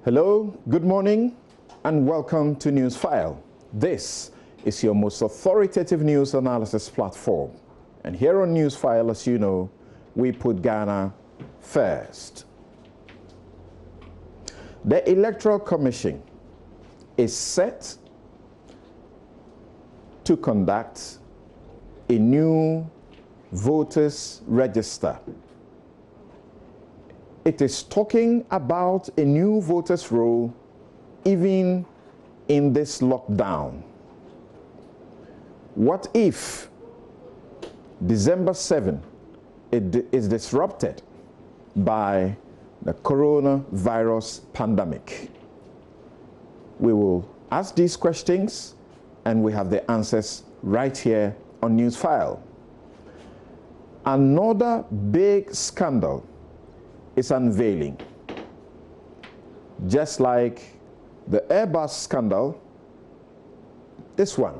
Hello, good morning, and welcome to NewsFile. This is your most authoritative news analysis platform. And here on NewsFile, as you know, we put Ghana first. The Electoral Commission is set to conduct a new voters register. It is talking about a new voters roll even in this lockdown. What if December 7 is disrupted by the coronavirus pandemic? We will ask these questions and we have the answers right here on NewsFile. Another big scandal is unveiling. Just like the Airbus scandal, this one,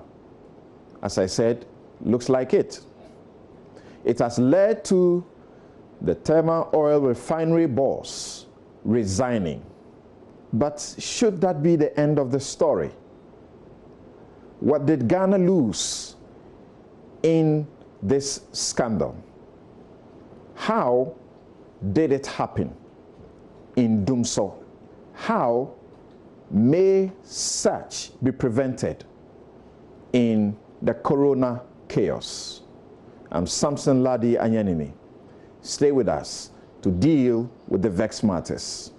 as I said, looks like it. It has led to the thermal oil refinery boss resigning. But should that be the end of the story? What did Ghana lose in this scandal? How did it happen in Dumso? How may such be prevented in the corona chaos? I'm Samson Ladi Anyanimi. Stay with us to deal with the vexed matters.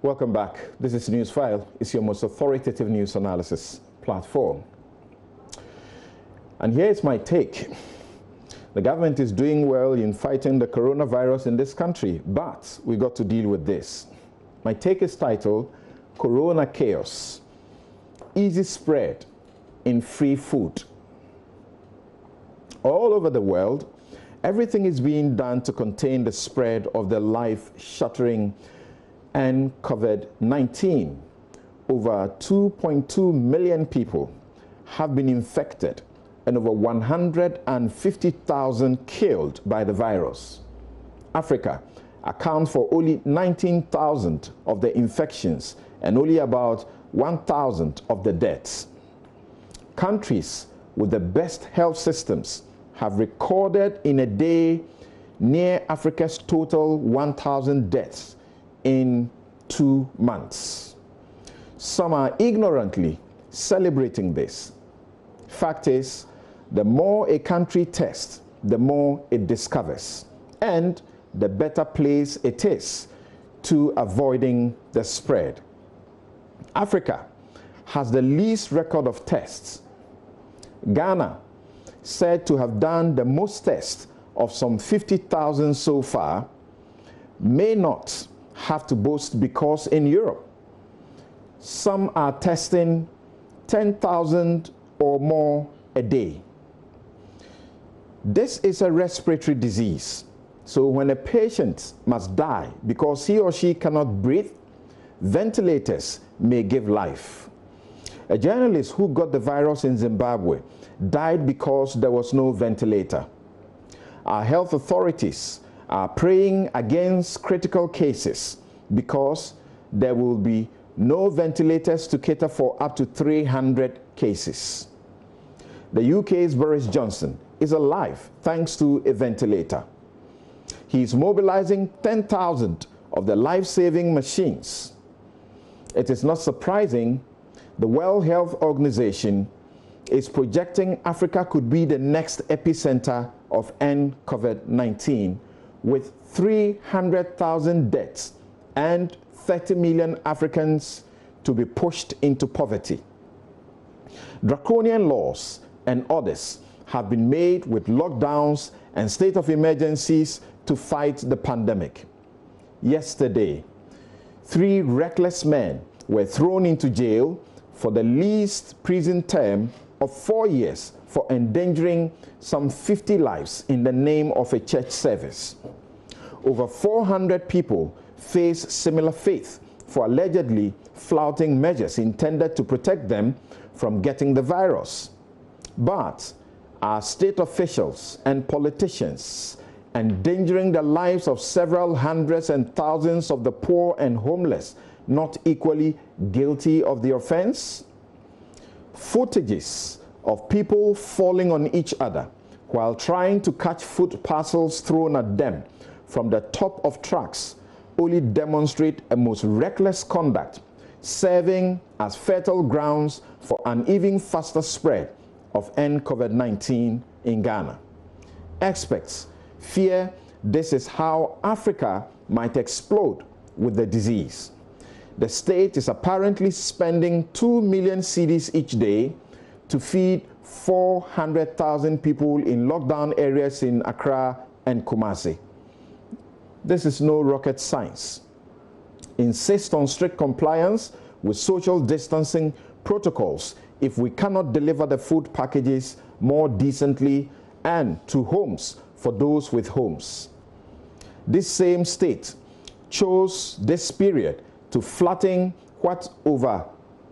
Welcome back. This is NewsFile. It's your most authoritative news analysis platform. And here is my take. The government is doing well in fighting the coronavirus in this country, but we got to deal with this. My take is titled, Corona Chaos, Easy Spread in Free Food. All over the world, everything is being done to contain the spread of the life-shattering and COVID-19. Over 2.2 million people have been infected and over 150,000 killed by the virus. Africa accounts for only 19,000 of the infections and only about 1,000 of the deaths. Countries with the best health systems have recorded in a day near Africa's total 1,000 deaths in 2 months. Some are ignorantly celebrating this. Fact is, the more a country tests, the more it discovers, and the better place it is to avoiding the spread. Africa has the least record of tests. Ghana, said to have done the most tests of some 50,000 so far, may not have to boast because in Europe, some are testing 10,000 or more a day. This is a respiratory disease. So when a patient must die because he or she cannot breathe, ventilators may give life. A journalist who got the virus in Zimbabwe died because there was no ventilator. Our health authorities are praying against critical cases because there will be no ventilators to cater for up to 300 cases. The UK's Boris Johnson is alive thanks to a ventilator. He is mobilizing 10,000 of the life-saving machines. It is not surprising the World Health Organization is projecting Africa could be the next epicenter of end COVID-19 with 300,000 deaths and 30 million Africans to be pushed into poverty. Draconian laws and orders have been made with lockdowns and state of emergencies to fight the pandemic. Yesterday, 3 reckless men were thrown into jail for the least prison term of 4 years for endangering some 50 lives in the name of a church service. Over 400 people face similar fate for allegedly flouting measures intended to protect them from getting the virus. But are state officials and politicians endangering the lives of several hundreds and thousands of the poor and homeless not equally guilty of the offense? Footages of people falling on each other while trying to catch food parcels thrown at them from the top of trucks only demonstrate a most reckless conduct, serving as fertile grounds for an even faster spread of COVID-19 in Ghana. Experts fear this is how Africa might explode with the disease. The state is apparently spending 2 million cedis each day to feed 400,000 people in lockdown areas in Accra and Kumasi. This is no rocket science. Insist on strict compliance with social distancing protocols if we cannot deliver the food packages more decently and to homes for those with homes. This same state chose this period to flatten what over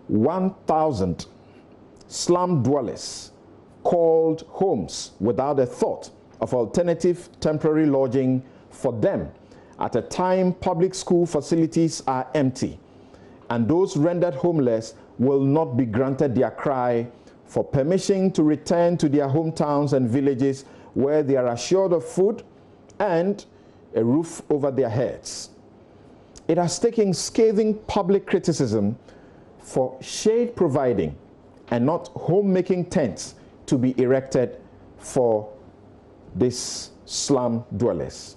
1,000 slum dwellers called homes without a thought of alternative temporary lodging for them at a time public school facilities are empty, and those rendered homeless will not be granted their cry for permission to return to their hometowns and villages where they are assured of food and a roof over their heads. It has taken scathing public criticism for shade providing and not homemaking tents to be erected for these slum dwellers.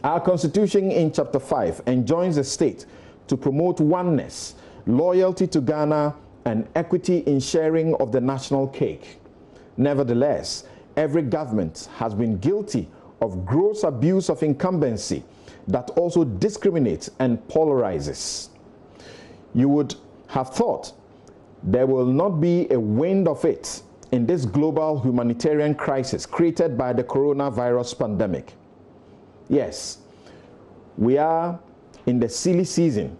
Our Constitution in Chapter 5 enjoins the state to promote oneness, loyalty to Ghana, and equity in sharing of the national cake. Nevertheless, every government has been guilty of gross abuse of incumbency that also discriminates and polarizes. You would have thought there will not be a wind of it in this global humanitarian crisis created by the coronavirus pandemic. Yes, we are in the silly season,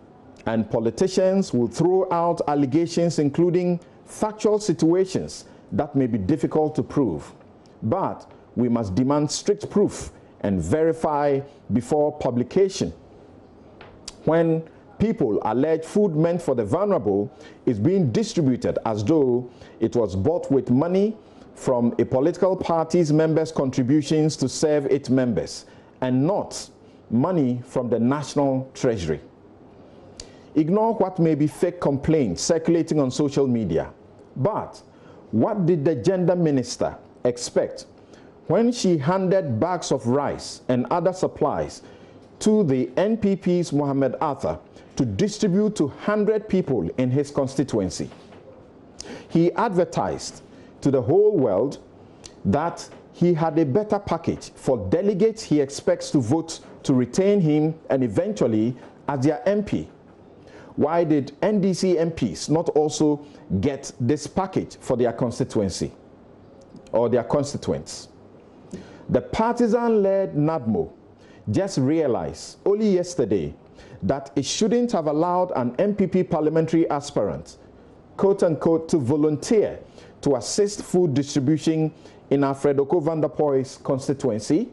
and politicians will throw out allegations including factual situations that may be difficult to prove. But we must demand strict proof and verify before publication. When people allege food meant for the vulnerable is being distributed as though it was bought with money from a political party's members' contributions to serve its members, and not money from the national treasury. Ignore what may be fake complaints circulating on social media. But what did the gender minister expect when she handed bags of rice and other supplies to the NPP's Mohamed Arthur to distribute to 100 people in his constituency? He advertised to the whole world that he had a better package for delegates he expects to vote to retain him and eventually as their MP. Why did NDC MPs not also get this package for their constituency or their constituents? The partisan-led NADMO just realized only yesterday that it shouldn't have allowed an MPP parliamentary aspirant, quote-unquote, to volunteer to assist food distribution in Alfred Oko van der Poy's constituency.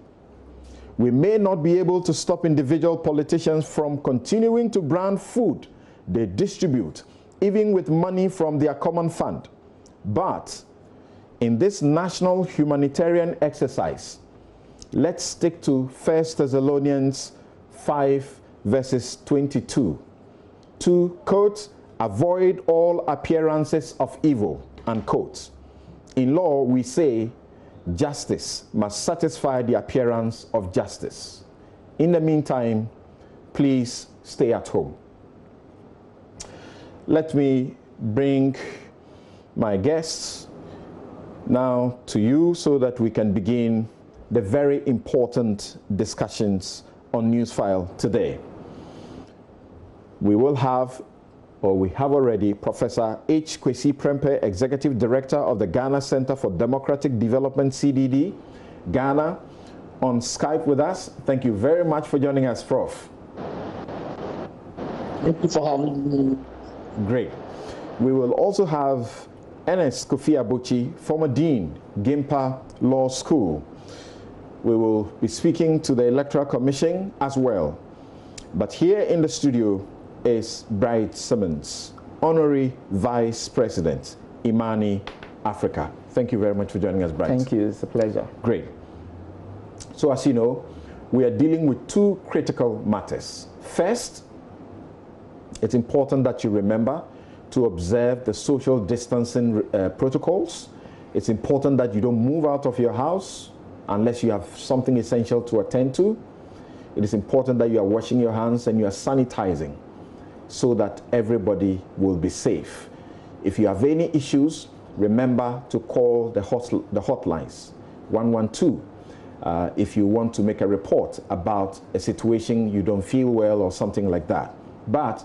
We may not be able to stop individual politicians from continuing to brand food they distribute, even with money from their common fund. But in this national humanitarian exercise, let's stick to 1 Thessalonians 5 verses 22 to, quote, avoid all appearances of evil, unquote. In law, we say justice must satisfy the appearance of justice. In the meantime, please stay at home. Let me bring my guests now to you so that we can begin the very important discussions on NewsFile today. We will have, or we have already, Professor H. Kwesi Prempeh, Executive Director of the Ghana Center for Democratic Development, CDD, Ghana, on Skype with us. Thank you very much for joining us, Prof. Thank you for having me. Great. We will also have Ernest Kofi Abuchi, former Dean, Gimpa Law School. We will be speaking to the Electoral Commission as well. But here in the studio is Bright Simmons, Honorary Vice President, Imani Africa. Thank you very much for joining us, Bright. Thank you. It's a pleasure. Great. So as you know, we are dealing with two critical matters. First, it's important that you remember to observe the social distancing protocols. It's important that you don't move out of your house unless you have something essential to attend to. It is important that you are washing your hands and you are sanitizing so that everybody will be safe. If you have any issues, remember to call the hotlines, 112. If you want to make a report about a situation you don't feel well or something like that. But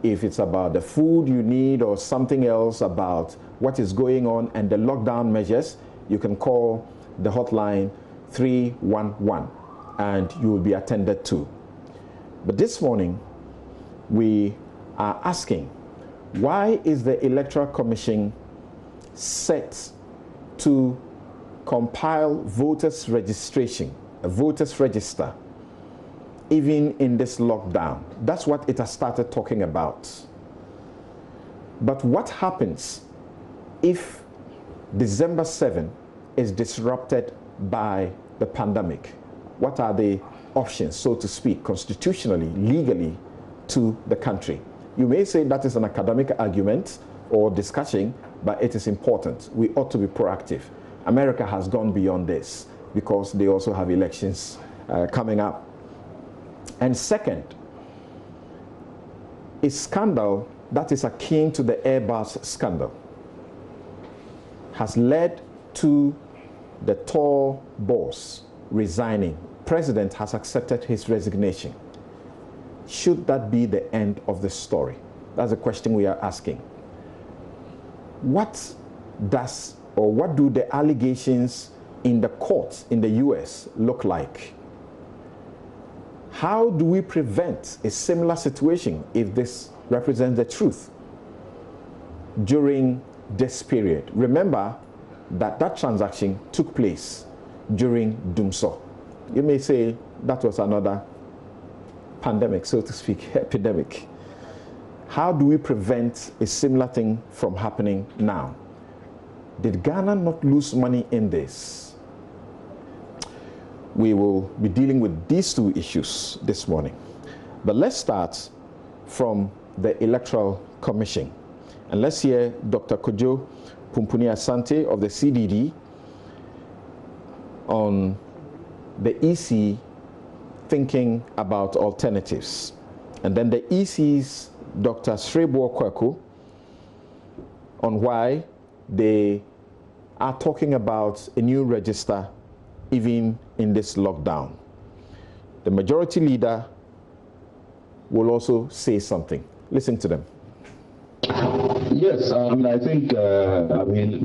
if it's about the food you need or something else about what is going on and the lockdown measures, you can call the hotline 311 and you will be attended to. But this morning, we are asking, why is the Electoral Commission set to compile voters registration, a voters register, even in this lockdown? That's what it has started talking about. But what happens if December 7 is disrupted by the pandemic? What are the options, so to speak, constitutionally, legally, to the country? You may say that is an academic argument or discussion, but it is important. We ought to be proactive. America has gone beyond this because they also have elections coming up. And second, a scandal that is akin to the Airbus scandal has led to the TOR boss resigning. President has accepted his resignation. Should that be the end of the story? That's a question we are asking. What do the allegations in the courts in the US look like? How do we prevent a similar situation if this represents the truth during this period? Remember that that transaction took place during Dumso. You may say that was another pandemic, so to speak, epidemic. How do we prevent a similar thing from happening now? Did Ghana not lose money in this? We will be dealing with these two issues this morning. But let's start from the Electoral Commission. And let's hear Dr. Kojo Pumpuni Asante of the CDD on the EC thinking about alternatives. And then the EC's Dr. Srebo Kwaku on why they are talking about a new register even in this lockdown. The majority leader will also say something. Listen to them. Yes, I think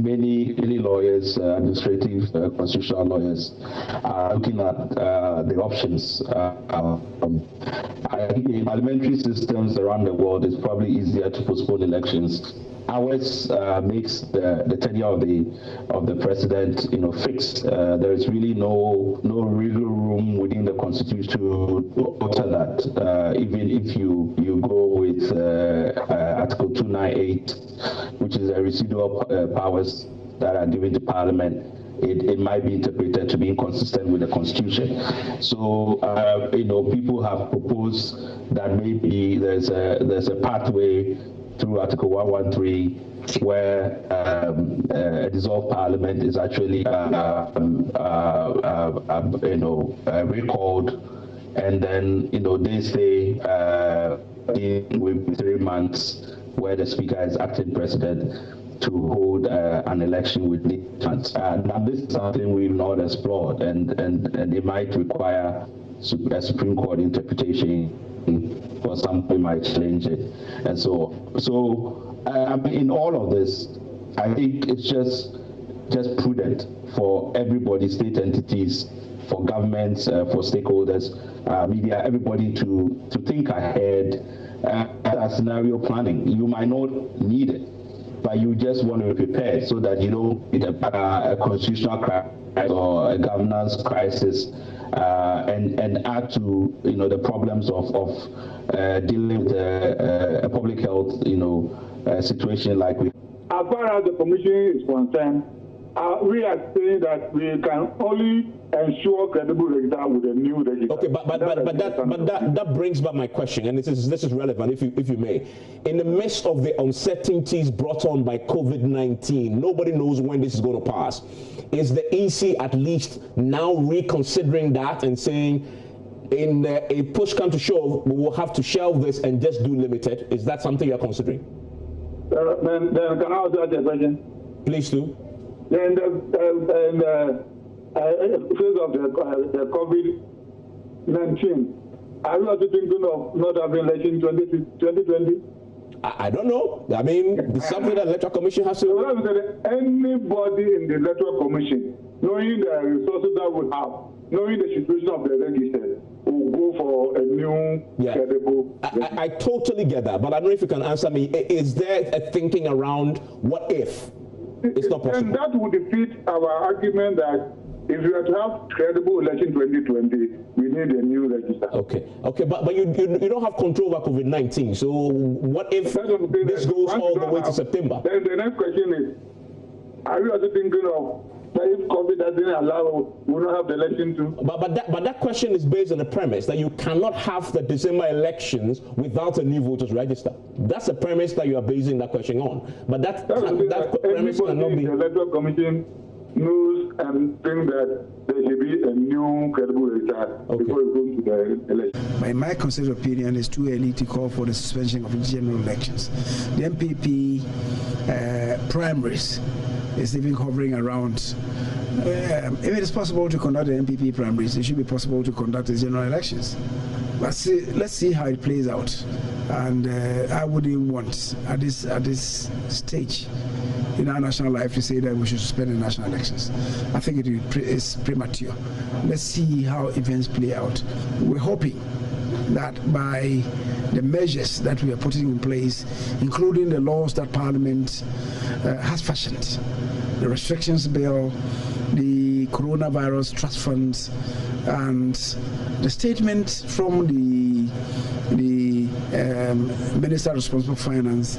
many lawyers, administrative, constitutional lawyers, are looking at the options. I think in parliamentary systems around the world, it's probably easier to postpone elections. Ours makes the tenure of the president, fixed. There is really no legal room within the constitution to alter that. Even if you go with Article 298, which is a residual powers that are given to Parliament, it might be interpreted to be inconsistent with the Constitution. So, people have proposed that maybe there's a pathway through Article 113 where a dissolved Parliament is actually recalled, and then they say with 3 months where the Speaker is acting President to hold an election with the months. Now this is something we've not explored, and it might require a Supreme Court interpretation for some we might challenge it, and so in all of this, I think it's just prudent for everybody, state entities, for governments, for stakeholders, media, everybody to think ahead. Scenario planning, you might not need it, but you just want to be prepared so that you don't hit a constitutional crisis or a governance crisis, and add to the problems of dealing with a public health situation like we. As far as the commission is concerned, we are saying that we can only ensure credible register with a new register. Okay, but that brings back my question, and this is relevant, if you may. In the midst of the uncertainties brought on by COVID-19, nobody knows when this is going to pass. Is the EC at least now reconsidering that and saying, in a push come to shove, we will have to shelve this and just do limited? Is that something you're considering? Then can I also ask a question? Please do. In the phase of the COVID-19, are you also thinking of not having election in 2020? I don't know. I mean, it's something that the Electoral Commission has to. So anybody in the Electoral Commission, knowing the resources that we have, knowing the situation of the register, will go for a new credible. I totally get that, but I don't know if you can answer me. Is there a thinking around what if it's not possible? And that would defeat our argument that if you are to have credible election 2020, we need a new register. Okay, but you don't have control over COVID-19. So what if this goes all the way to September? Then the next question is, are you also thinking of that if COVID doesn't allow, we will not have the election too? But that question is based on the premise that you cannot have the December elections without a new voters register. That's the premise that you are basing that question on. But that premise cannot be. The Electoral Commission knows and think that there should be a new credible register before we go to the election. In my considered opinion, it's too early to call for the suspension of general elections. The MPP primaries is even hovering around. If it is possible to conduct the MPP primaries, it should be possible to conduct the general elections. But let's see how it plays out. And I wouldn't want at this stage in our national life to say that we should suspend the national elections. I think it is premature. Let's see how events play out. We're hoping that by the measures that we are putting in place, including the laws that Parliament has fashioned, the restrictions bill, the coronavirus trust funds, and the statement from the Minister responsible for finance,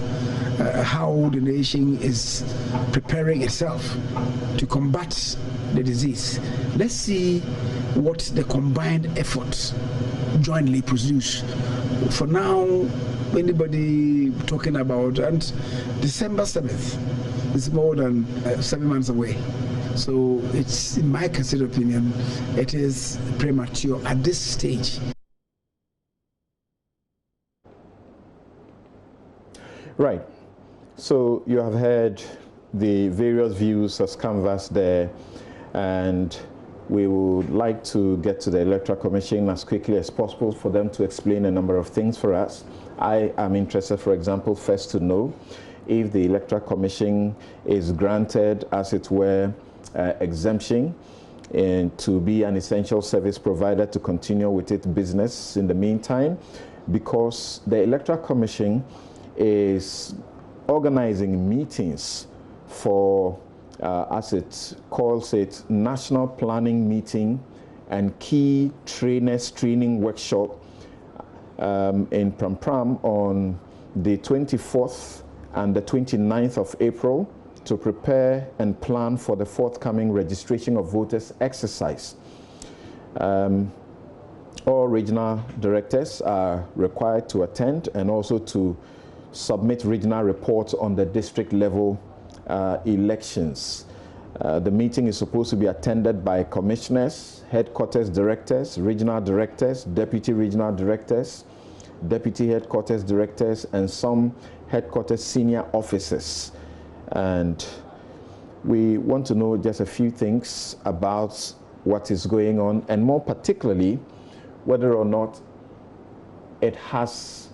how the nation is preparing itself to combat the disease. Let's see what the combined efforts jointly produce. For now, anybody talking about, and December 7th is more than 7 months away. So it's, in my considered opinion, it is premature at this stage. Right. So you have heard the various views as canvassed there, and we would like to get to the Electoral Commission as quickly as possible for them to explain a number of things for us. I am interested, for example, first to know if the Electoral Commission is granted, as it were, exemption and to be an essential service provider to continue with its business in the meantime, because the Electoral Commission is organizing meetings for, as it calls it, National Planning Meeting and Key Trainers Training Workshop in Pram on the 24th and the 29th of April to prepare and plan for the forthcoming registration of voters exercise. All regional directors are required to attend and also to submit regional reports on the district level elections. The meeting is supposed to be attended by commissioners, headquarters directors, regional directors, deputy regional directors, deputy headquarters directors, and some headquarters senior officers. And we want to know just a few things about what is going on, and more particularly, whether or not it has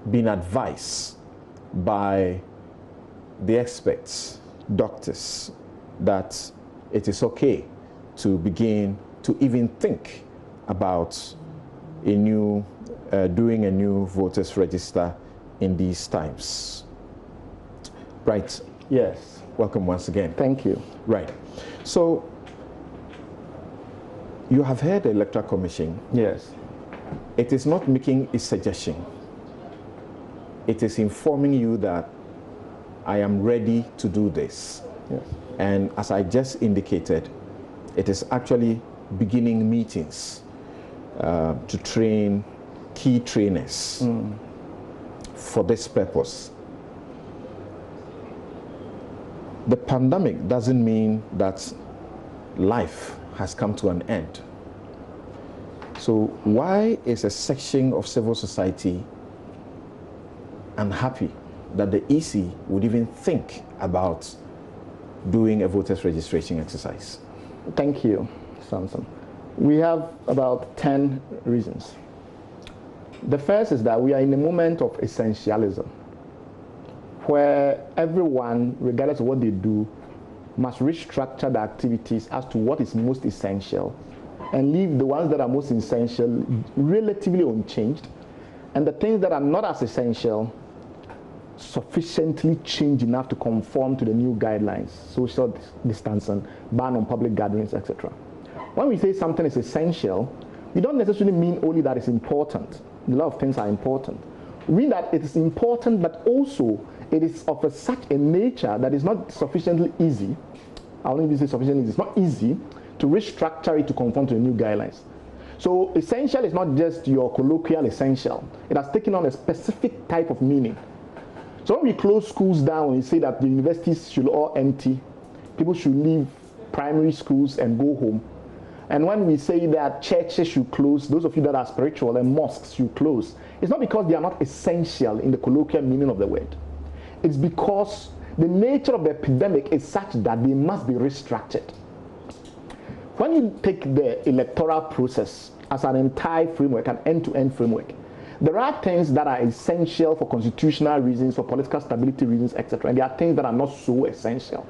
been advised by the experts, doctors, that it is okay to begin to even think about doing a new voters register in these times. Right. Yes. Welcome once again. Thank you. Right. So you have heard the Electoral Commission. Yes. It is not making a suggestion. It is informing you that I am ready to do this. Yes. And as I just indicated, it is actually beginning meetings to train key trainers for this purpose. The pandemic doesn't mean that life has come to an end. So why is a section of civil society unhappy that the EC would even think about doing a voters registration exercise? Thank you, Samson. We have about 10 reasons. The first is that we are in a moment of essentialism, where everyone, regardless of what they do, must restructure the activities as to what is most essential and leave the ones that are most essential relatively unchanged, and the things that are not as essential sufficiently change enough to conform to the new guidelines, social distancing, ban on public gatherings, etc. When we say something is essential, we don't necessarily mean only that it's important. A lot of things are important. We mean that it is important, but also it is of such a nature that it's not sufficiently easy. I don't even say sufficiently easy. It's not easy to restructure it to conform to the new guidelines. So essential is not just your colloquial essential. It has taken on a specific type of meaning. So when we close schools down, we say that the universities should all empty, people should leave primary schools and go home. And when we say that churches should close, those of you that are spiritual, and mosques should close, it's not because they are not essential in the colloquial meaning of the word. It's because the nature of the epidemic is such that they must be restructured. When you take the electoral process as an entire framework, an end-to-end framework, there are things that are essential for constitutional reasons, for political stability reasons, etc. And there are things that are not so essential.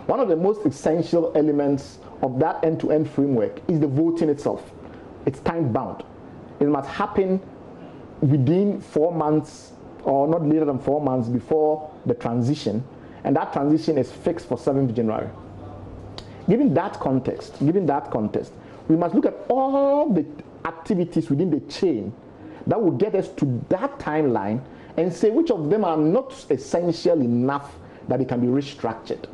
One of the most essential elements of that end-to-end framework is the voting itself. It's time-bound. It must happen within 4 months or not later than 4 months before the transition, and that transition is fixed for 7th January. Given that context, we must look at all the activities within the chain that will get us to that timeline and say which of them are not essential enough that it can be restructured.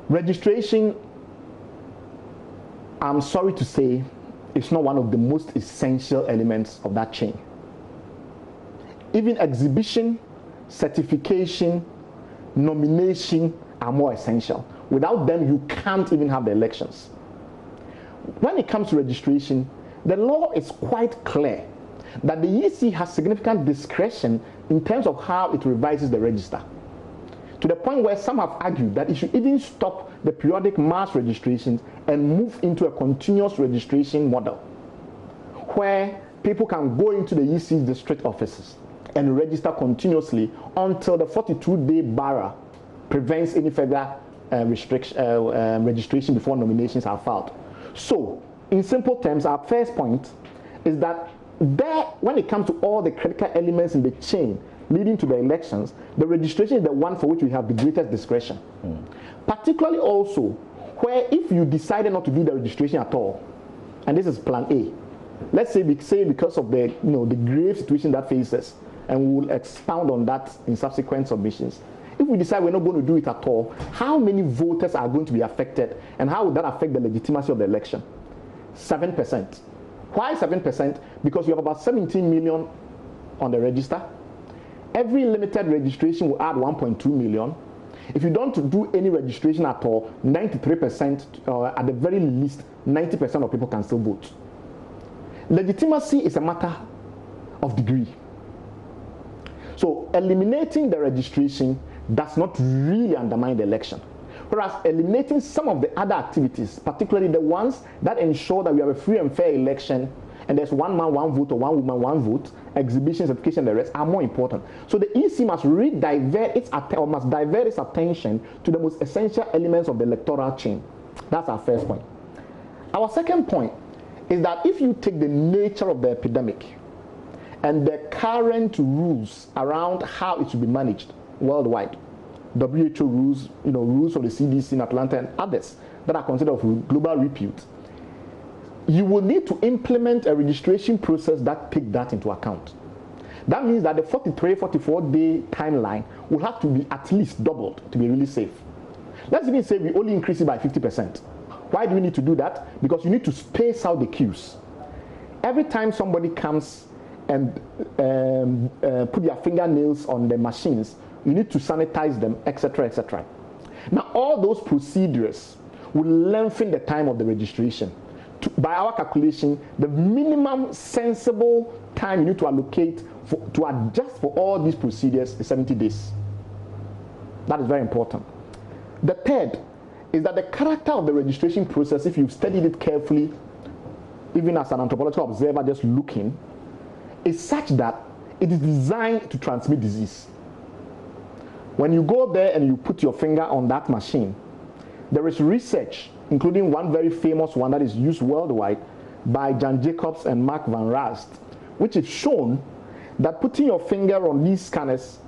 Registration, I'm sorry to say, is not one of the most essential elements of that chain. Even exhibition, certification, nomination are more essential. Without them, you can't even have the elections. When it comes to registration, the law is quite clear that the EC has significant discretion in terms of how it revises the register, to the point where some have argued that it should even stop the periodic mass registrations and move into a continuous registration model, where people can go into the EC's district offices and register continuously until the 42-day barrier prevents any further registration before nominations are filed. So, in simple terms, our first point is that when it comes to all the critical elements in the chain leading to the elections, the registration is the one for which we have the greatest discretion. Particularly also, where if you decided not to do the registration at all, and this is plan A, let's say because of the the grave situation that faces, and we will expound on that in subsequent submissions. If we decide we're not going to do it at all, how many voters are going to be affected, and how would that affect the legitimacy of the election? 7%. Why 7%? Because we have about 17 million on the register. Every limited registration will add 1.2 million. If you don't do any registration at all, 93%, at the very least, 90% of people can still vote. Legitimacy is a matter of degree. So eliminating the registration does not really undermine the election. Whereas eliminating some of the other activities, particularly the ones that ensure that we have a free and fair election and there's one man, one vote, or one woman, one vote, exhibitions, certification, the rest are more important. So the EC must divert its attention to the most essential elements of the electoral chain. That's our first point. Our second point is that if you take the nature of the epidemic and the current rules around how it should be managed worldwide, WHO rules, rules of the CDC in Atlanta and others that are considered of global repute, you will need to implement a registration process that takes that into account. That means that the 43, 44-day timeline will have to be at least doubled to be really safe. Let's even say we only increase it by 50%. Why do we need to do that? Because you need to space out the queues. Every time somebody comes and put their fingernails on the machines, you need to sanitize them, etc., etc. Now, all those procedures will lengthen the time of the registration. By our calculation, the minimum sensible time you need to allocate to adjust for all these procedures is 70 days. That is very important. The third is that the character of the registration process, if you've studied it carefully, even as an anthropological observer just looking, is such that it is designed to transmit disease. When you go there and you put your finger on that machine, there is research, including one very famous one that is used worldwide by Jan Jacobs and Mark van Rast, which is shown that putting your finger on these scanners,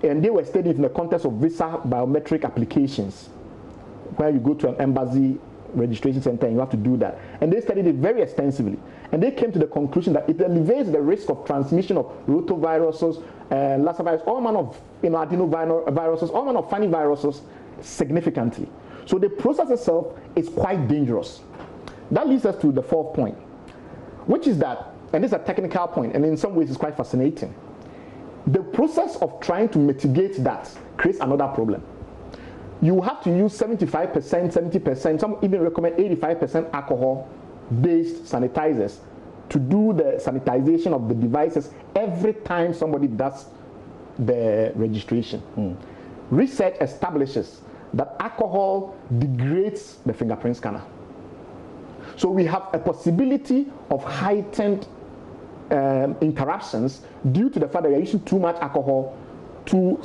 and they were studied in the context of visa biometric applications, where you go to an embassy registration center and you have to do that. And they studied it very extensively. And they came to the conclusion that it alleviates the risk of transmission of rotaviruses, Lassa virus, all manner of adenoviruses, all manner of funny viruses significantly. So the process itself is quite dangerous. That leads us to the fourth point, which is that, and this is a technical point, and in some ways it's quite fascinating. The process of trying to mitigate that creates another problem. You have to use 75%, 70%, some even recommend 85% alcohol-based sanitizers to do the sanitization of the devices every time somebody does the registration. Research establishes that alcohol degrades the fingerprint scanner. So we have a possibility of heightened interruptions due to the fact that we are using too much alcohol to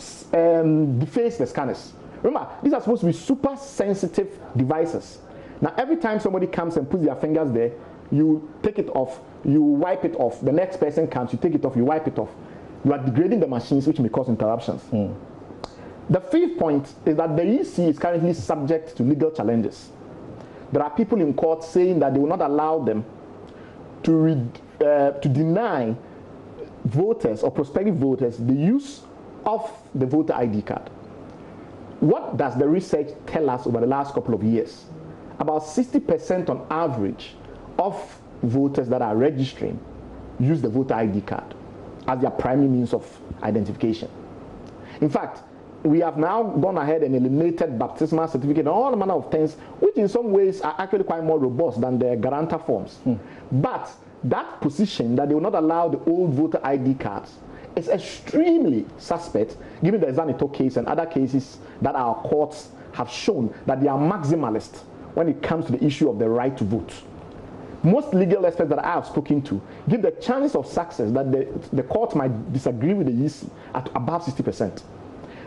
deface the scanners. Remember, these are supposed to be super sensitive devices. Now, every time somebody comes and puts their fingers there, you take it off, you wipe it off. The next person comes, you take it off, you wipe it off. You are degrading the machines, which may cause interruptions. The fifth point is that the EC is currently subject to legal challenges. There are people in court saying that they will not allow them to deny voters or prospective voters the use of the voter ID card. What does the research tell us over the last couple of years? About 60% on average of voters that are registering use the voter ID card as their primary means of identification. In fact, we have now gone ahead and eliminated baptismal certificate and all manner of things, which in some ways are actually quite more robust than the guarantor forms. But that position that they will not allow the old voter ID cards is extremely suspect, given the Zanito case and other cases that our courts have shown that they are maximalist when it comes to the issue of the right to vote. Most legal experts that I have spoken to give the chance of success that the court might disagree with the EC at above 60%.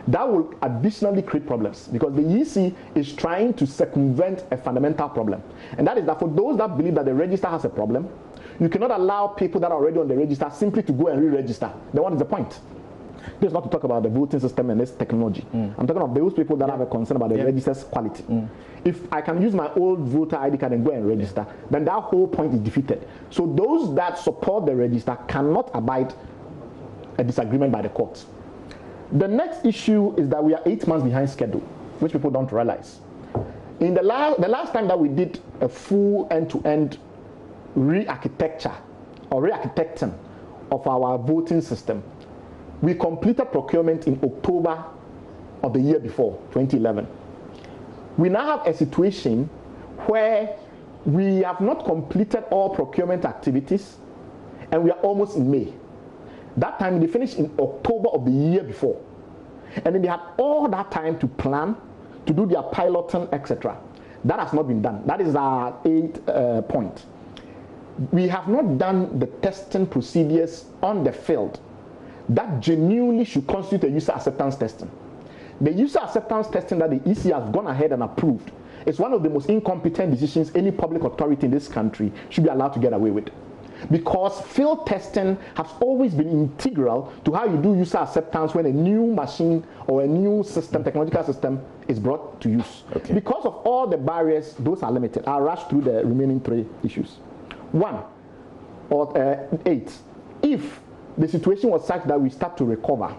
That will additionally create problems because the EC is trying to circumvent a fundamental problem. And that is that for those that believe that the register has a problem, you cannot allow people that are already on the register simply to go and re-register. Then what is the point? This is not to talk about the voting system and this technology. I'm talking about those people that have a concern about the register's quality. If I can use my old voter ID card and go and register, then that whole point is defeated. So those that support the register cannot abide a disagreement by the courts. The next issue is that we are 8 months behind schedule, which people don't realize. In the last time that we did a full end-to-end re-architecture or re-architecting of our voting system, we completed procurement in October of the year before, 2011. We now have a situation where we have not completed all procurement activities and we are almost in May. That time they finished in October of the year before. And then they had all that time to plan, to do their piloting, etc. That has not been done. That is our 8th point. we have not done the testing procedures on the field that genuinely should constitute a user acceptance testing. The user acceptance testing that the EC has gone ahead and approved is one of the most incompetent decisions any public authority in this country should be allowed to get away with. Because field testing has always been integral to how you do user acceptance when a new machine or a new system, technological system, is brought to use. Okay. Because of all the barriers, those are limited. I'll rush through the remaining 3 issues. 1 or 8, if the situation was such that we start to recover,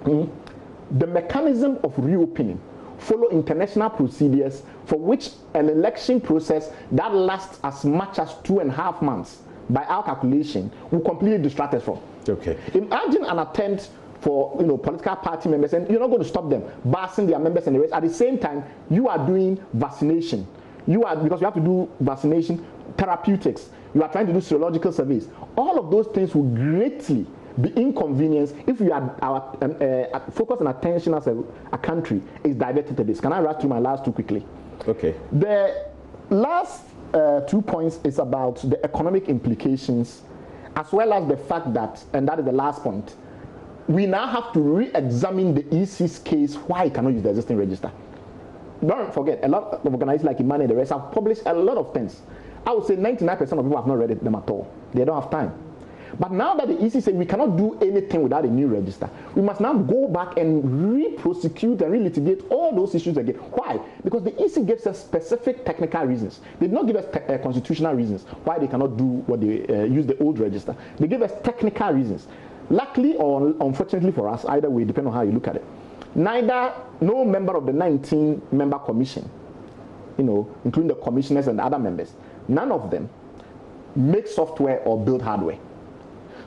the mechanism of reopening follow international procedures for which an election process that lasts as much as 2.5 months, by our calculation, will completely distract us from. Okay. Imagine an attempt for political party members, and you're not going to stop them bashing their members and the rest. At the same time, you are doing vaccination. Because you have to do vaccination, therapeutics. You are trying to do serological surveys. All of those things will greatly be inconvenienced if our focus and attention as a country is diverted to this. Can I rush through my last 2 quickly? Okay. The last 2 points is about the economic implications, as well as the fact that, and that is the last point, we now have to re-examine the EC's case why it cannot use the existing register. Don't forget, a lot of organizations like Imani and the rest have published a lot of things. I would say 99% of people have not read them at all. They don't have time. But now that the EC says we cannot do anything without a new register, we must now go back and re-prosecute and re-litigate all those issues again. Why? Because the EC gives us specific technical reasons. They did not give us constitutional reasons why they cannot do what they use the old register. They give us technical reasons. Luckily or unfortunately for us, either way, depending on how you look at it, no member of the 19-member commission, including the commissioners and other members, none of them make software or build hardware.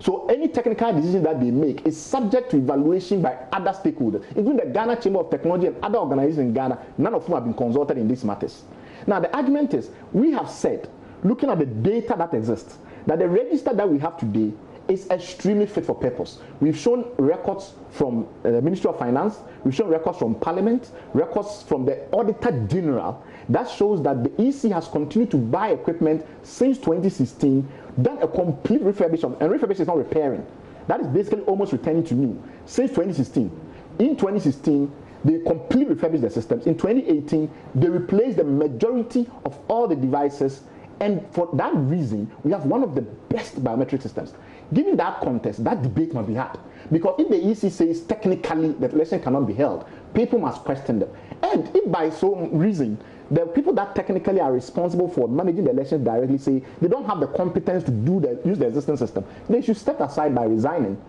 So any technical decision that they make is subject to evaluation by other stakeholders, including the Ghana Chamber of Technology and other organizations in Ghana, none of whom have been consulted in these matters. Now the argument is, we have said, looking at the data that exists, that the register that we have today is extremely fit for purpose. We've shown records from the Ministry of Finance, we've shown records from Parliament, records from the Auditor General, that shows that the EC has continued to buy equipment since 2016, done a complete refurbishment, and refurbishment is not repairing. That is basically almost returning to new since 2016. In 2016, they completely refurbished the systems. In 2018, they replaced the majority of all the devices, and for that reason, we have one of the best biometric systems. Given that context, that debate must be had. Because if the EC says technically that election cannot be held, people must question them. And if by some reason, the people that technically are responsible for managing the elections directly say they don't have the competence to use the existing system, they should step aside by resigning.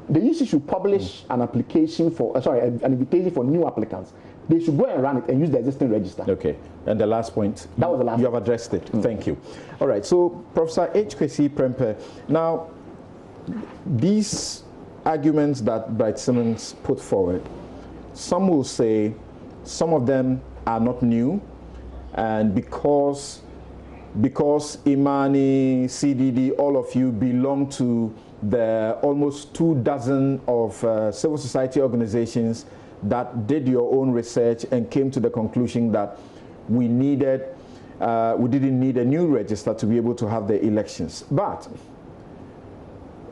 The EC should publish an application for, an invitation for new applicants. They should go and run it and use the existing register. Okay. And the last point. That was the last. You have addressed it. Thank you. All right. So, Professor H. Kwesi Prempeh, now, these arguments that Bright Simmons put forward, some will say some of them are not new, and because Imani, CDD, all of you belong to the almost 24 of civil society organizations that did your own research and came to the conclusion that we didn't need a new register to be able to have the elections. But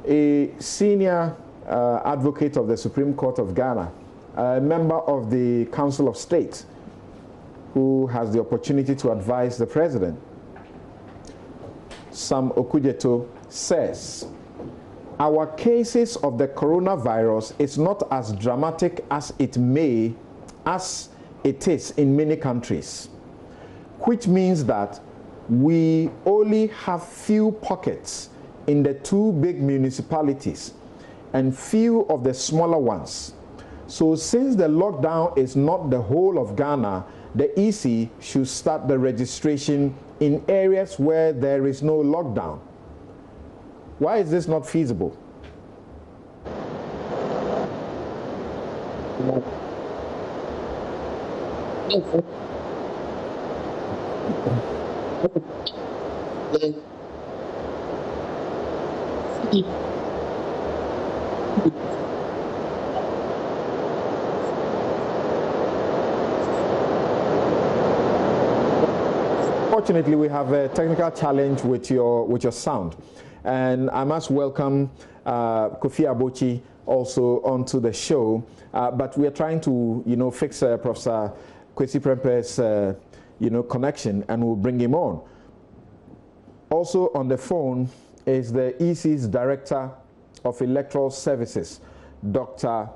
a senior advocate of the Supreme Court of Ghana, a member of the Council of State, who has the opportunity to advise the president, Sam Okujeto, says, our cases of the coronavirus is not as dramatic as it is in many countries, which means that we only have few pockets in the 2 big municipalities and few of the smaller ones. So since the lockdown is not the whole of Ghana, the EC should start the registration in areas where there is no lockdown. Why is this not feasible? unfortunately, we have a technical challenge with your sound. And I must welcome Kofi Abochi also onto the show. But we are trying to, fix Professor Kwesi Prempe's, connection, and we'll bring him on. Also on the phone is the EC's Director of Electoral Services, Dr.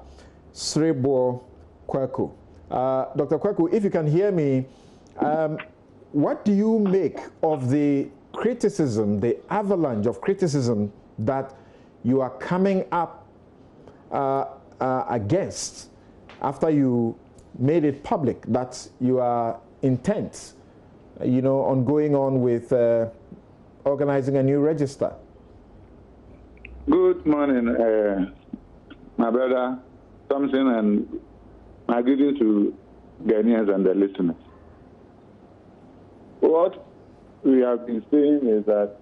Srebo Kweku. Dr. Kweku, if you can hear me, what do you make of the criticism, the avalanche of criticism that you are coming up against after you made it public that you are intent, on going on with organizing a new register? Good morning, my brother Samson, and my greetings to Ghanaians and the listeners. What we have been saying is that,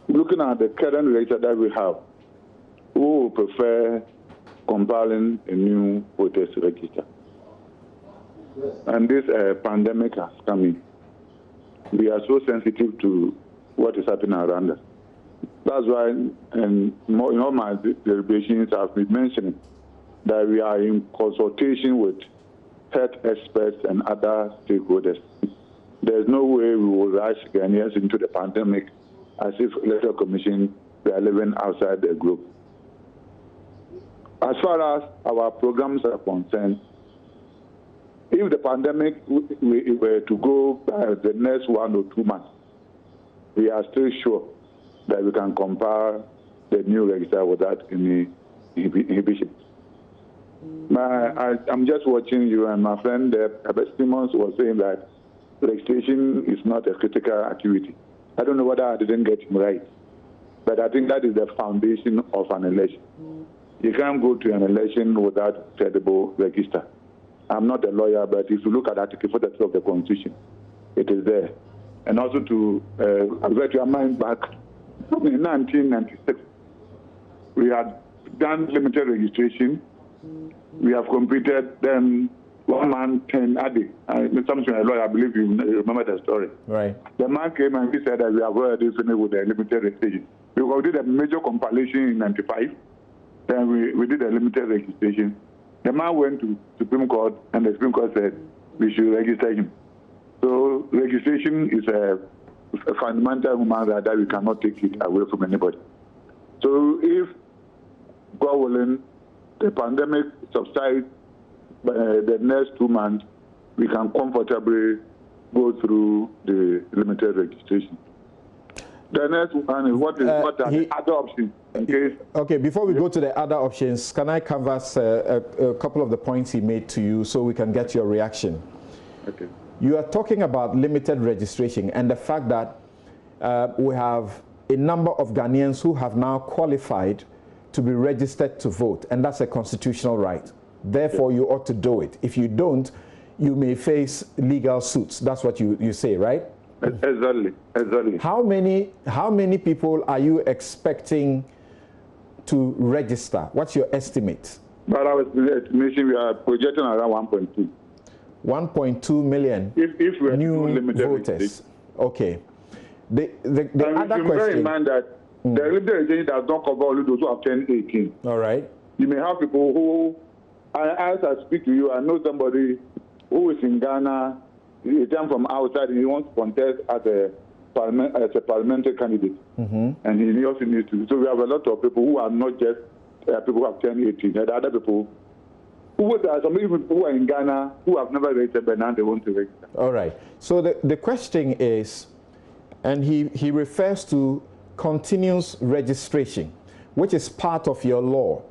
looking at the current register that we have, we will prefer compiling a new voters register. And this pandemic has come in. We are so sensitive to what is happening around us. That's why, in all my deliberations, I've been mentioning that we are in consultation with health experts and other stakeholders. There's no way we will rush Ghanaians into the pandemic as if Electoral Commission we are living outside the group. As far as our programs are concerned, if the pandemic were to go by the next 1 or 2 months, we are still sure that we can compile the new register without any inhibition. I'm just watching you, and my friend Simmons was saying that registration is not a critical activity. I don't know whether I didn't get him right, but I think that is the foundation of an election. You can't go to an election without credible register. I'm not a lawyer, but if you look at Article 42 of the Constitution, it is there. And also to get your mind back, in 1996, we had done limited registration. We have completed then 1 man, 10 a day. Samson, a lawyer, I believe you remember the story. Right. The man came and he said that we have already finished with the limited registration. We did a major compilation in 95. Then we did a limited registration. The man went to Supreme Court, and the Supreme Court said we should register him. So registration is a fundamental human right that we cannot take it away from anybody. So if, God willing, the pandemic subsides by the next 2 months, we can comfortably go through the limited registration. The next one is what are the other options in case? Okay, before we go to the other options, can I canvass a couple of the points he made to you so we can get your reaction? Okay. You are talking about limited registration and the fact that we have a number of Ghanaians who have now qualified to be registered to vote, and that's a constitutional right. Therefore, you ought to do it. If you don't, you may face legal suits. That's what you say, right? Exactly. How many people are you expecting to register? What's your estimate? But our estimation, we are projecting around 1.2. 1.2 million if we are new voters. Okay. The other question. Bear in mind that the limited registration does not cover only those who have turned 18. All right. You may have people who, as I speak to you, I know somebody who is in Ghana. He came from outside, and he wants to contest as a parliamentary candidate. And he also needs to. So we have a lot of people who are not just people who have turned 18. There are other people there are some people who are in Ghana who have never registered, but now they want to register. All right. So the question is, and he refers to continuous registration, which is part of your law,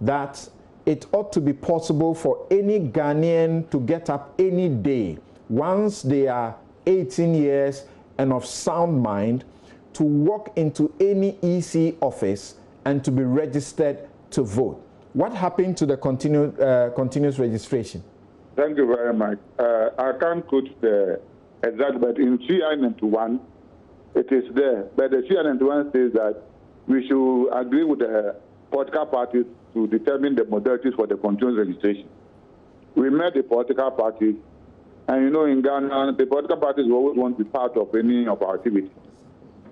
that it ought to be possible for any Ghanaian to get up any day once they are 18 years and of sound mind to walk into any EC office and to be registered to vote. What happened to the continuous registration? Thank you very much. I can't quote the exact, but in CI91, it is there. But the CI91 says that we should agree with the political parties to determine the modalities for the continuous registration. We met the political parties And you know, in Ghana, the political parties always want to be part of any of our activities.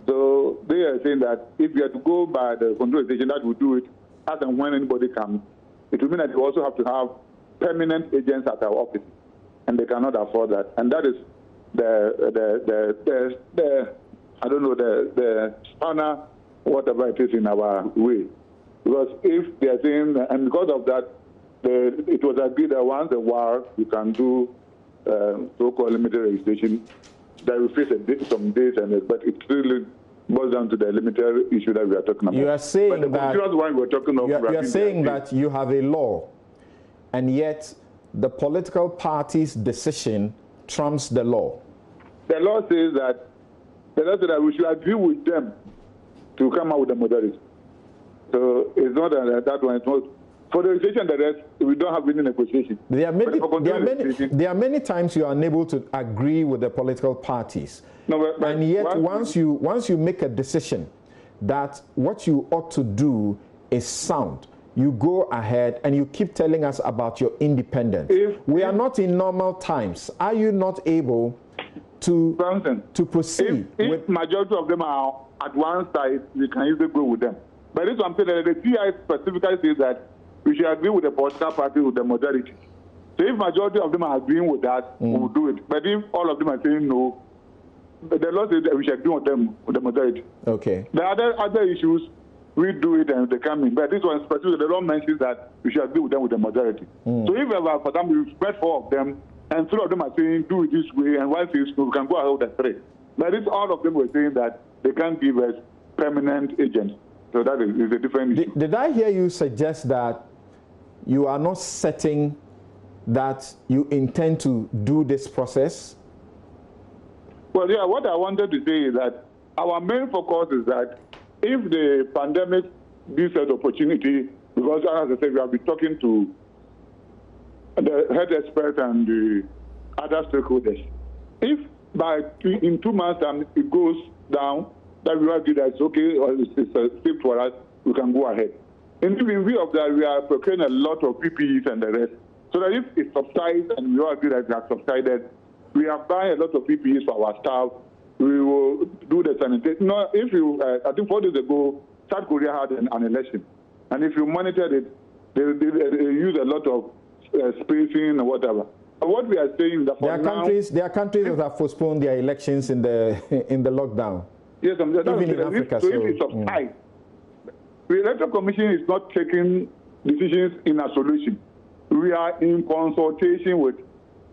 So they are saying that if you have to go by the control station, that will do it as and when anybody comes. It will mean that you also have to have permanent agents at our office, and they cannot afford that. And that is the I don't know, the spanner, whatever it is in our way. Because if they are saying, and because of that, it was agreed that once a while you can do so-called limited registration, that will face some days, but it really boils down to the limited issue that we are talking about. You are saying that you have a law, and yet the political party's decision trumps the law. The law says that we should agree with them to come out with a modality. So it's not that one. It's not for the registration. The rest, we don't have any negotiation. There are many times you are unable to agree with the political parties, and yet once you make a decision that what you ought to do is sound, you go ahead and you keep telling us about your independence. We are not in normal times. Are you not able to proceed? If majority of them are at one side, we can easily go with them. But this one saying that the CI specifically says that we should agree with the political party with the majority. So if majority of them are agreeing with that, we will do it. But if all of them are saying no, the law says that we should agree with them with the majority. Okay. The other issues, we do it and they come in. But this one specifically, the law mentions that we should agree with them with the majority. So if ever, for example, we spread 4 of them, and 3 of them are saying do it this way, and one says no, we can go ahead with the 3. But if all of them were saying that they can't give us permanent agents. So that is a different issue. Did I hear you suggest that you are not certain that you intend to do this process? Well, yeah, what I wanted to say is that our main focus is that if the pandemic gives us opportunity, because as I said, we have been talking to the health experts and the other stakeholders. If in 2 months time it goes down, that we argue that it's okay or it's safe for us, we can go ahead. And in view of that, we are procuring a lot of PPEs and the rest. So that if it subsides and we all agree that it has subsided, we are buying a lot of PPEs for our staff. We will do the sanitation. No, if you, I think 4 days ago, South Korea had an election. And if you monitored it, they use a lot of spacing or whatever. But what we are saying is that for there are countries that have postponed their elections in the lockdown. Yes, even in Africa. So if it subsides, the Electoral Commission is not taking decisions in isolation. We are in consultation with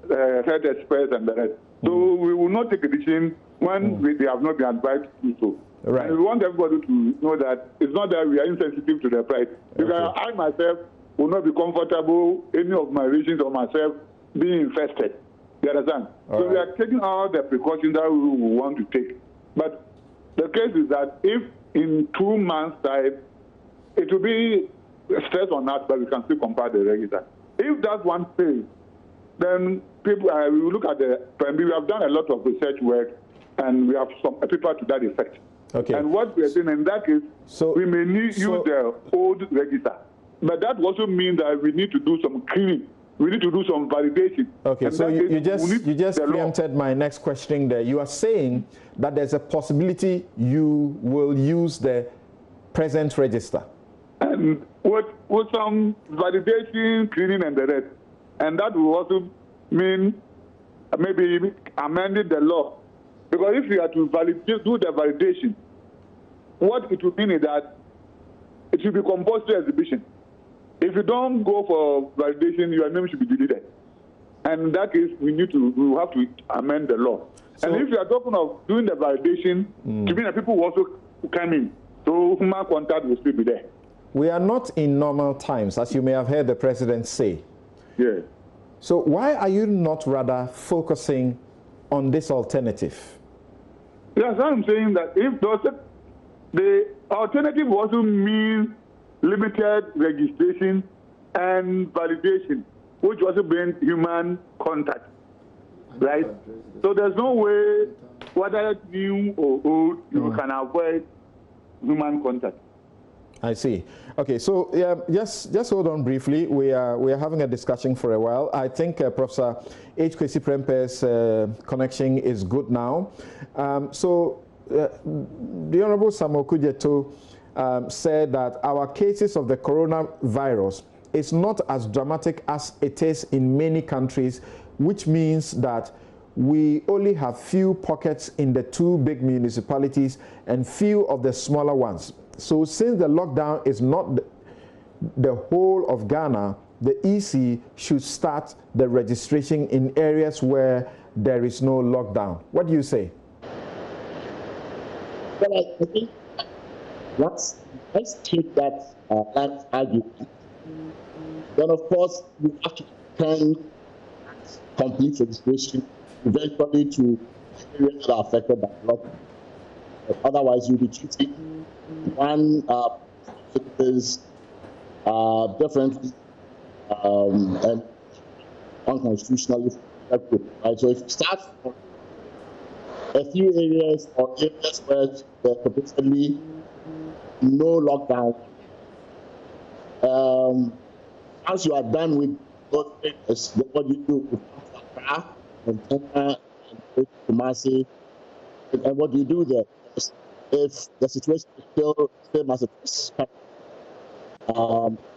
health experts and the rest. So we will not take a decision when they have not been advised to do so. Right. And we want everybody to know that it's not that we are insensitive to the price. Because I myself will not be comfortable, any of my regions or myself, being infested. You understand? So we are taking all the precautions that we want to take. But the case is that if in 2 months' time, it will be stress on us, but we can still compare the register. If that one fails, then people we will look at the primary. We have done a lot of research work, and we have some paper to that effect. Okay. And what we are doing in that case, we may use the old register, but that also means that we need to do some cleaning. We need to do some validation. Okay, so you just preempted my next question there. You are saying that there's a possibility you will use the present register. And with some validation, cleaning, and the rest. And that will also mean maybe amending the law. Because if you are to do the validation, what it will mean is that it should be compulsory exhibition. If you don't go for validation, your name should be deleted. And in that case, we will have to amend the law. So, and if you are talking of doing the validation, to mean that people will also come in, so human contact will still be there. We are not in normal times, as you may have heard the president say. Yes. So why are you not rather focusing on this alternative? Yes, I'm saying that if the alternative also means limited registration and validation, which also brings human contact, right? So there's no way, whether new or old, you can avoid human contact. I see. Okay, so just hold on briefly. We are having a discussion for a while. I think Professor H. Kwesi Prempeh's connection is good now. The Honorable Samuel Okudzeto said that our cases of the coronavirus is not as dramatic as it is in many countries, which means that we only have few pockets in the 2 big municipalities and few of the smaller ones. So since the lockdown is not the whole of Ghana, the EC should start the registration in areas where there is no lockdown. What do you say? Well, I think let's take that argument. Then, of course, you have to turn complete registration eventually to areas that are affected by lockdown. Otherwise, you'll be treating one is differently and unconstitutionally. Right? So if you start from a few areas or areas where there's potentially no lockdown, once you are done with those areas, what you do with Accra and Kenya and Kumasi, and what do you do there? If the situation is still same as it is, then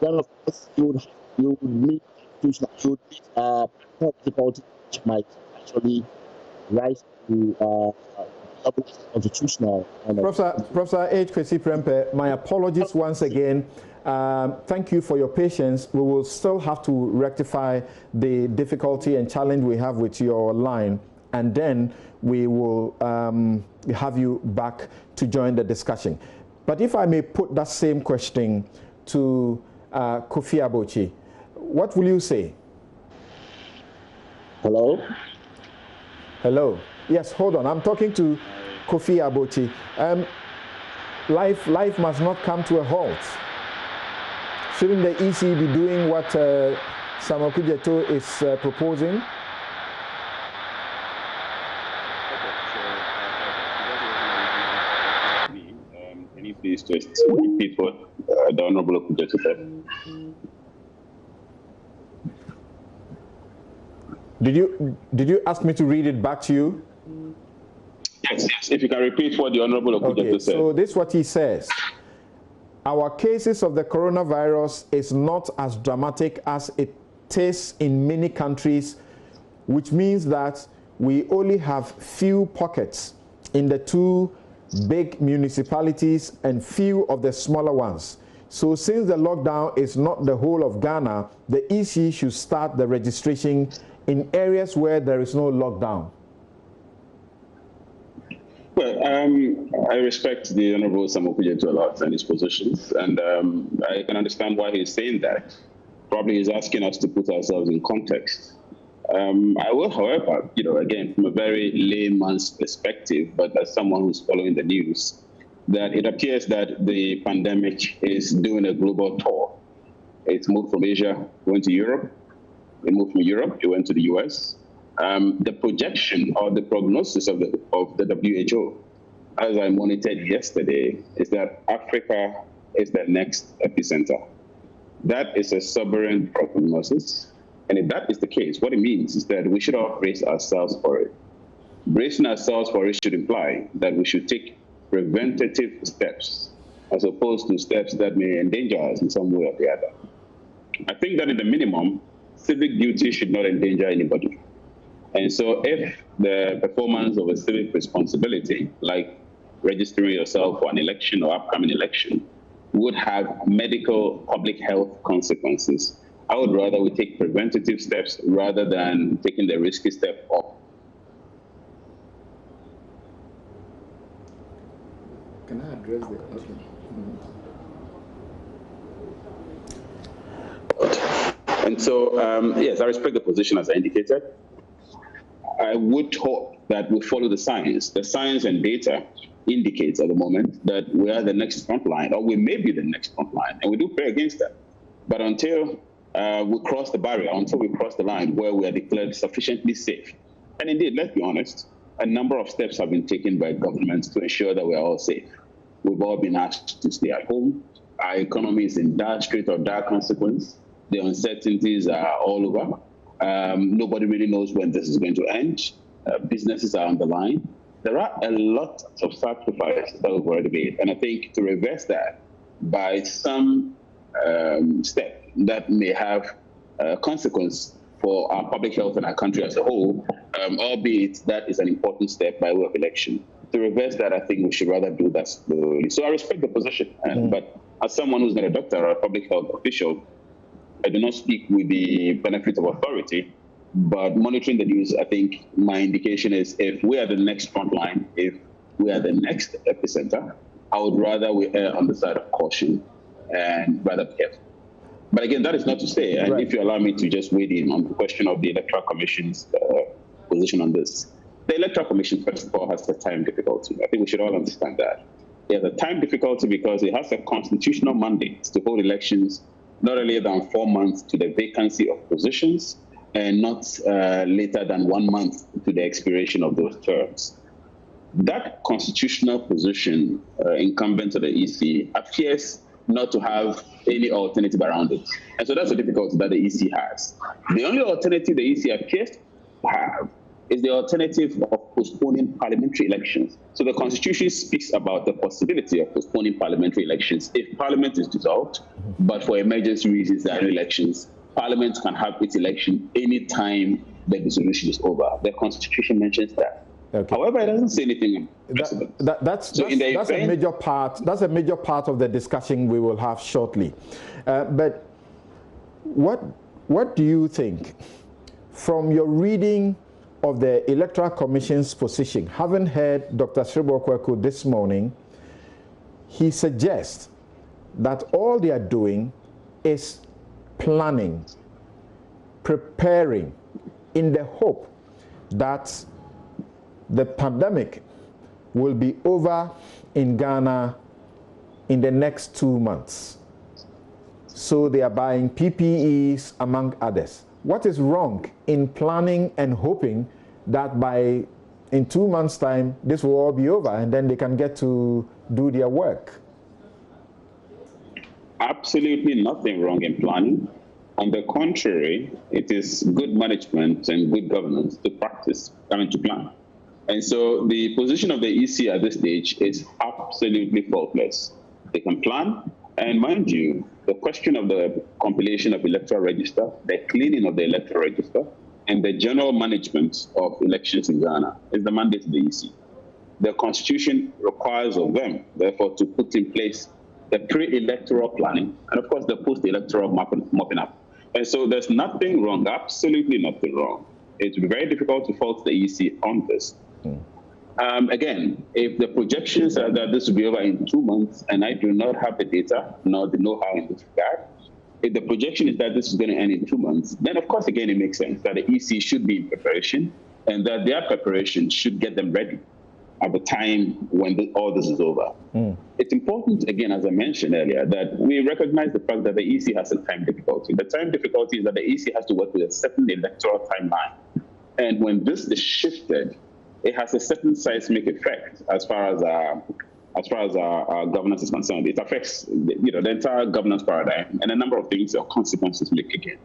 of course you would meet difficulty which might actually rise to constitutional. Professor H. Kwesi Prempeh, my apologies once again. Thank you for your patience. We will still have to rectify the difficulty and challenge we have with your line, and then we will have you back to join the discussion. But if I may put that same question to Kofi Abochi, what will you say? Hello? Hello. Yes, hold on. I'm talking to Kofi Abochi. Life must not come to a halt. Shouldn't the EC be doing what Samuel Okudzeto is proposing? Can you please just repeat what the Honorable Okudzeto said? Did you ask me to read it back to you? Yes. If you can repeat what the Honorable Okudzeto said. So this is what he says. Our cases of the coronavirus is not as dramatic as it is in many countries, which means that we only have few pockets in the 2 big municipalities and few of the smaller ones. So since the lockdown is not the whole of Ghana, the EC should start the registration in areas where there is no lockdown. Well, I respect the Honorable Samuel Okudzeto a lot and his positions, and I can understand why he's saying that. Probably he's asking us to put ourselves in context. I will, however, again, from a very layman's perspective, but as someone who's following the news, that it appears that the pandemic is doing a global tour. It's moved from Asia, went to Europe. It moved from Europe, it went to the US. The projection or the prognosis of the WHO, as I monitored yesterday, is that Africa is the next epicenter. That is a sobering prognosis. And if that is the case, what it means is that we should all brace ourselves for it. Bracing ourselves for it should imply that we should take preventative steps as opposed to steps that may endanger us in some way or the other. I think that in the minimum, civic duty should not endanger anybody. And so if the performance of a civic responsibility, like registering yourself for an election or upcoming election, would have medical public health consequences, I would rather we take preventative steps rather than taking the risky step of. Can I address the Okay. And so, yes, I respect the position as I indicated. I would hope that we follow the science. The science and data indicates at the moment that we are the next front line, or we may be the next front line, and we do pray against that. But until we cross the barrier, until we cross the line where we are declared sufficiently safe, and indeed, let's be honest, a number of steps have been taken by governments to ensure that we are all safe. We've all been asked to stay at home. Our economy is in dire strait or dire consequence. The uncertainties are all over. Nobody really knows when this is going to end. Businesses are on the line. There are a lot of sacrifices that we've already made. And I think to reverse that by some step that may have consequence for our public health and our country as a whole, albeit that is an important step by way of election. To reverse that, I think we should rather do that slowly. So I respect the position, but as someone who's not a doctor or a public health official, I do not speak with the benefit of authority, but monitoring the news, I think my indication is if we are the next front line, if we are the next epicenter, I would rather we err on the side of caution and rather be careful. But again, that is not to say, and if you allow me to just wade in on the question of the Electoral Commission's position on this. The Electoral Commission, first of all, has a time difficulty. I think we should all understand that. It has a time difficulty because it has a constitutional mandate to hold elections not earlier than 4 months to the vacancy of positions and not later than 1 month to the expiration of those terms. That constitutional position incumbent to the EC appears not to have any alternative around it. And so that's the difficulty that the EC has. The only alternative the EC appears to have is the alternative of postponing parliamentary elections. So the Constitution speaks about the possibility of postponing parliamentary elections if Parliament is dissolved, but for emergency reasons there are no elections. Parliament can have its election any time the dissolution is over. The Constitution mentions that. Okay. However, it doesn't say anything. That's a major part. That's a major part of the discussion we will have shortly. But what do you think, from your reading of the Electoral Commission's position? Having heard Dr. Sribokweku this morning, he suggests that all they are doing is planning, preparing, in the hope that the pandemic will be over in Ghana in the next 2 months. So they are buying PPEs, among others. What is wrong in planning and hoping that in 2 months' time, this will all be over and then they can get to do their work? Absolutely nothing wrong in planning. On the contrary, it is good management and good governance to plan. And so the position of the EC at this stage is absolutely faultless. They can plan, and mind you, the question of the compilation of electoral register, the cleaning of the electoral register, and the general management of elections in Ghana is the mandate of the EC. The Constitution requires of them, therefore, to put in place the pre-electoral planning and, of course, the post-electoral mopping up. And so there's nothing wrong, absolutely nothing wrong. It's very difficult to fault the EC on this. Again, if the projections are that this will be over in 2 months, and I do not have the data nor the know-how in this regard, if the projection is that this is going to end in 2 months, then of course, again, it makes sense that the EC should be in preparation and that their preparation should get them ready at the time when all this is over. It's important, again, as I mentioned earlier, that we recognize the fact that the EC has a time difficulty. The time difficulty is that the EC has to work with a certain electoral timeline. And when this is shifted, it has a certain seismic effect as far as our governance is concerned. It affects the entire governance paradigm, and a number of things or consequences may kick in.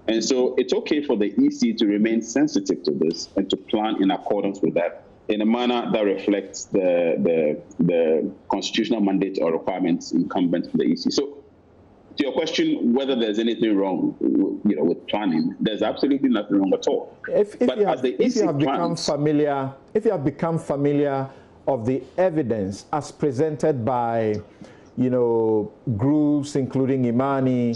And so it's okay for the EC to remain sensitive to this and to plan in accordance with that in a manner that reflects the constitutional mandate or requirements incumbent on the EC. So to your question, whether there's anything wrong with planning, there's absolutely nothing wrong at all. If you have become familiar of the evidence as presented by, groups including Imani,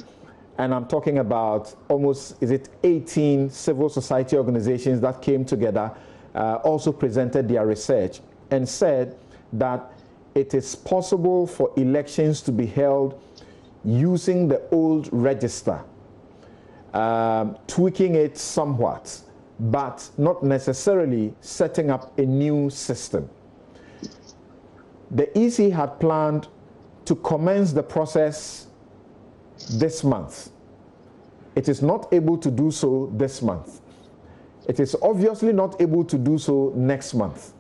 and I'm talking about almost, 18 civil society organizations that came together, also presented their research and said that it is possible for elections to be held using the old register, tweaking it somewhat, but not necessarily setting up a new system. The EC had planned to commence the process this month. It is not able to do so this month. It is obviously not able to do so next month.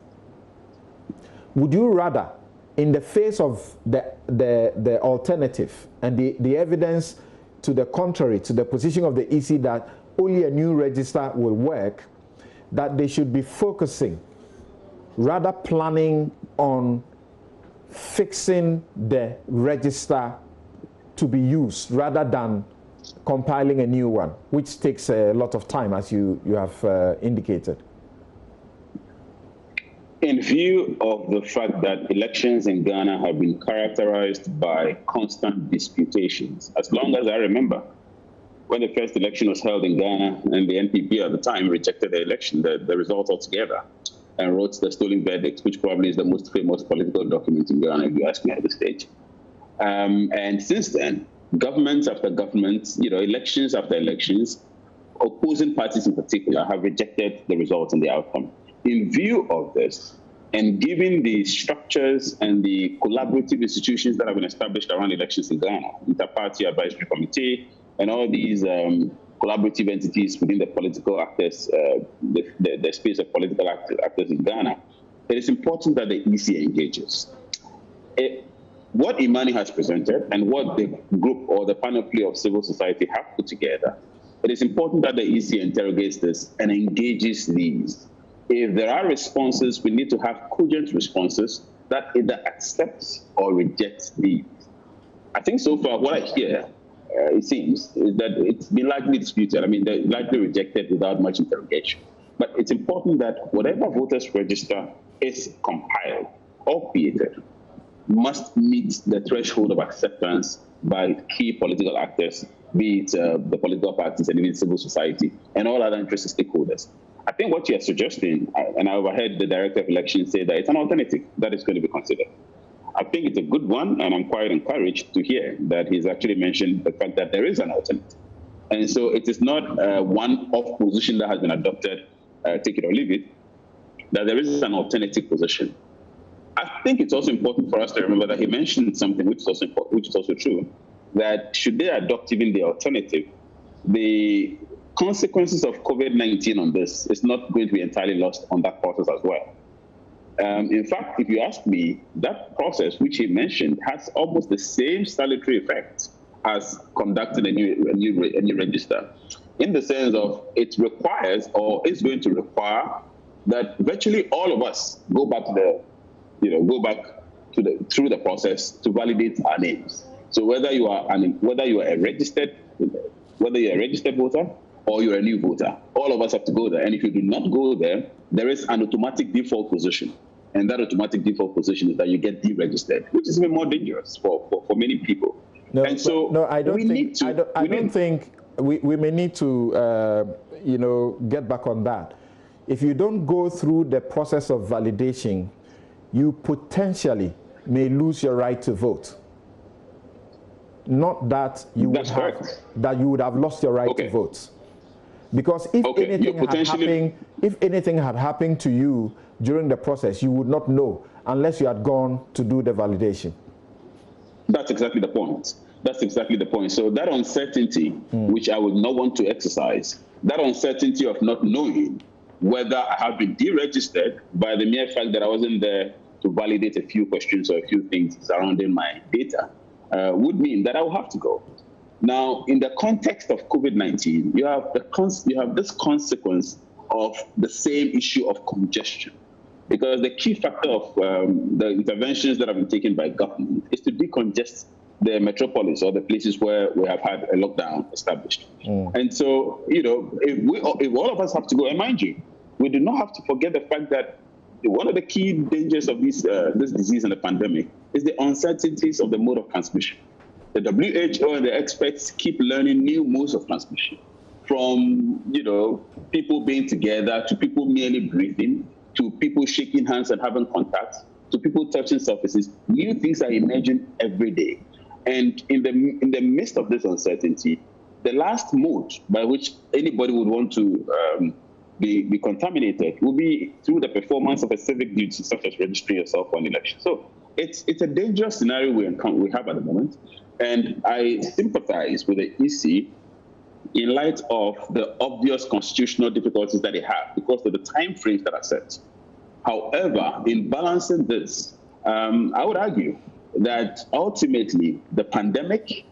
Would you rather in the face of the alternative and the evidence to the contrary, to the position of the EC that only a new register will work, that they should be focusing, rather planning on fixing the register to be used rather than compiling a new one, which takes a lot of time, as you have indicated. In view of the fact that elections in Ghana have been characterized by constant disputations, as long as I remember, when the first election was held in Ghana and the NPP at the time rejected the election, the result altogether, and wrote the Stolen Verdict, which probably is the most famous political document in Ghana, if you ask me at this stage. And since then, government after government, elections after elections, opposing parties in particular have rejected the results and the outcome. In view of this, and given the structures and the collaborative institutions that have been established around elections in Ghana, Inter-Party Advisory Committee, and all these collaborative entities within the political actors, the space of political actors in Ghana, it is important that the EC engages. What Imani has presented and what the group or the panoply of civil society have put together, it is important that the EC interrogates this and engages these. If there are responses, we need to have cogent responses that either accepts or rejects these. I think so far what I hear, it seems, is that it's been largely disputed. I mean, they're largely rejected without much interrogation. But it's important that whatever voters register is compiled or created must meet the threshold of acceptance by key political actors, be it the political parties and even civil society and all other interested stakeholders. I think what you're suggesting, and I overheard the Director of Elections say that it's an alternative that is going to be considered. I think it's a good one, and I'm quite encouraged to hear that he's actually mentioned the fact that there is an alternative. And so it is not one-off position that has been adopted, take it or leave it, that there is an alternative position. I think it's also important for us to remember that he mentioned something which is also important, which is also true, that should they adopt even the alternative, the consequences of COVID-19 on this is not going to be entirely lost on that process as well. In fact, if you ask me, that process which he mentioned has almost the same salutary effect as conducting a new register, in the sense of it requires or is going to require that virtually all of us go back to through the process to validate our names. So whether you are a registered voter or you're a new voter, all of us have to go there. And if you do not go there, there is an automatic default position. And that automatic default position is that you get deregistered, which is even more dangerous for many people. No, and so no, I don't think we may need to get back on that. If you don't go through the process of validation, you potentially may lose your right to vote. Not that you would have lost your right to vote. Because if anything had happened to you during the process, you would not know unless you had gone to do the validation. That's exactly the point. That's exactly the point. So that uncertainty, which I would not want to exercise, that uncertainty of not knowing whether I have been deregistered by the mere fact that I wasn't there to validate a few questions or a few things surrounding my data, would mean that I will have to go. Now, in the context of COVID-19, you have this consequence of the same issue of congestion, because the key factor of the interventions that have been taken by government is to decongest the metropolis or the places where we have had a lockdown established. And so, if all of us have to go, and mind you, we do not have to forget the fact that one of the key dangers of this disease and the pandemic is the uncertainties of the mode of transmission. The WHO and the experts keep learning new modes of transmission, from people being together to people merely breathing to people shaking hands and having contact to people touching surfaces. New things are emerging every day, and in the midst of this uncertainty, the last mode by which anybody would want to be contaminated will be through the performance of a civic duty, such as registering yourself for an election. So it's a dangerous scenario we have at the moment. And I sympathize with the EC in light of the obvious constitutional difficulties that they have because of the time frames that are set. However, in balancing this I would argue that ultimately the pandemic,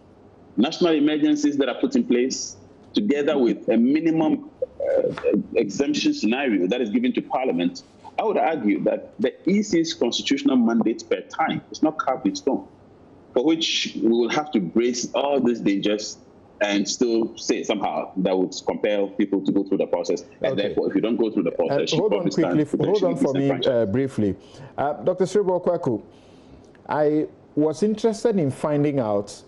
national emergencies that are put in place, together with a minimum exemption scenario that is given to Parliament, I would argue that the EC's constitutional mandate per time is not carved in stone, for which we will have to brace all these dangers and still say somehow that would compel people to go through the process. And therefore, if you don't go through the process, hold on for me briefly. Dr. Sribo Kwaku, I was interested in finding out,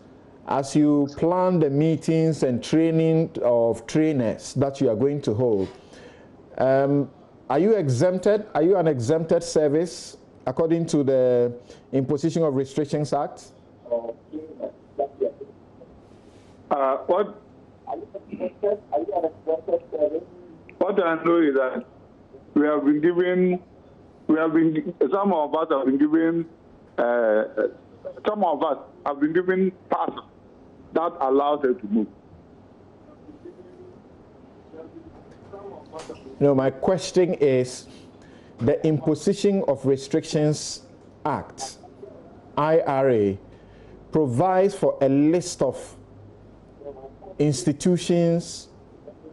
as you plan the meetings and training of trainers that you are going to hold, are you exempted? Are you an exempted service according to the Imposition of Restrictions Act? What I know is that some of us have been given passes that allows us to move. No, my question is, the Imposition of Restrictions Act, IRA, provides for a list of institutions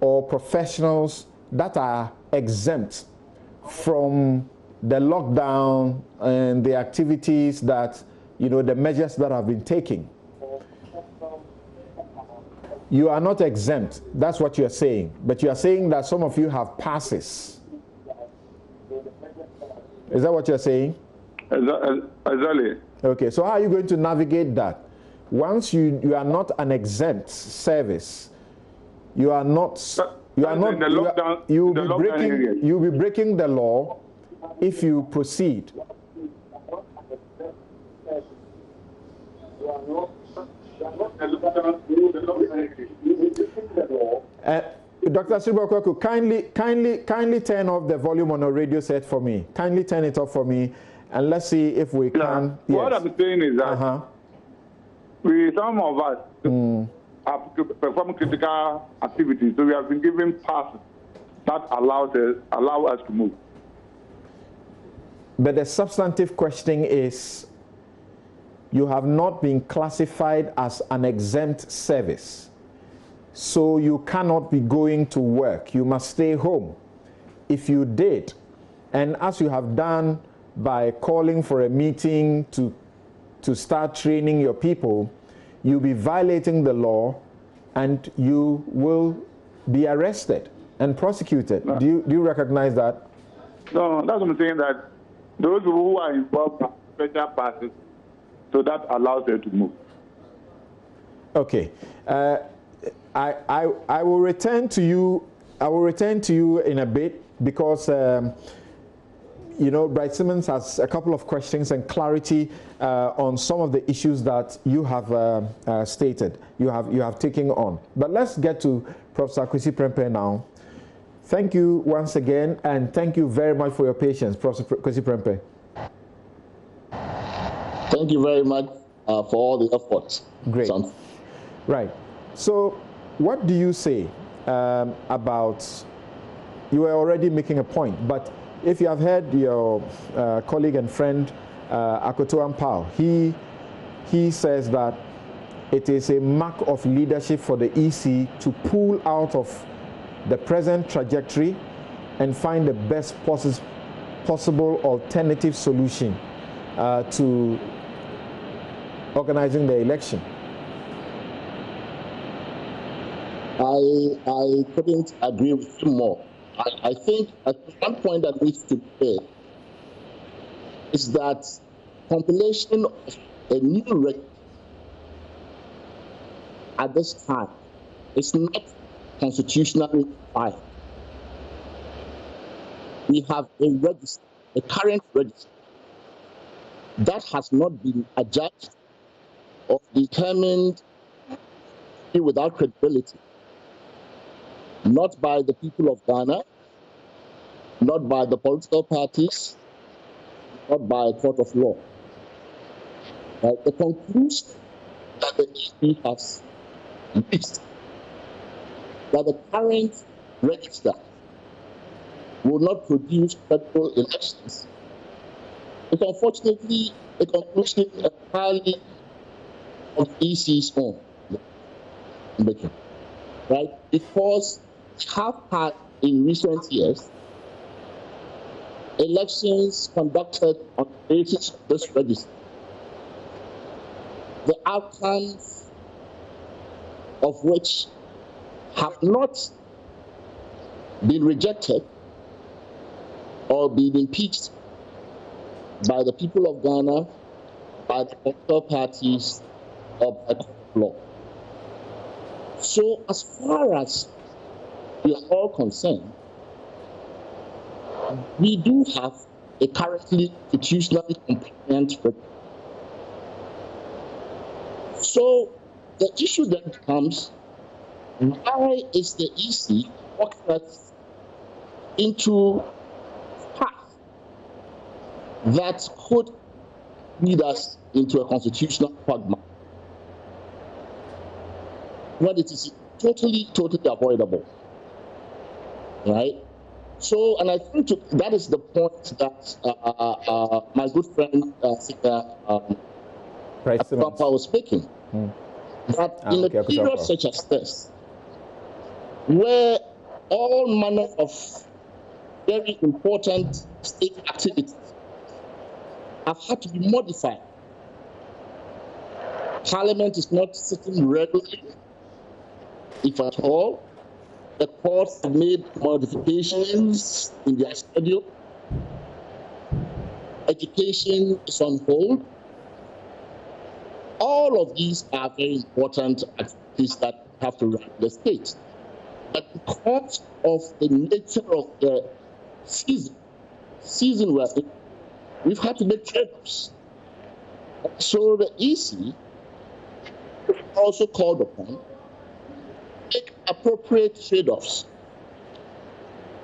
or professionals that are exempt from the lockdown and the activities that, the measures that have been taken. You are not exempt. That's what you're saying. But you are saying that some of you have passes. Is that what you're saying? Exactly. Okay, so how are you going to navigate that? Once you are not an exempt service, you'll be breaking the law if you proceed. Dr. Sribo, kindly turn off the volume on the radio set for me. Kindly turn it off for me, and let's see if we can. Yes. What I'm saying is that some of us have to perform critical activities, so we have been given passes that allow us to move. But the substantive question is, you have not been classified as an exempt service, so you cannot be going to work. You must stay home. If you did, and as you have done by calling for a meeting to start training your people, you'll be violating the law and you will be arrested and prosecuted. No. Do you recognize that? No, that's what I'm saying, that those who are involved have special passes, so that allows them to move. Okay. I will return to you. I will return to you in a bit because Bright Simmons has a couple of questions and clarity on some of the issues that you have stated, you have taken on. But let's get to Professor Kwesi Prempeh now. Thank you once again, and thank you very much for your patience, Professor Kwesi Prempeh. Thank you very much for all the efforts. Great. Right. So, what do you say about? You were already making a point, but if you have heard your colleague and friend Akoto Ampao, he says that it is a mark of leadership for the EC to pull out of the present trajectory and find the best possible alternative solution to organizing the election. I couldn't agree with you more. I think one point that needs to be made is that compilation of a new record at this time is not constitutionally required. We have a register, a current register, that has not been adjudged or determined to be without credibility. Not by the people of Ghana, not by the political parties, not by a court of law. The conclusion that the EC has reached, that the current register will not produce federal elections, It's unfortunately a conclusion entirely of EC's own making, right? Because we have had in recent years elections conducted on the basis of this register, the outcomes of which have not been rejected or been impeached by the people of Ghana, by the political parties, or by court of law. So as far as we are all concerned, we do have a currently constitutionally compliant record. So the issue then becomes, why is the EC walking us into a path that could lead us into a constitutional quagmire when it is totally avoidable, right? So, and I think that is the point that my good friend Papa was making. That in a period such as this, where all manner of very important state activities have had to be modified, Parliament is not sitting regularly, if at all. The courts have made modifications in their schedule. Education is on hold. All of these are very important activities that have to run the state. But because of the nature of the season we're in, we've had to make trade-offs. So the EC also called upon make appropriate trade-offs.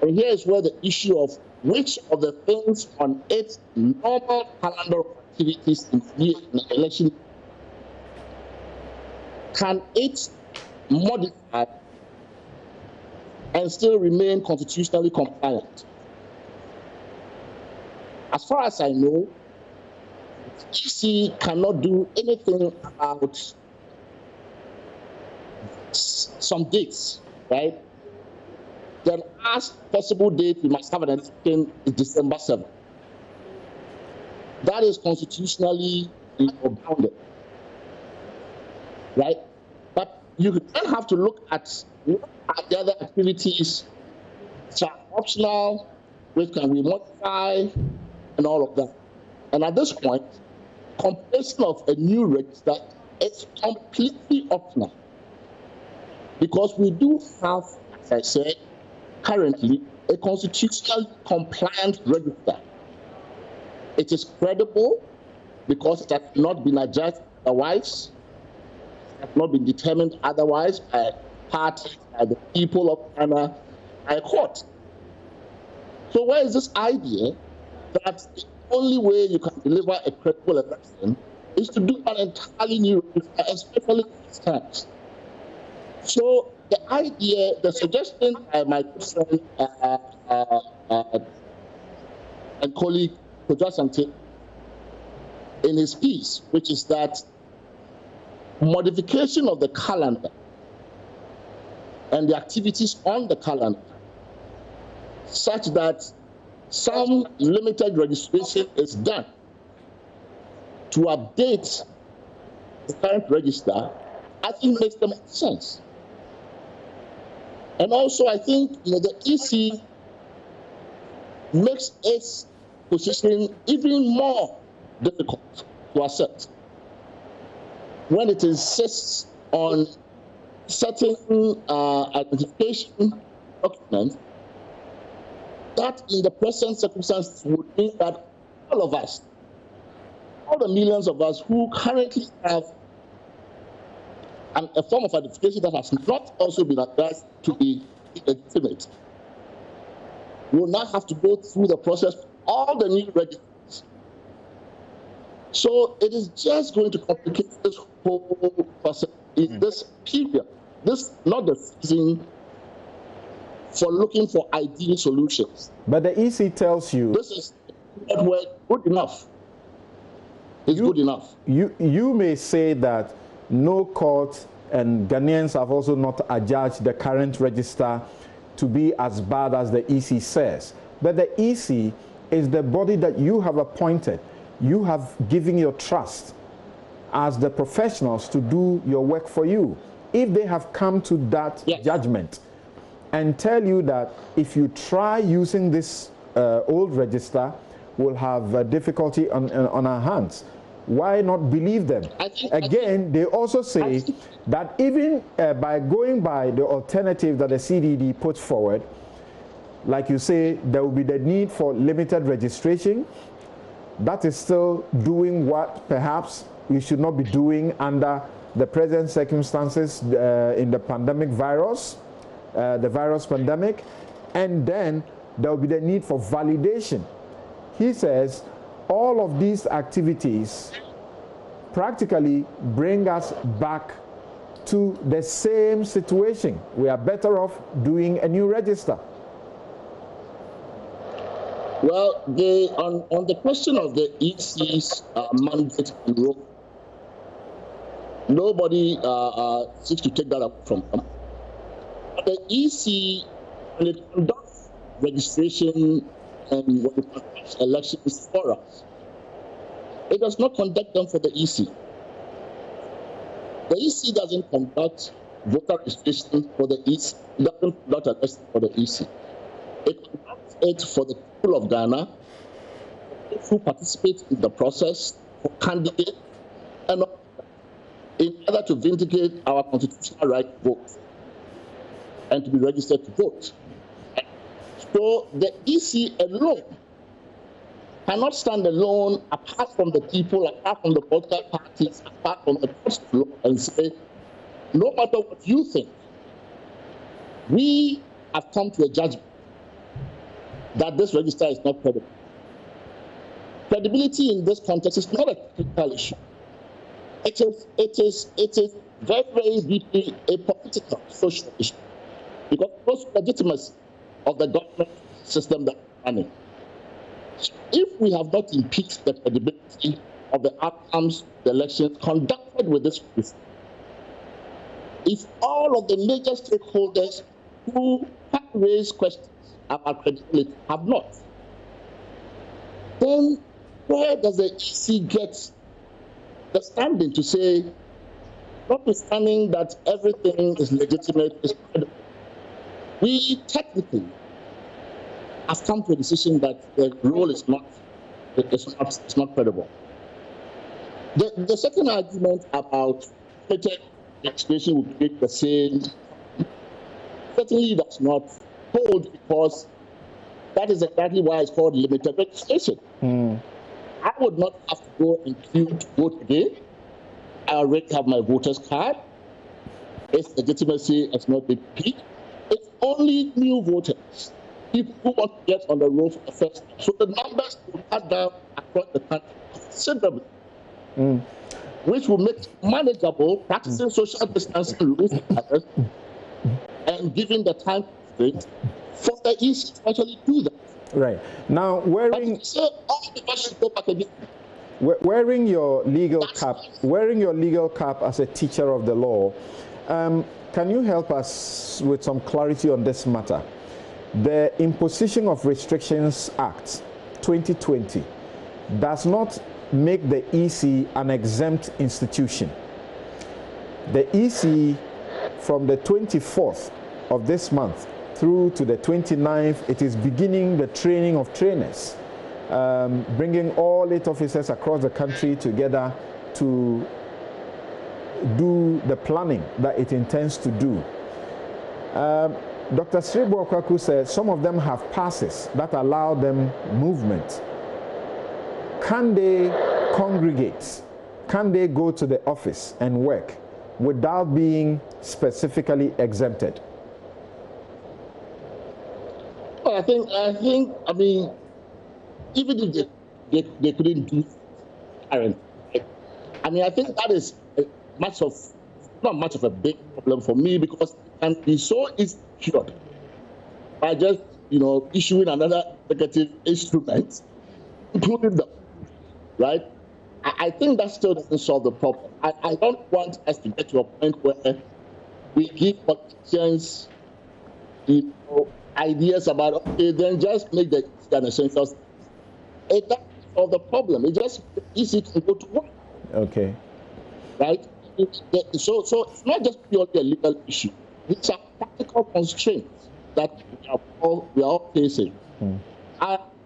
And here is where the issue of which of the things on its normal calendar of activities in the election can it modify and still remain constitutionally compliant. As far as I know, EC cannot do anything about some dates, right? The last possible date we must have an election is December 7th. That is constitutionally bounded, right? But you then have to look at the other activities which are optional, which can we modify, and all of that. And at this point, completion of a new register is completely optional. Because we do have, as I said, currently a constitutionally compliant register. It is credible because it has not been adjusted otherwise, it has not been determined otherwise by parties, by the people of Ghana, by a court. So where is this idea that the only way you can deliver a credible election is to do an entirely new register, especially these times? So the idea, the suggestion by my good friend and colleague Samson in his piece, which is that modification of the calendar and the activities on the calendar such that some limited registration is done to update the current register, I think makes the most sense. And also, I think the EC makes its position even more difficult to accept when it insists on certain identification documents that in the present circumstances would mean that all of us, all the millions of us who currently have a form of identification that has not also been addressed to be legitimate, will now have to go through the process of all the new registers. So it is just going to complicate this whole process in this period. This not the season for looking for ideal solutions. But the EC tells you this is not good enough. is good enough. You may say that no court and Ghanaians have also not adjudged the current register to be as bad as the EC says. But the EC is the body that you have appointed. You have given your trust as the professionals to do your work for you. If they have come to that judgment and tell you that if you try using this old register, we'll have difficulty on our hands, why not believe them? Again, they also say that even by going by the alternative that the CDD puts forward, like you say, there will be the need for limited registration. That is still doing what perhaps we should not be doing under the present circumstances in the pandemic virus, the virus pandemic. And then there will be the need for validation. He says all of these activities practically bring us back to the same situation. We are better off doing a new register. Well, on the question of the EC's mandate and role, nobody seeks to take that up from them. The EC, when it conducts registration and when it conducts elections for us, it does not conduct them for the EC. The EC doesn't conduct voter registration for the EC. It doesn't conduct elections for the EC. It conducts it for the people of Ghana, those who participate in the process, for candidates, and in order to vindicate our constitutional right to vote and to be registered to vote. So the EC alone cannot stand alone apart from the people, apart from the political parties, apart from the courts of law, and say, no matter what you think, we have come to a judgment that this register is not credible. Credibility in this context is not a technical issue. It is very, very deeply a political, social issue. Because post legitimacy of the government system that we're running. If we have not impeached the credibility of the outcomes of the elections conducted with this register, if all of the major stakeholders who have raised questions about credibility have not, then where does the EC get the standing to say, notwithstanding that everything is legitimate, is credible? We technically have come to a decision that the role is not credible. The second argument about limited registration will create the same certainly does not hold, because that is exactly why it's called limited registration. I would not have to go and queue to vote again. I already have my voter's card. Its legitimacy has not been peaked. It's only new voters, people who want to get on the roll for the first time. So the numbers will cut down across the country considerably, which will make manageable practicing social distancing rules and giving the time constraints for the EC to actually do that. Right. Now, wearing your legal cap as a teacher of the law, can you help us with some clarity on this matter? The Imposition of Restrictions Act 2020 does not make the EC an exempt institution. The EC, from the 24th of this month through to the 29th, it is beginning the training of trainers, bringing all 8 officers across the country together to do the planning that it intends to do. Dr. Sribo Okwaku says some of them have passes that allow them movement. Can they congregate? Can they go to the office and work without being specifically exempted? Well, I mean, even if they couldn't do current, I mean, I think that is not much of a big problem for me, because it can be so easily cured by just, issuing another executive instrument, including them, right? I think that still doesn't solve the problem. I don't want us to get to a point where we give politicians ideas about, okay, then just make the an essential. It doesn't solve the problem. It just easy to go to work. Okay. Right? So it's not just purely a legal issue. These are practical constraints that we are all facing.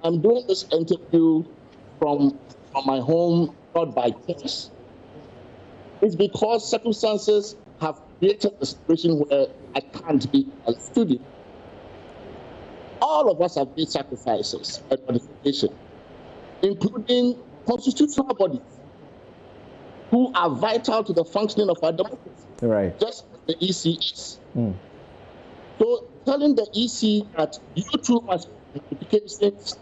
I'm doing this interview from my home, not by choice. It's because circumstances have created a situation where I can't be a studio. All of us have made sacrifices and modifications, including constitutional bodies who are vital to the functioning of our democracy. Right. Just as the EC is. So telling the EC that you too must modifications,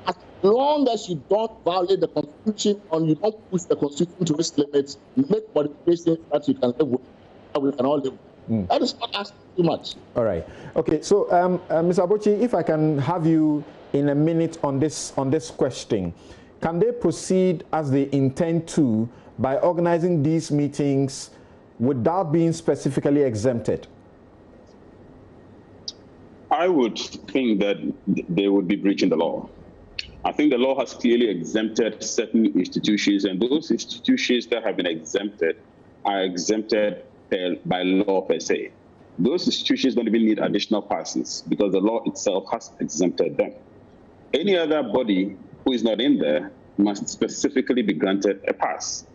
as long as you don't violate the Constitution and you don't push the Constitution to its limits, make modifications that you can live with, that we can all live with. That is not asking too much. All right. Okay. So, Mr. Abochi, if I can have you in a minute on this question, can they proceed as they intend to by organizing these meetings without being specifically exempted? I would think that they would be breaching the law. I think the law has clearly exempted certain institutions, and those institutions that have been exempted are exempted by law per se. Those institutions don't even need additional passes because the law itself has exempted them. Any other body who is not in there must specifically be granted a pass.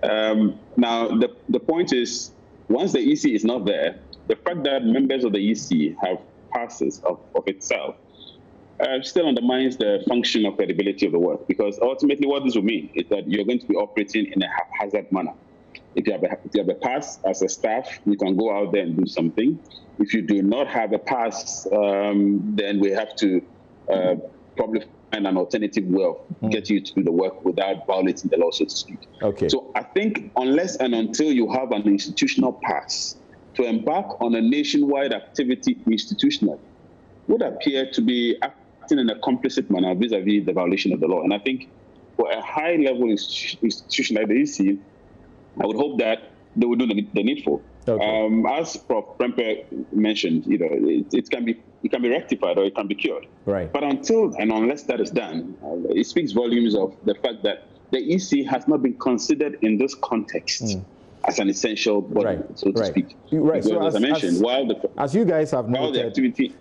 Now, the point is, once the EC is not there, the fact that members of the EC have passes of itself still undermines the function of credibility of the work, because ultimately what this will mean is that you're going to be operating in a haphazard manner. If you have a pass as a staff, you can go out there and do something. If you do not have a pass, then we have to probably find an alternative way of getting you to do the work without violating the law, so to speak. Okay. So I think unless and until you have an institutional pass to embark on a nationwide activity institutionally would appear to be acting in a complicit manner vis-a-vis the violation of the law. And I think for a high-level institution like the EC, I would hope that they would do the needful. Okay. As Prof. Prempe mentioned, it can be rectified or it can be cured. Right. But until and unless that is done, it speaks volumes of the fact that the EC has not been considered in this context as an essential body, so to speak. Right. Because, So as I mentioned, as you guys have noted, the activity.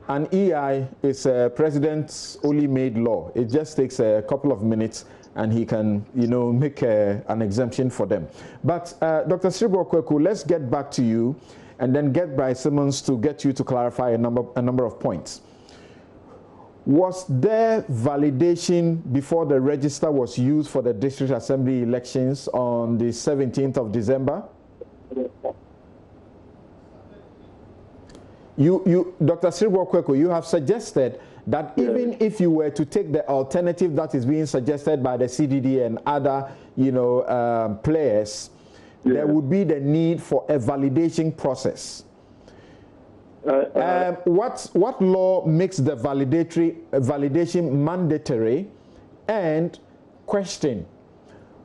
An EI is a president's only made law. It just takes a couple of minutes and he can, make an exemption for them. But Dr. Sribo Kweku, let's get back to you and then get Bryce Simmons to get you to clarify a number of points. Was there validation before the register was used for the district assembly elections on the 17th of December? Dr. Sribo Kweku, you have suggested that even if you were to take the alternative that is being suggested by the CDD and other, players, there would be the need for a validation process. What law makes the validation mandatory? And question,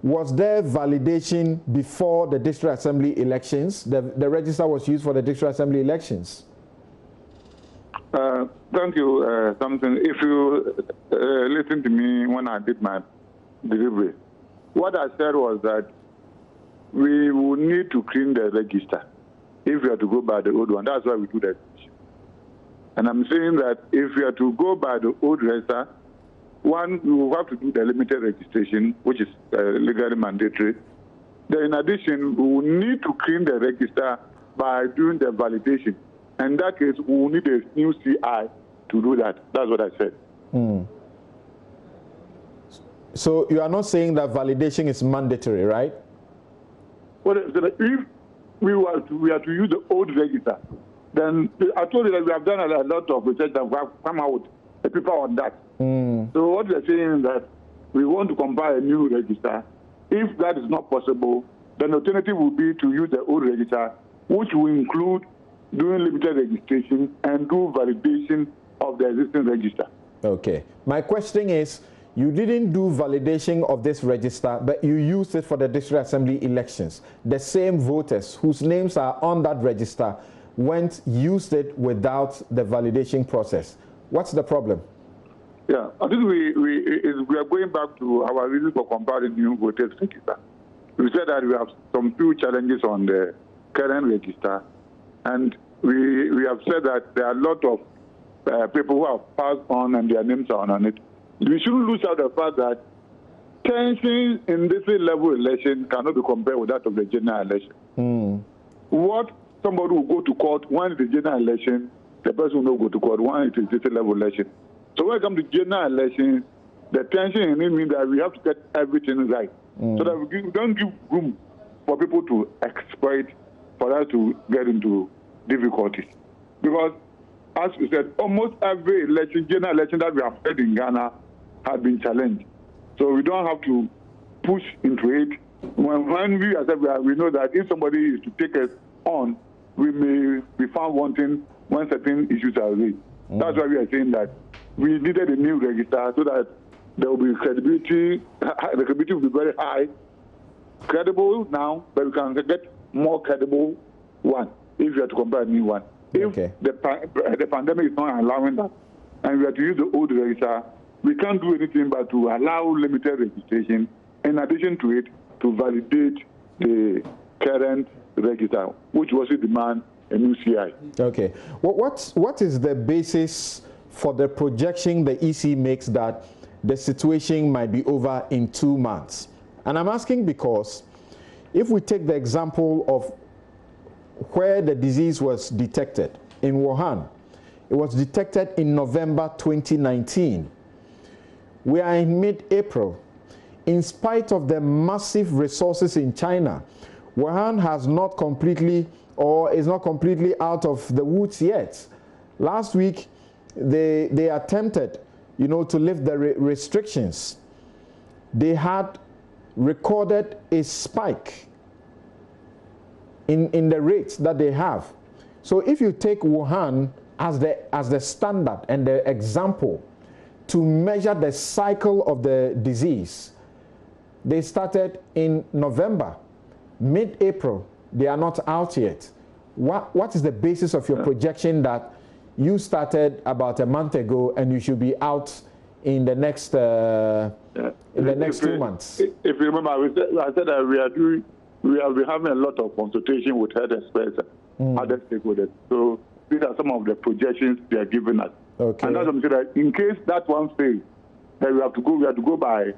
was there validation before the district assembly elections? The register was used for the district assembly elections. Thank you, Samson. If you listen to me when I did my delivery, what I said was that we will need to clean the register if we are to go by the old one. That's why we do that. And I'm saying that if we are to go by the old register, one, we will have to do the limited registration, which is legally mandatory. Then in addition, we will need to clean the register by doing the validation. And in that case, we will need a new CI to do that. That's what I said. So you are not saying that validation is mandatory, right? Well, if we are to use the old register, then I told you that we have done a lot of research and we have come out with a paper on that. So what we are saying is that we want to compile a new register. If that is not possible, then the alternative would be to use the old register, which will include doing limited registration and do validation of the existing register. Okay. My question is, you didn't do validation of this register, but you used it for the district assembly elections. The same voters whose names are on that register used it without the validation process. What's the problem? Yeah, I think we are going back to our reason for comparing new voters register. We said that we have some few challenges on the current register, and we have said that there are a lot of people who have passed on and their names are on it. We shouldn't lose out the fact that tension in this level election cannot be compared with that of the general election. What somebody will go to court when it's the general election, the person will not go to court when it is this level election. So when it comes to general election, the tension in it means that we have to get everything right, so that we don't give room for people to exploit, for us to get into difficulties. Because, as we said, almost every election, general election that we have had in Ghana has been challenged. So we don't have to push into it. When we know that if somebody is to take us on, we may be found wanting when certain issues are raised. That's why we are saying that we needed a new register so that there will be credibility. The credibility will be very high. Credible now, but we can get more credible one if you have to compare a new one. If the pandemic is not allowing that, and we have to use the old register, we can't do anything but to allow limited registration, in addition to it, to validate the current register, which was a demand a new CI. Okay. What is the basis for the projection the EC makes that the situation might be over in 2 months? And I'm asking because if we take the example of where the disease was detected, in Wuhan, it was detected in November 2019. We are in mid-April. In spite of the massive resources in China, Wuhan has not completely, or is not completely out of the woods yet. Last week, they attempted, to lift the restrictions. They had recorded a spike in the rates that they have. So if you take Wuhan as the standard and the example to measure the cycle of the disease, they started in November, mid-April. They are not out yet. What is the basis of your projection that you started about a month ago and you should be out in the next 2 months? If you remember, I said that we have been having a lot of consultation with health experts, other stakeholders. So these are some of the projections they are giving us. Okay. And that's what I'm saying, that in case that one fails, then we have to go by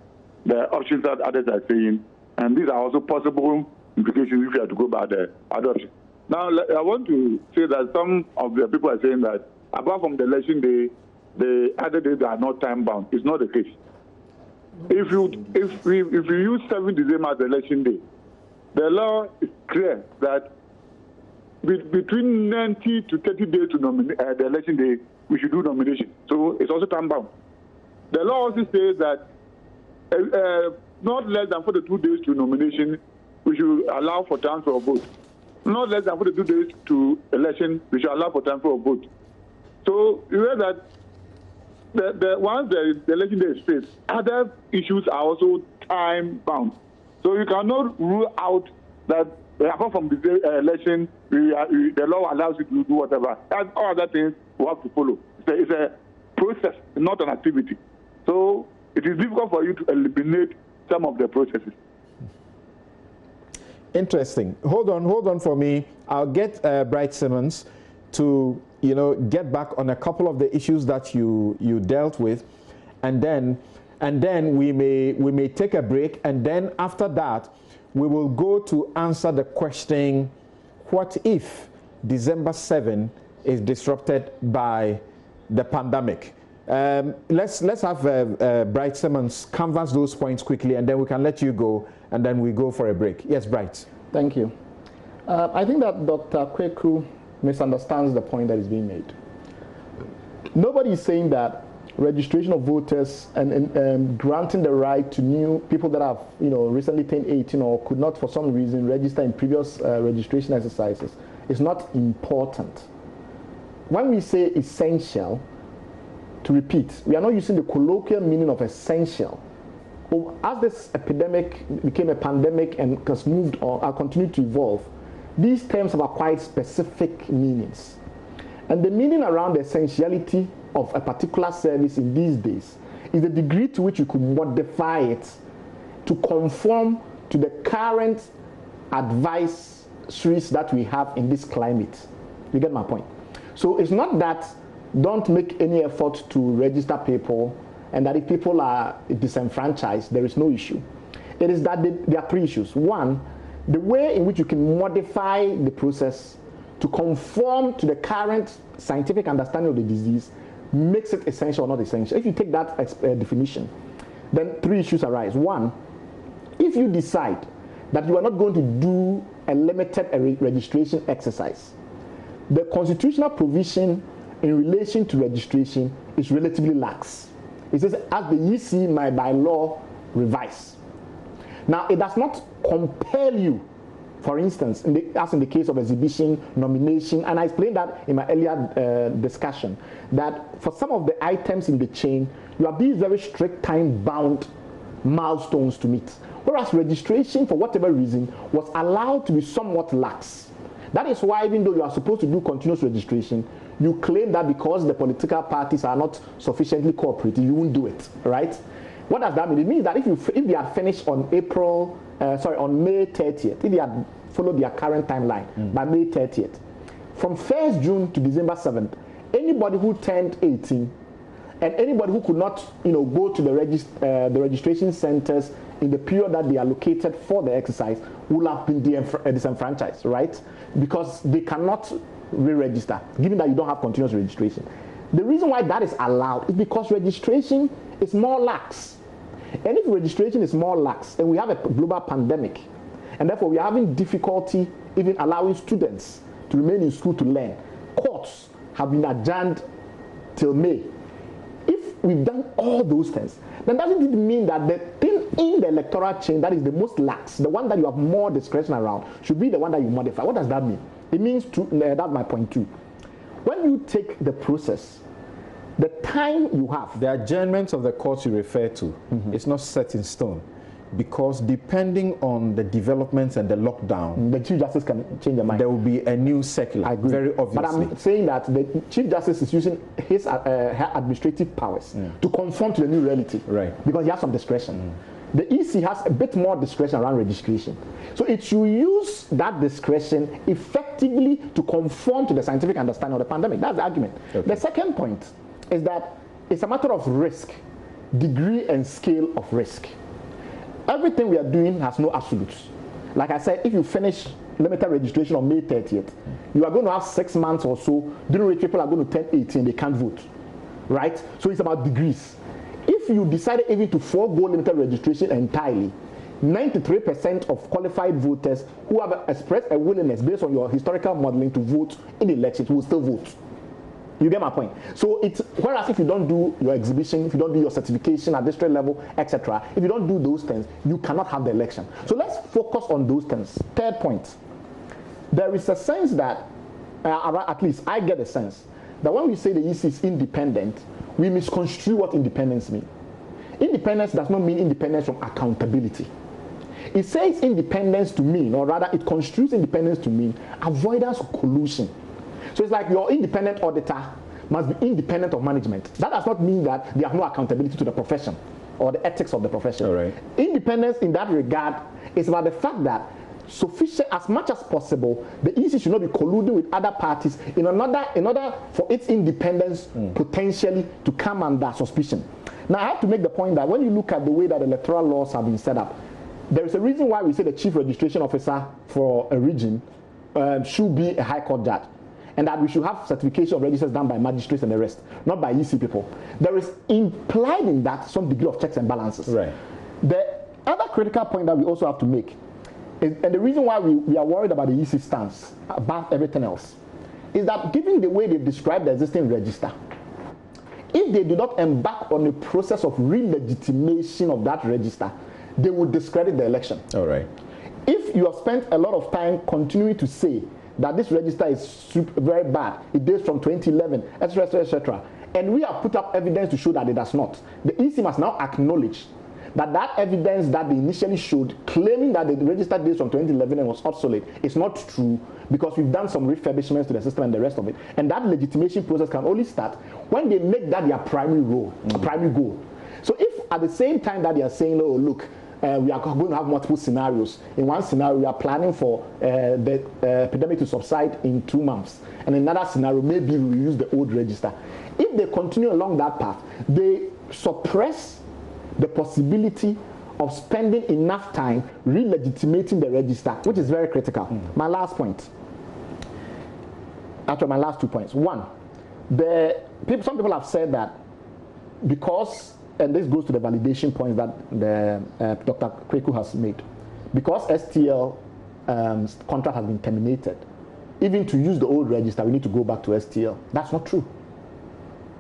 the options that others are saying, and these are also possible implications if you have to go by the other options. Now, I want to say that some of the people are saying that apart from the election day, the other days are not time bound. It's not the case. If you use 7 December as the election day, the law is clear that between 90 to 30 days to the election day, we should do nomination. So it's also time bound. The law also says that not less than 42 days to nomination, we should allow for transfer of vote. Not less than 42 days to election, we should allow for transfer of vote. So you hear that once the election day is fixed, other issues are also time bound. So you cannot rule out that apart from the election, the law allows you to do whatever. And all other things we have to follow. It's a process, not an activity. So it is difficult for you to eliminate some of the processes. Interesting. Hold on for me. I'll get Bright Simmons to get back on a couple of the issues that you dealt with, and then we may take a break, and then after that we will go to answer the question, what if December 7 is disrupted by the pandemic? Let's have Bright Simmons canvass those points quickly, and then we can let you go, and then we go for a break. Yes, Bright. Thank you. I think that Dr. Kweku misunderstands the point that is being made. Nobody is saying that registration of voters and granting the right to new people that have recently turned 18 or could not for some reason register in previous registration exercises is not important. When we say essential to repeat, we are not using the colloquial meaning of essential. As this epidemic became a pandemic and has moved on, and continued to evolve, these terms have acquired specific meanings. And the meaning around the essentiality of a particular service in these days is the degree to which you could modify it to conform to the current advisories that we have in this climate. You get my point? So it's not that don't make any effort to register people and that if people are disenfranchised, there is no issue. It is that there are three issues. One, the way in which you can modify the process to conform to the current scientific understanding of the disease makes it essential or not essential. If you take that definition, then three issues arise. One, if you decide that you are not going to do a limited registration exercise, the constitutional provision in relation to registration is relatively lax. It says, as the EC might by law revise. Now, it does not compel you, for instance, as in the case of exhibition, nomination, and I explained that in my earlier discussion, that for some of the items in the chain, you have these very strict time-bound milestones to meet. Whereas registration, for whatever reason, was allowed to be somewhat lax. That is why, even though you are supposed to do continuous registration, you claim that because the political parties are not sufficiently cooperative, you won't do it, right? What does that mean? It means that if they had finished on on May 30th, if they had followed their current timeline by May 30th, from 1st June to December 7th, anybody who turned 18 and anybody who could not, go to the registration centers in the period that they are allocated for the exercise will have been disenfranchised, right? Because they cannot re-register, given that you don't have continuous registration. The reason why that is allowed is because registration is more lax. And if registration is more lax, and we have a global pandemic, and therefore we are having difficulty even allowing students to remain in school to learn, courts have been adjourned till May. If we've done all those things, then doesn't it mean that the thing in the electoral chain that is the most lax, the one that you have more discretion around, should be the one that you modify? What does that mean? It means, that's my point too. When you take the process, the time you have. The adjournment of the courts you refer to is not set in stone, because depending on the developments and the lockdown, the Chief Justice can change their mind. There will be a new circular. I agree. Very obviously. But I'm saying that the Chief Justice is using his her administrative powers to conform to the new reality. Right. Because he has some discretion. The EC has a bit more discretion around registration. So it should use that discretion effectively to conform to the scientific understanding of the pandemic. That's the argument. Okay. The second point is that it's a matter of risk, degree and scale of risk. Everything we are doing has no absolutes. Like I said, if you finish limited registration on May 30th, you are going to have 6 months or so during which people are going to turn 18, they can't vote, right? So it's about degrees. If you decided even to forego limited registration entirely, 93% of qualified voters who have expressed a willingness based on your historical modeling to vote in elections will still vote. You get my point? So it's, whereas if you don't do your exhibition, if you don't do your certification at district level, etc., if you don't do those things, you cannot have the election. So let's focus on those things. Third point, there is a sense that, at least I get a sense, that when we say the EC is independent, we misconstrue what independence means. Independence does not mean independence from accountability. It says independence to mean, or rather it construes independence to mean avoidance of collusion. So it's like your independent auditor must be independent of management. That does not mean that they have no accountability to the profession or the ethics of the profession. All right. Independence in that regard is about the fact that sufficient, as much as possible, the EC should not be colluding with other parties in order for its independence potentially to come under suspicion. Now I have to make the point that when you look at the way that electoral laws have been set up, there is a reason why we say the chief registration officer for a region should be a high court judge, and that we should have certification of registers done by magistrates and the rest, not by EC people. There is implied in that some degree of checks and balances. Right. The other critical point that we also have to make is, and the reason why we are worried about the EC stance above everything else, is that given the way they describe the existing register, if they do not embark on a process of re-legitimation of that register, they will discredit the election. All right. If you have spent a lot of time continuing to say that this register is very bad, it dates from 2011, etc., etc., and we have put up evidence to show that it does not, the EC must now acknowledge that that evidence that they initially showed, claiming that the registered dates from 2011 and was obsolete, is not true, because we've done some refurbishments to the system and the rest of it. And that legitimation process can only start when they make that their primary role, primary goal. So if at the same time that they are saying, oh, look, we are going to have multiple scenarios. In one scenario, we are planning for the epidemic to subside in 2 months. And in another scenario, maybe we use the old register. If they continue along that path, they suppress the possibility of spending enough time re-legitimating the register, which is very critical. My last point. Actually, my last 2 points. One, some people have said that because, and this goes to the validation point that Dr. Kweku has made, because STL contract has been terminated, even to use the old register, we need to go back to STL. That's not true.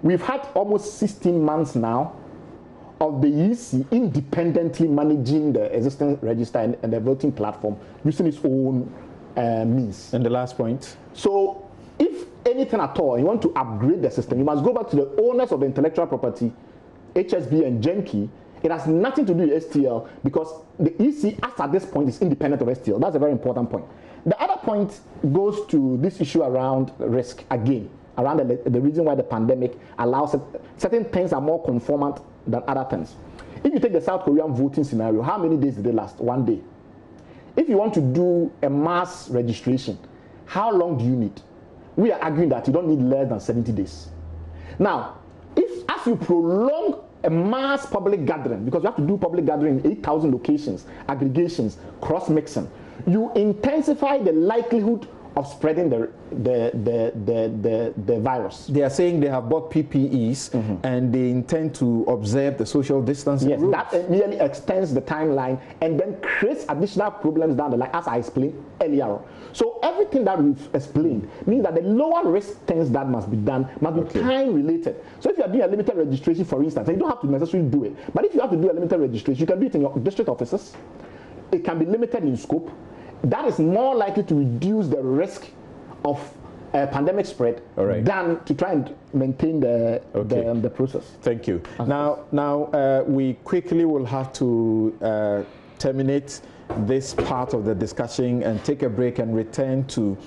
We've had almost 16 months now of the EC independently managing the existing register and the voting platform using its own means. And the last point. So if anything at all, you want to upgrade the system, you must go back to the owners of the intellectual property, HSB and Genki. It has nothing to do with STL, because the EC, as at this point, is independent of STL. That's a very important point. The other point goes to this issue around risk, again, around the reason why the pandemic allows it, certain things are more conformant than other things. If you take the South Korean voting scenario, how many days did it last? 1 day. If you want to do a mass registration, how long do you need? We are arguing that you don't need less than 70 days. Now, as you prolong a mass public gathering, because you have to do public gathering in 8,000 locations, aggregations, cross-mixing, you intensify the likelihood of spreading the virus. They are saying they have bought PPEs and they intend to observe the social distancing rules. That merely extends the timeline and then creates additional problems down the line, as I explained earlier on. So everything that we've explained means that the lower risk things that must be done must be time related. So if you are doing a limited registration, for instance, and you don't have to necessarily do it, but if you have to do a limited registration, you can do it in your district offices. It can be limited in scope. That is more likely to reduce the risk of pandemic spread than to try and maintain the process. Thank you. Now we quickly will have to terminate this part of the discussion and take a break and return to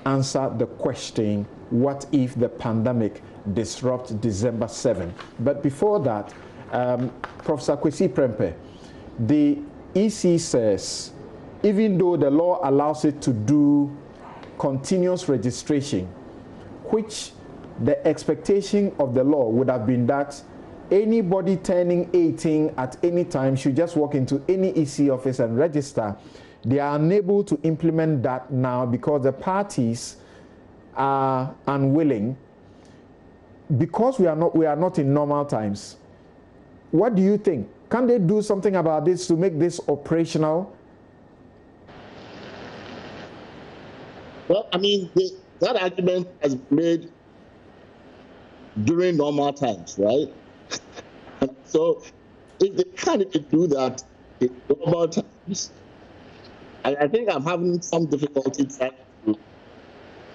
answer the question, what if the pandemic disrupts December 7? But before that, Professor Kwesi Prempeh, the EC says, even though the law allows it to do continuous registration, which the expectation of the law would have been that anybody turning 18 at any time should just walk into any EC office and register, they are unable to implement that now because the parties are unwilling. Because we are not in normal times. What do you think? Can they do something about this to make this operational? Well, I mean, that argument has been made during normal times, right? So if they can't even do that in normal times, I think I'm having some difficulty trying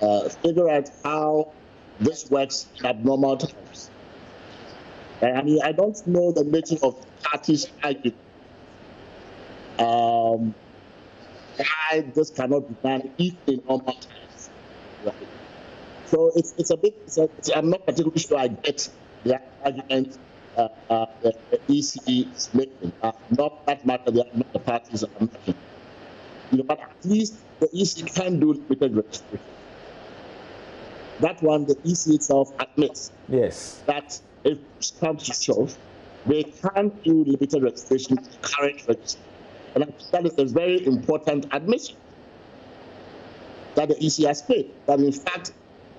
to figure out how this works in abnormal times. I mean, I don't know the nature of the parties' argument. Why this cannot be done if in normal times. Right? So it's a bit. I'm not particularly sure I get the argument the EC is making. Not that matter. They are not the parties are making. But at least the EC can do limited registration. That one, the EC itself admits. Yes. That if it comes to shove, they can do limited registration with current register. And that is a very important admission that the EC has made. That in fact,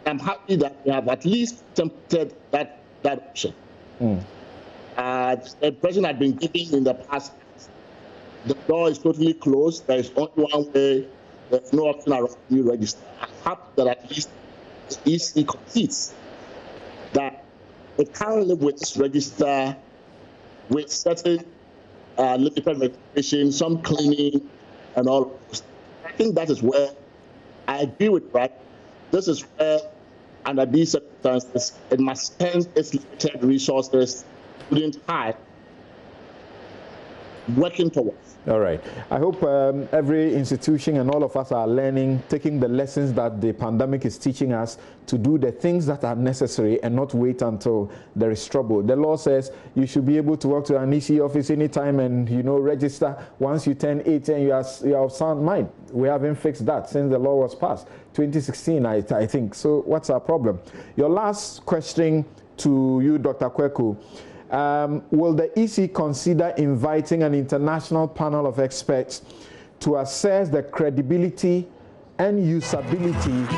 I'm happy that they have at least attempted that option. The impression I've been giving in the past, the door is totally closed. There is only one way. There's no option around new register. I'm happy that at least the EC concedes that it can live with this register with certain limited registration, some cleaning, and all of this. I think that is where I agree with Brad. This is where under these circumstances, it must spend its limited resources, including time, working towards. All right. I hope every institution and all of us are learning, taking the lessons that the pandemic is teaching us to do the things that are necessary and not wait until there is trouble. The law says you should be able to walk to an EC office anytime and, you know, register. Once you turn 18, you are of sound mind. We haven't fixed that since the law was passed. 2016, I think. So what's our problem? Your last question to you, Dr. Kweku. Will the EC consider inviting an international panel of experts to assess the credibility and usability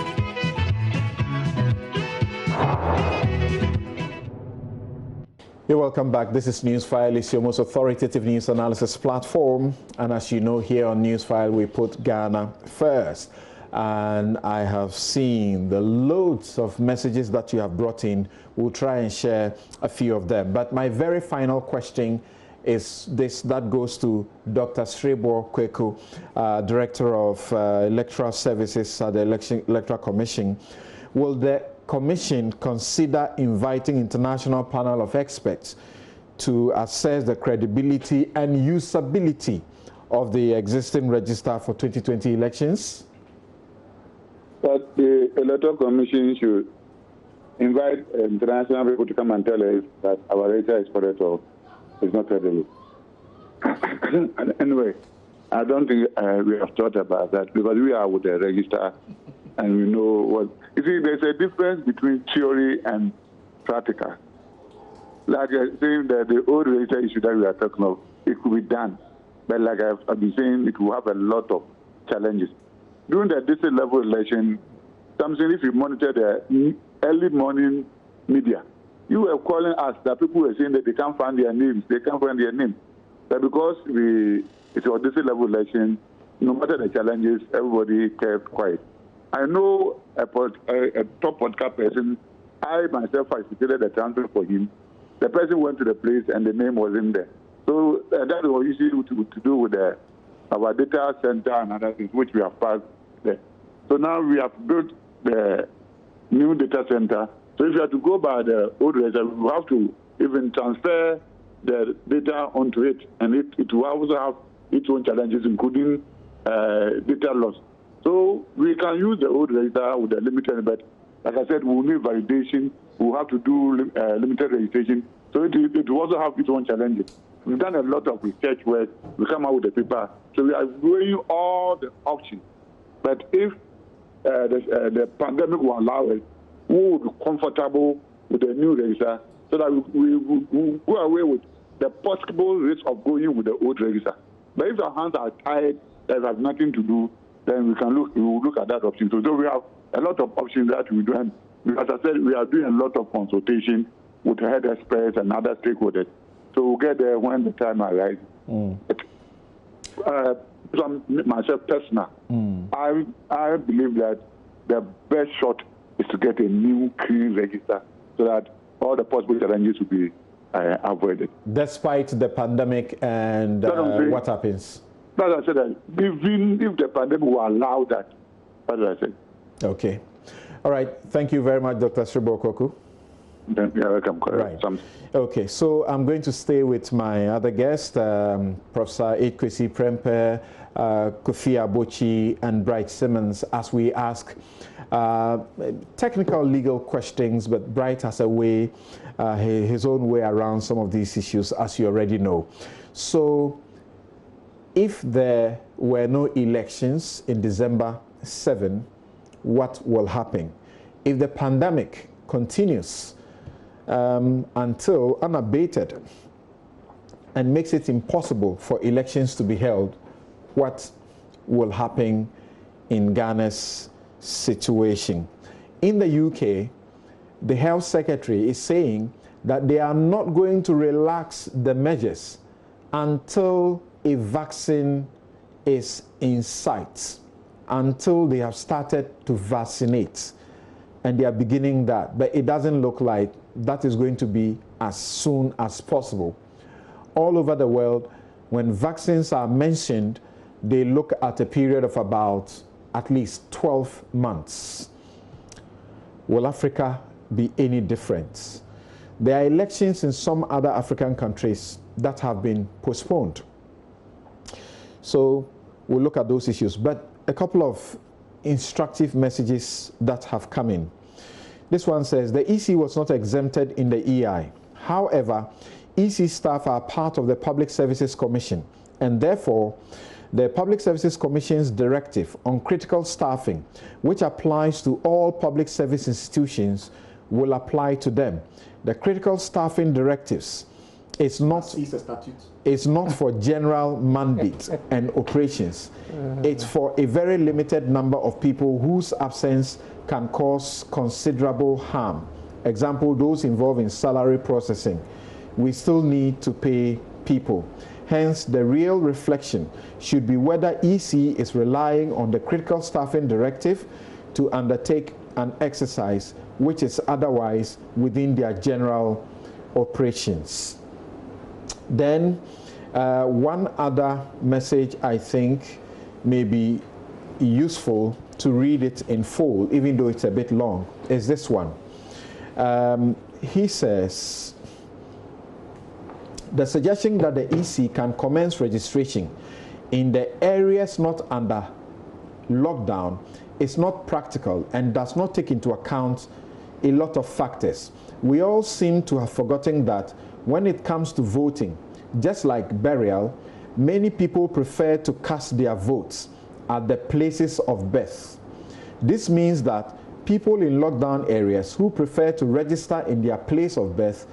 You're welcome back. This is NewsFile. It's your most authoritative news analysis platform. And as you know, here on NewsFile, we put Ghana first. And I have seen the loads of messages that you have brought in. We'll try and share a few of them. But my very final question is this, that goes to Dr. Srebo Kweku, Director of Electoral Services at the Electoral Commission. Will the Commission consider inviting international panel of experts to assess the credibility and usability of the existing register for 2020 elections? But the Electoral Commission should invite international people to come and tell us that our register is correct or is not credible. Anyway, I don't think we have thought about that because we are with the register and we know what. You see, there's a difference between theory and practical. Like saying that the old register issue that we are talking of, it could be done. But like I've been saying, it will have a lot of challenges. During the district level election, Samson, if you monitor the early morning media, you were calling us that people were saying that they can't find their names. They can't find their names. But because it's a district level election, no matter the challenges, everybody kept quiet. I know a top podcast person. I myself facilitated the transfer for him. The person went to the place and the name wasn't there. So that was easy to do with our data center and other things, which we have passed there. So now we have built the new data center. So if you have to go by the old register, we have to even transfer the data onto it. And it will also have its own challenges, including data loss. So we can use the old register with the limited, but like I said, we'll need validation. We'll have to do limited registration. So it will also have its own challenges. We've done a lot of research work. We come out with the paper. So we are weighing all the options. But if the pandemic will allow us, we will be comfortable with the new register so that we will go away with the possible risk of going with the old register. But if our hands are tied, that has nothing to do, then we will look at that option. So we have a lot of options that we do. And as I said, we are doing a lot of consultation with head experts and other stakeholders. So we'll get there when the time arrives. Myself personal, I believe that the best shot is to get a new clean register so that all the possible challenges will be avoided. Despite the pandemic and what happens? As I said, even if the pandemic will allow that, as I said. Okay. All right. Thank you very much, Dr. Srebo Kweku. You're welcome. Right. Okay, so I'm going to stay with my other guest, Professor Kwesi Prempeh, Kofi Abochi, and Bright Simmons, as we ask technical legal questions, but Bright has a way, his own way around some of these issues, as you already know. So, if there were no elections in December 7, what will happen? If the pandemic continues until unabated and makes it impossible for elections to be held, what will happen in Ghana's situation? In the UK, the Health Secretary is saying that they are not going to relax the measures until a vaccine is in sight, until they have started to vaccinate. And they are beginning that, but it doesn't look like that is going to be as soon as possible. All over the world, when vaccines are mentioned, they look at a period of about at least 12 months. will Africa be any different? There are elections in some other African countries that have been postponed. So we'll look at those issues. But a couple of instructive messages that have come in. This one says, the EC was not exempted in the EI. However, EC staff are part of the Public Services Commission, and therefore, the Public Services Commission's directive on critical staffing, which applies to all public service institutions, will apply to them. The critical staffing directives is not for general mandates and operations. It's for a very limited number of people whose absence can cause considerable harm. Example, those involved in salary processing. We still need to pay people. Hence, the real reflection should be whether EC is relying on the critical staffing directive to undertake an exercise which is otherwise within their general operations. Then, one other message I think may be useful to read it in full, even though it's a bit long, is this one. He says, the suggestion that the EC can commence registration in the areas not under lockdown is not practical and does not take into account a lot of factors. We all seem to have forgotten that when it comes to voting, just like burial, many people prefer to cast their votes at the places of birth. This means that people in lockdown areas who prefer to register in their place of birth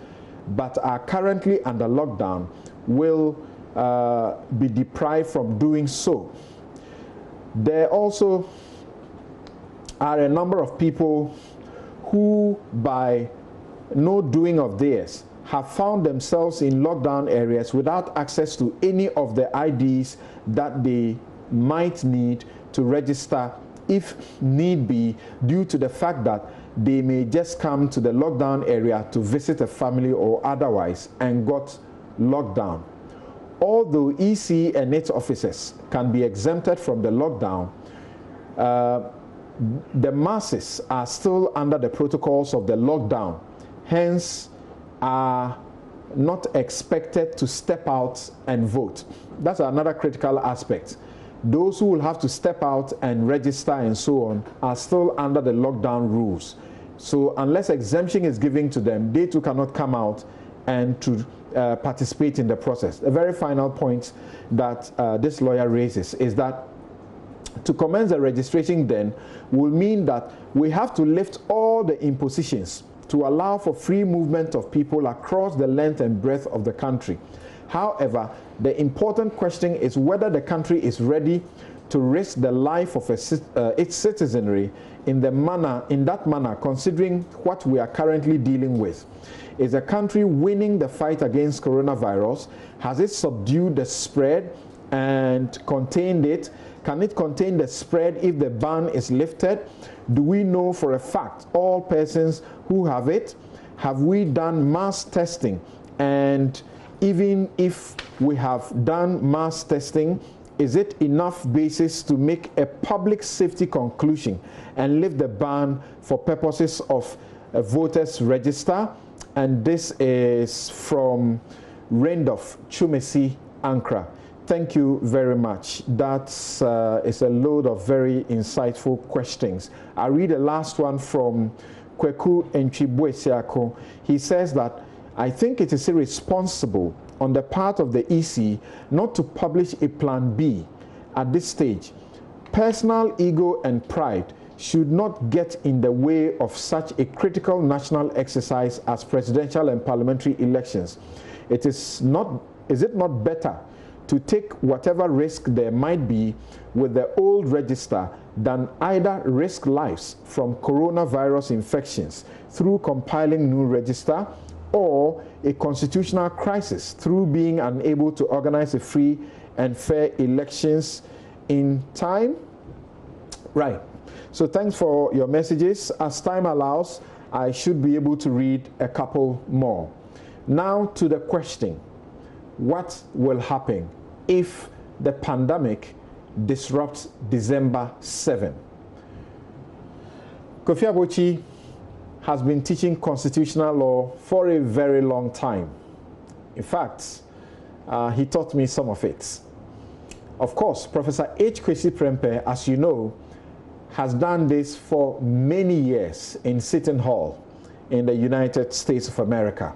but are currently under lockdown will be deprived from doing so. There also are a number of people who, by no doing of theirs, have found themselves in lockdown areas without access to any of the IDs that they might need to register if need be, due to the fact that they may just come to the lockdown area to visit a family or otherwise and got locked down. Although EC and its officers can be exempted from the lockdown, the masses are still under the protocols of the lockdown, hence are not expected to step out and vote. That's another critical aspect. Those who will have to step out and register and so on are still under the lockdown rules. So unless exemption is given to them, they too cannot come out and to participate in the process. A very final point that this lawyer raises is that to commence the registration then will mean that we have to lift all the impositions to allow for free movement of people across the length and breadth of the country. However, the important question is whether the country is ready to risk the life of its citizenry in that manner, considering what we are currently dealing with. Is the country winning the fight against coronavirus? Has it subdued the spread and contained it? Can it contain the spread if the ban is lifted? Do we know for a fact all persons who have it? Have we done mass testing? And even if we have done mass testing, is it enough basis to make a public safety conclusion and lift the ban for purposes of a voters register? And this is from Randolph Chumesi, Ankara. Thank you very much. That is a load of very insightful questions. I'll read the last one from Kweku Enchibwesiako. He says that, I think it is irresponsible on the part of the EC not to publish a plan B at this stage. Personal ego and pride should not get in the way of such a critical national exercise as presidential and parliamentary elections. Is it not better to take whatever risk there might be with the old register than either risk lives from coronavirus infections through compiling new register, or a constitutional crisis through being unable to organize a free and fair elections in time? Right. So thanks for your messages. As time allows, I should be able to read a couple more. Now to the question, what will happen if the pandemic disrupts December 7? Kofi Abochi, has been teaching constitutional law for a very long time. In fact, he taught me some of it. Of course, Professor H. Kwesi Prempeh, as you know, has done this for many years in Seton Hall in the United States of America.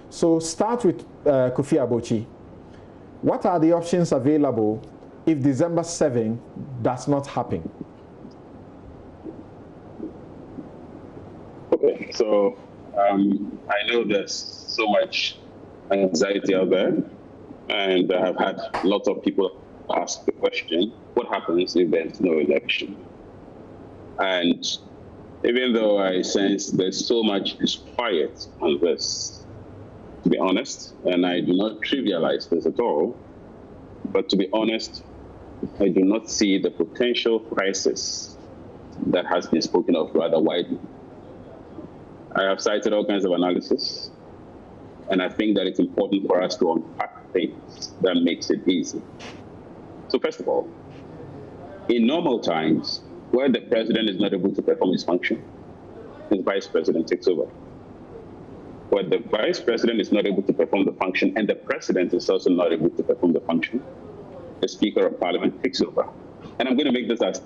So start with Kofi Abochi. What are the options available if December 7 does not happen? Okay, so I know there's so much anxiety out there, and I have had lots of people ask the question, what happens if there's no election? And even though I sense there's so much disquiet on this, to be honest, and I do not trivialize this at all, but to be honest, I do not see the potential crisis that has been spoken of rather widely. I have cited all kinds of analysis, and I think that it's important for us to unpack things that makes it easy. So first of all, in normal times, where the president is not able to perform his function, his vice president takes over. Where the vice president is not able to perform the function and the president is also not able to perform the function, the Speaker of Parliament takes over. And I'm going to make this as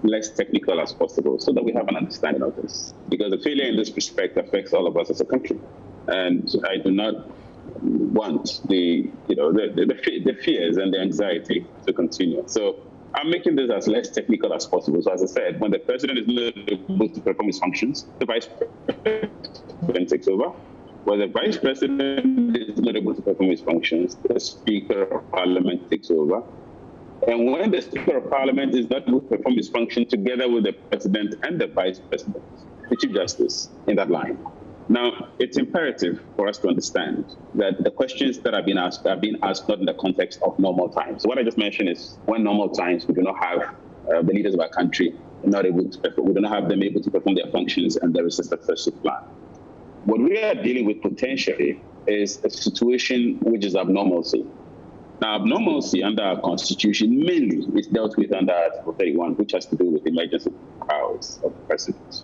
less technical as possible so that we have an understanding of this. Because the failure in this respect affects all of us as a country. And I do not want the fears and the anxiety to continue. So I'm making this as less technical as possible. So as I said, when the president is not able to perform his functions, the vice president takes over. When the vice president is not able to perform his functions, the Speaker of Parliament takes over. And when the Speaker of Parliament is not able to perform his function together with the president and the vice president, the Chief Justice in that line. Now, it's imperative for us to understand that the questions that have been asked not in the context of normal times. So what I just mentioned is when normal times we do not have the leaders of our country not able to perform, we do not have them able to perform their functions, and there is a successful plan. What we are dealing with potentially is a situation which is abnormalcy. Now, abnormalcy under our Constitution mainly is dealt with under Article 31, which has to do with emergency powers of the president.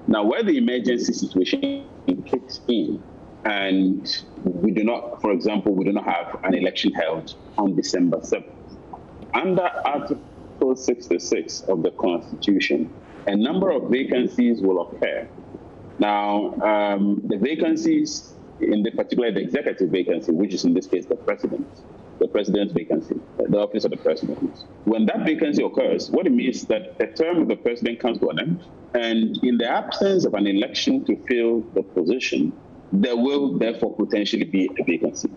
Now, where the emergency situation kicks in, and we do not, for example, we do not have an election held on December 7th, under Article 66 of the Constitution, a number of vacancies will occur. Now, the vacancies, in particular the executive vacancy, which is in this case the president's vacancy, the office of the president. When that vacancy occurs, what it means is that the term of the president comes to an end, and in the absence of an election to fill the position, there will therefore potentially be a vacancy.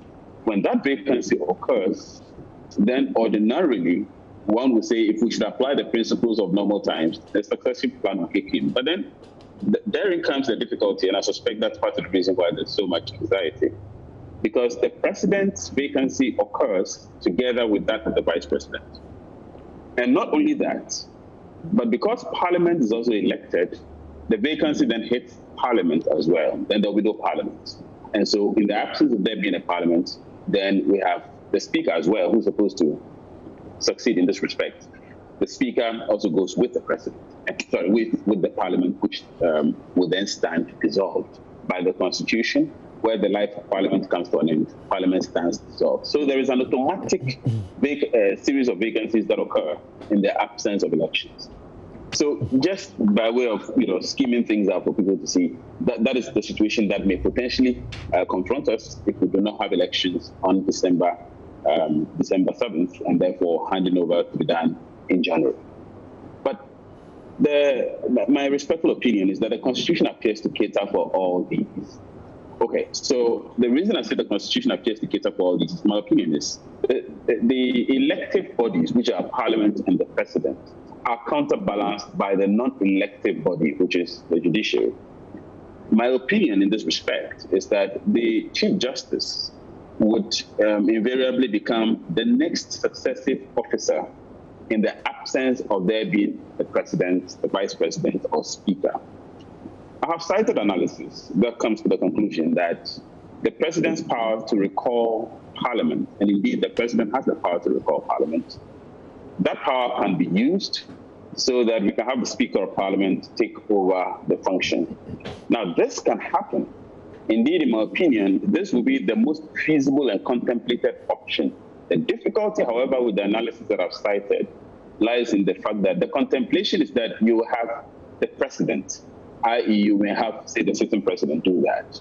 When that vacancy occurs, then ordinarily, one would say if we should apply the principles of normal times, the succession plan will kick in. But then therein comes the difficulty, and I suspect that's part of the reason why there's so much anxiety. Because the president's vacancy occurs together with that of the vice president. And not only that, but because Parliament is also elected, the vacancy then hits Parliament as well. Then there'll be no Parliament. And so in the absence of there being a Parliament, then we have the Speaker as well, who's supposed to succeed in this respect. The Speaker also goes with the President, with the Parliament, which will then stand dissolved by the Constitution. Where the life of Parliament comes to an end, Parliament stands dissolved. So there is an automatic series of vacancies that occur in the absence of elections. So just by way of skimming things out for people to see, that is the situation that may potentially confront us if we do not have elections on December 7th, and therefore handing over to be done in January. But my respectful opinion is that the Constitution appears to cater for all these. Okay, so the reason I say the Constitution appears to cater for all these, my opinion is the elective bodies, which are Parliament and the President, are counterbalanced by the non-elective body, which is the judiciary. My opinion in this respect is that the Chief Justice would invariably become the next successive officer in the absence of there being the President, the Vice President, or Speaker. I have cited analysis that comes to the conclusion that the President's power to recall Parliament, and indeed the President has the power to recall Parliament, that power can be used so that we can have the Speaker of Parliament take over the function. Now, this can happen. Indeed, in my opinion, this will be the most feasible and contemplated option. The difficulty, however, with the analysis that I've cited lies in the fact that the contemplation is that you have the president, i.e. you may have, say, the sitting president do that.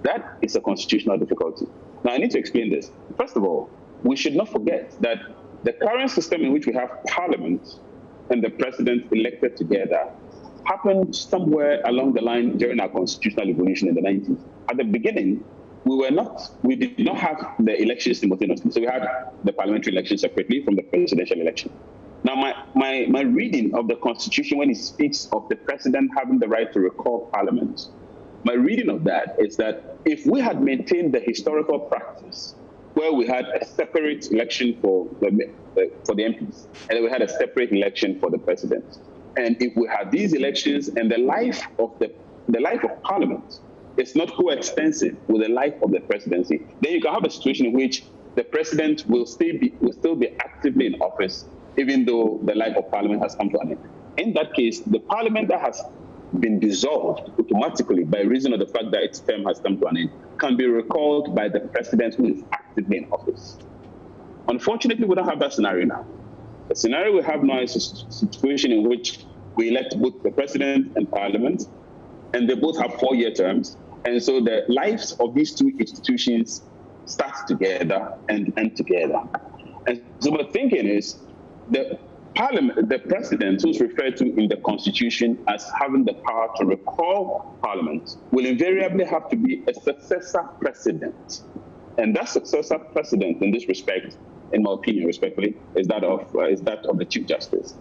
That is a constitutional difficulty. Now, I need to explain this. First of all, we should not forget that the current system in which we have Parliament and the president elected together happened somewhere along the line during our constitutional evolution in the 90s. At the beginning, we did not have the elections simultaneously. So we had the parliamentary election separately from the presidential election. Now, my reading of the Constitution, when it speaks of the president having the right to recall Parliament, my reading of that is that if we had maintained the historical practice where we had a separate election for the MPs, and then we had a separate election for the president, and if we had these elections and the life of Parliament is not coextensive with the life of the presidency, then you can have a situation in which the president will still be actively in office, even though the life of Parliament has come to an end. In that case, the Parliament that has been dissolved automatically by reason of the fact that its term has come to an end can be recalled by the president who is actively in office. Unfortunately, we don't have that scenario now. The scenario we have now is a situation in which we elect both the president and Parliament, and they both have 4-year terms. And so the lives of these two institutions start together and end together. And so my thinking is the president, who's referred to in the Constitution as having the power to recall Parliament, will invariably have to be a successor president. And that successor president, in this respect, in my opinion, respectfully, is that of the Chief Justice.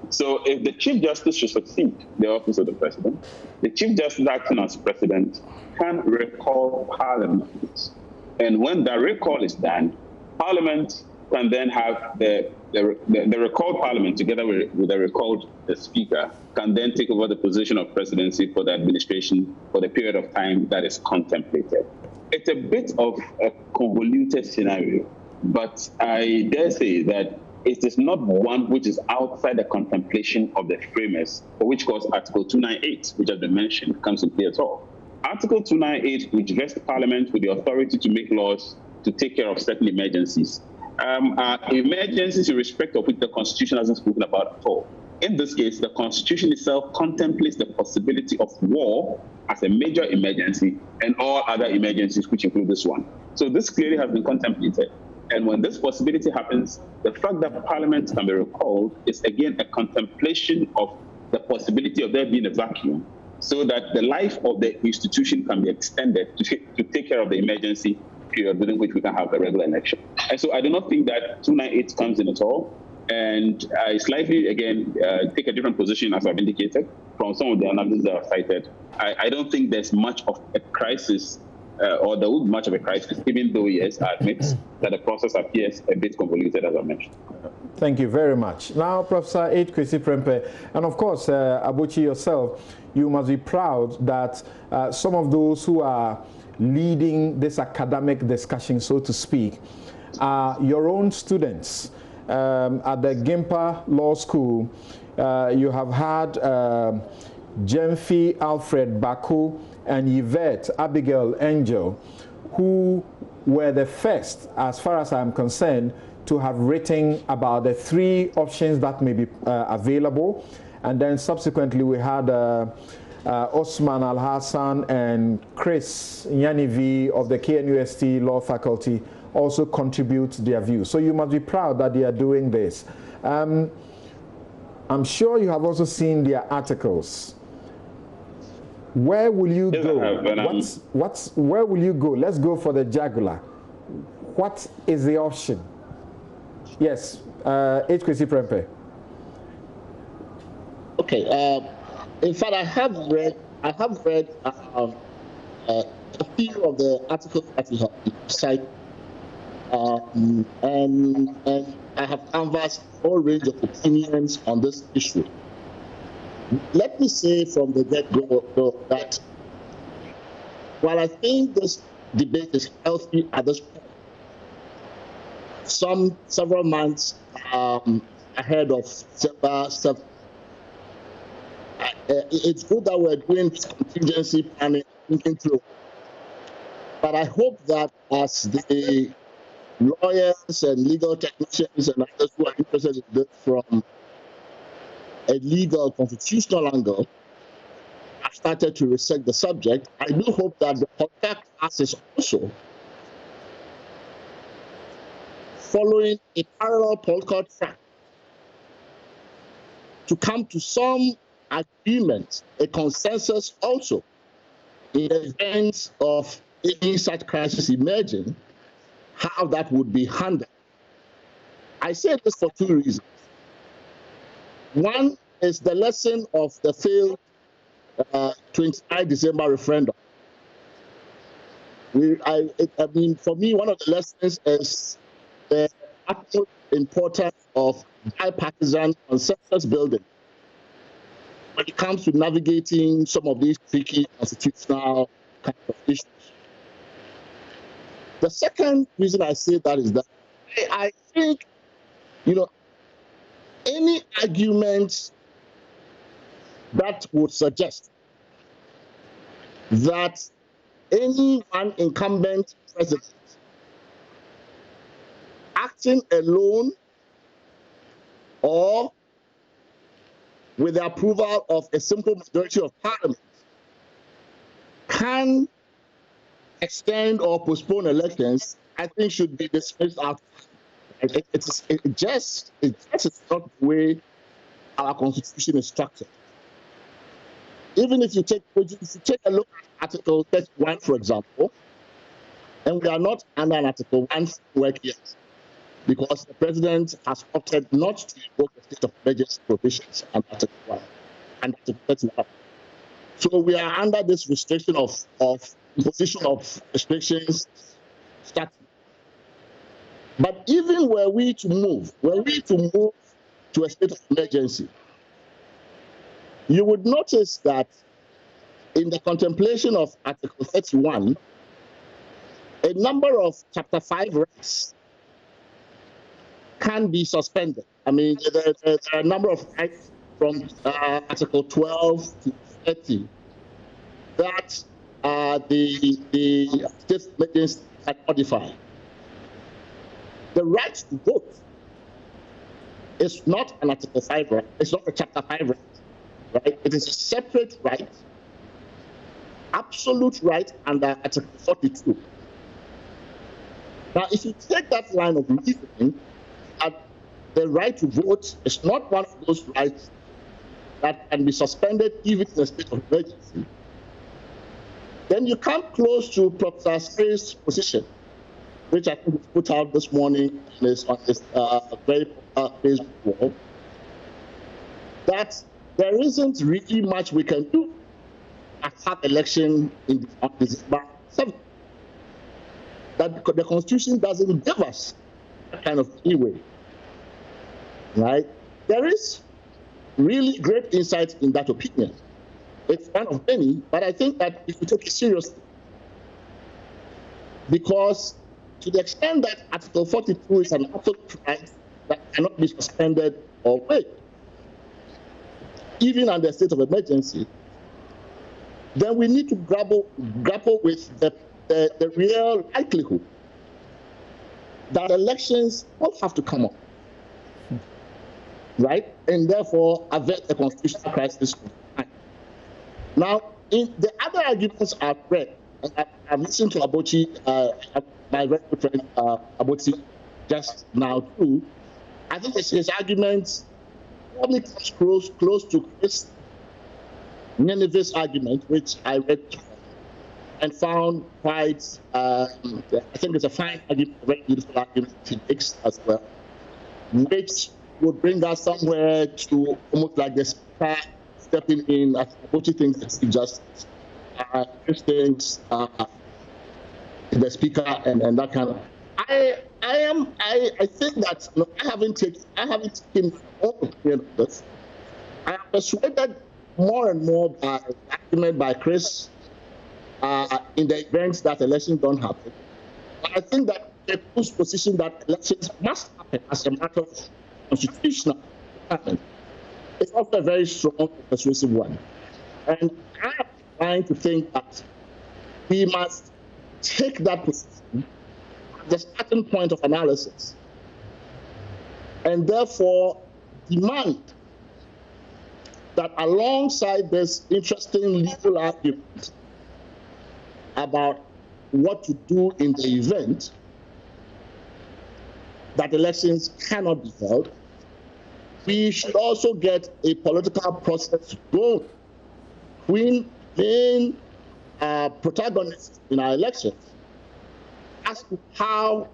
So if the Chief Justice should succeed the office of the president, the Chief Justice acting as president can recall Parliament. And when that recall is done, Parliament can then have the recalled Parliament, together with the recalled Speaker, can then take over the position of presidency for the administration for the period of time that is contemplated. It's a bit of a convoluted scenario, but I dare say that it is not one which is outside the contemplation of the framers, for which cause Article 298, which has been mentioned, comes in play at all. Article 298, which vests Parliament with the authority to make laws to take care of certain emergencies, are emergencies in respect of which the Constitution hasn't spoken about at all. In this case, the Constitution itself contemplates the possibility of war as a major emergency and all other emergencies, which include this one. So this clearly has been contemplated. And when this possibility happens, the fact that Parliament can be recalled is again a contemplation of the possibility of there being a vacuum, so that the life of the institution can be extended to take care of the emergency period within which we can have a regular election. And so I do not think that 298 comes in at all. And I slightly, again, take a different position, as I've indicated, from some of the analysis that I've cited. I don't think there's much of a crisis, or there would be much of a crisis, even though, yes, I admit that the process appears a bit convoluted, as I mentioned. Thank you very much. Now, Professor H. Kwesi Prempeh, and of course, Abuchi yourself, you must be proud that some of those who are leading this academic discussion, so to speak, are your own students. At the Gimpa Law School, you have had Jemfi Alfred Baku and Yvette Abigail Angel, who were the first, as far as I'm concerned, to have written about the 3 options that may be available. And then subsequently we had Osman Al-Hassan and Chris Nyanivi of the KNUST Law Faculty also contribute their views. So you must be proud that they are doing this. I'm sure you have also seen their articles. Where will you go? Where will you go? Let's go for the jugular. What is the option? Yes, H. Kwesi Prempeh. Okay. In fact, I have read a few of the articles that you have cited, and I have canvassed a whole range of opinions on this issue. Let me say from the get-go that while I think this debate is healthy at this point, several months ahead of it's good that we're doing this contingency planning, thinking through. But I hope that as the lawyers and legal technicians and others who are interested in this from a legal constitutional angle have started to research the subject, I do hope that the podcast class is also following a parallel political track to come to some agreement, a consensus also, in the event of any such crisis emerging, how that would be handled. I say this for two reasons. One is the lesson of the failed 29 December referendum. I mean, for me, one of the lessons is the absolute importance of bipartisan consensus building when it comes to navigating some of these tricky constitutional kind of issues. The second reason I say that is that I think, any argument that would suggest that any one incumbent president acting alone or with the approval of a simple majority of parliament can extend or postpone elections, I think should be dismissed out. It just is not the way our constitution is structured. Even if you take a look at Article 31, for example, and we are not under an Article 1 framework yet, because the president has opted not to invoke the state of emergency provisions under Article 1 and Article 31. So we are under this restriction of imposition of restrictions starting. But even were we to move to a state of emergency, you would notice that in the contemplation of Article 31, a number of Chapter 5 rights can be suspended. I mean, there are a number of rights from Article 12 to 30 that the state emergency can modify. The right to vote is not an Article 5 right. It's not a Chapter 5 right? It is a separate right, absolute right under Article 42. Now, if you take that line of reasoning, the right to vote is not one of those rights that can be suspended even in a state of emergency, then you come close to Professor Spray's position, which I think was put out this morning and is on this very Facebook wall, that there isn't really much we can do at that election on December 7th. That the Constitution doesn't give us that kind of leeway, right? There is really great insight in that opinion. It's one of many, but I think that if you take it seriously, because to the extent that Article 42 is an absolute right that cannot be suspended or waived, even under a state of emergency, then we need to grapple with the real likelihood that elections will have to come up, right? And therefore avert a constitutional crisis. Now, in the other arguments I've read, and I've listened to Abochi, my very good friend Abochi, just now too, I think his arguments probably comes close to Chris Nineveh's argument, which I read and found quite, I think it's a fine argument, a very beautiful argument he makes as well, which would bring us somewhere to almost like the speaker stepping in as Abochi thinks that he just things the speaker and that kind of. I think that I haven't taken all opinion of this. I am persuaded more and more by argument by Chris in the events that elections don't happen. But I think that the position that elections must happen as a matter of constitutional development it's also a very strong, persuasive one. And I'm trying to think that we must take that position at the starting point of analysis, and therefore demand that alongside this interesting legal argument about what to do in the event that elections cannot be held, we should also get a political process going between main protagonists in our elections as to how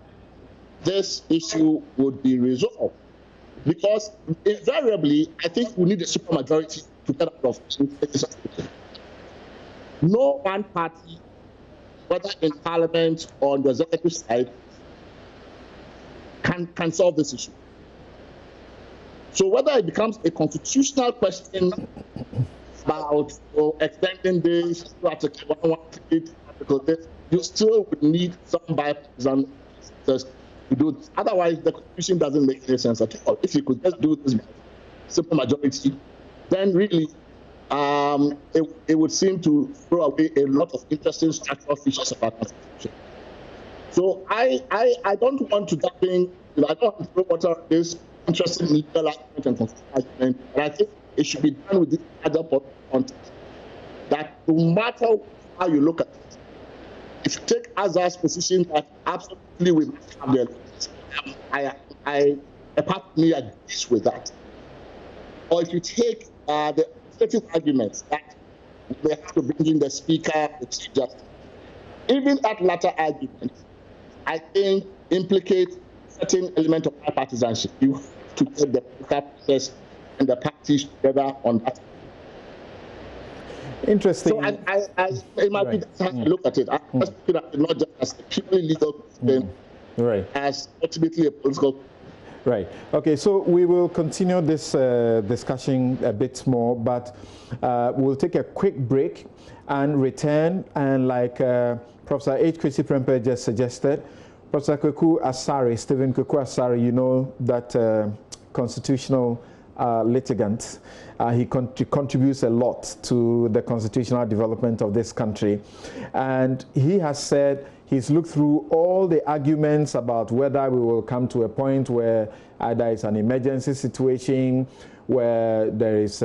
this issue would be resolved. Because invariably, I think we need a supermajority to get out of this. No one party, whether in parliament or on the executive side, can solve this issue. So whether it becomes a constitutional question about extending this, Article 118, Article this, you still would need some bipartisan to do this. Otherwise, the constitution doesn't make any sense at all. If you could just do this by simple majority, then really it would seem to throw away a lot of interesting structural features of our constitution. So I don't want to jump in, I don't want to throw water on this interesting legal argument and constitutional argument, but I think it should be done with this other context. That no matter how you look at it, if you take Azar's position that absolutely we must have the elections, a part of me agrees with that. Or if you take the alternative arguments that they have to bring in the speaker, the chief justice, even that latter argument, I think, implicates certain element of bipartisanship. You have to get the political process and the parties together on that. Interesting. So it might be that's how I look at it. I just look at it not just as a purely legal question, as ultimately a political. Right. Okay, so we will continue this discussion a bit more, but we'll take a quick break and return. And like Professor H. Kwesi Prempeh just suggested, Professor Kweku Asare, Stephen Kweku Asare, you know that constitutional litigant. He contributes a lot to the constitutional development of this country. And he has said he's looked through all the arguments about whether we will come to a point where either it's an emergency situation, where there is,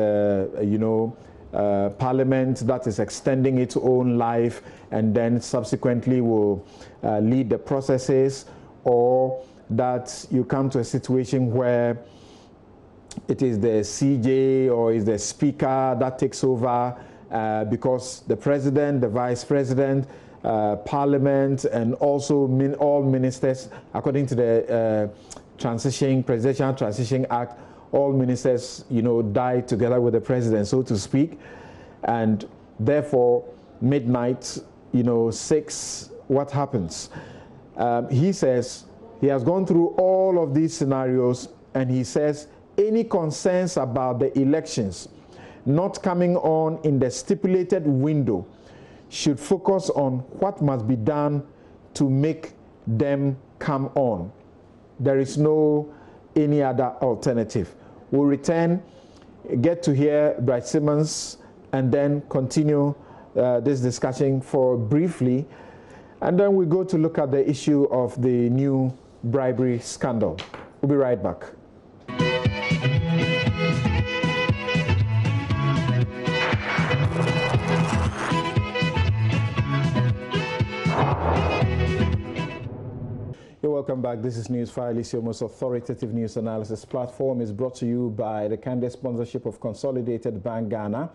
parliament that is extending its own life and then subsequently will lead the processes, or that you come to a situation where it is the CJ or is the speaker that takes over because the president, the vice president, parliament, and also all ministers, according to the Presidential Transition Act, all ministers, die together with the president, so to speak. And therefore, midnight, 6, what happens? He says he has gone through all of these scenarios, and he says any concerns about the elections not coming on in the stipulated window should focus on what must be done to make them come on. There is no any other alternative. We'll return, get to hear Bright Simmons, and then continue this discussion for briefly, and then we go to look at the issue of the new bribery scandal. We'll be right back. You're welcome back. This is NewsFile. It's your most authoritative news analysis platform. It's brought to you by the kind sponsorship of Consolidated Bank Ghana.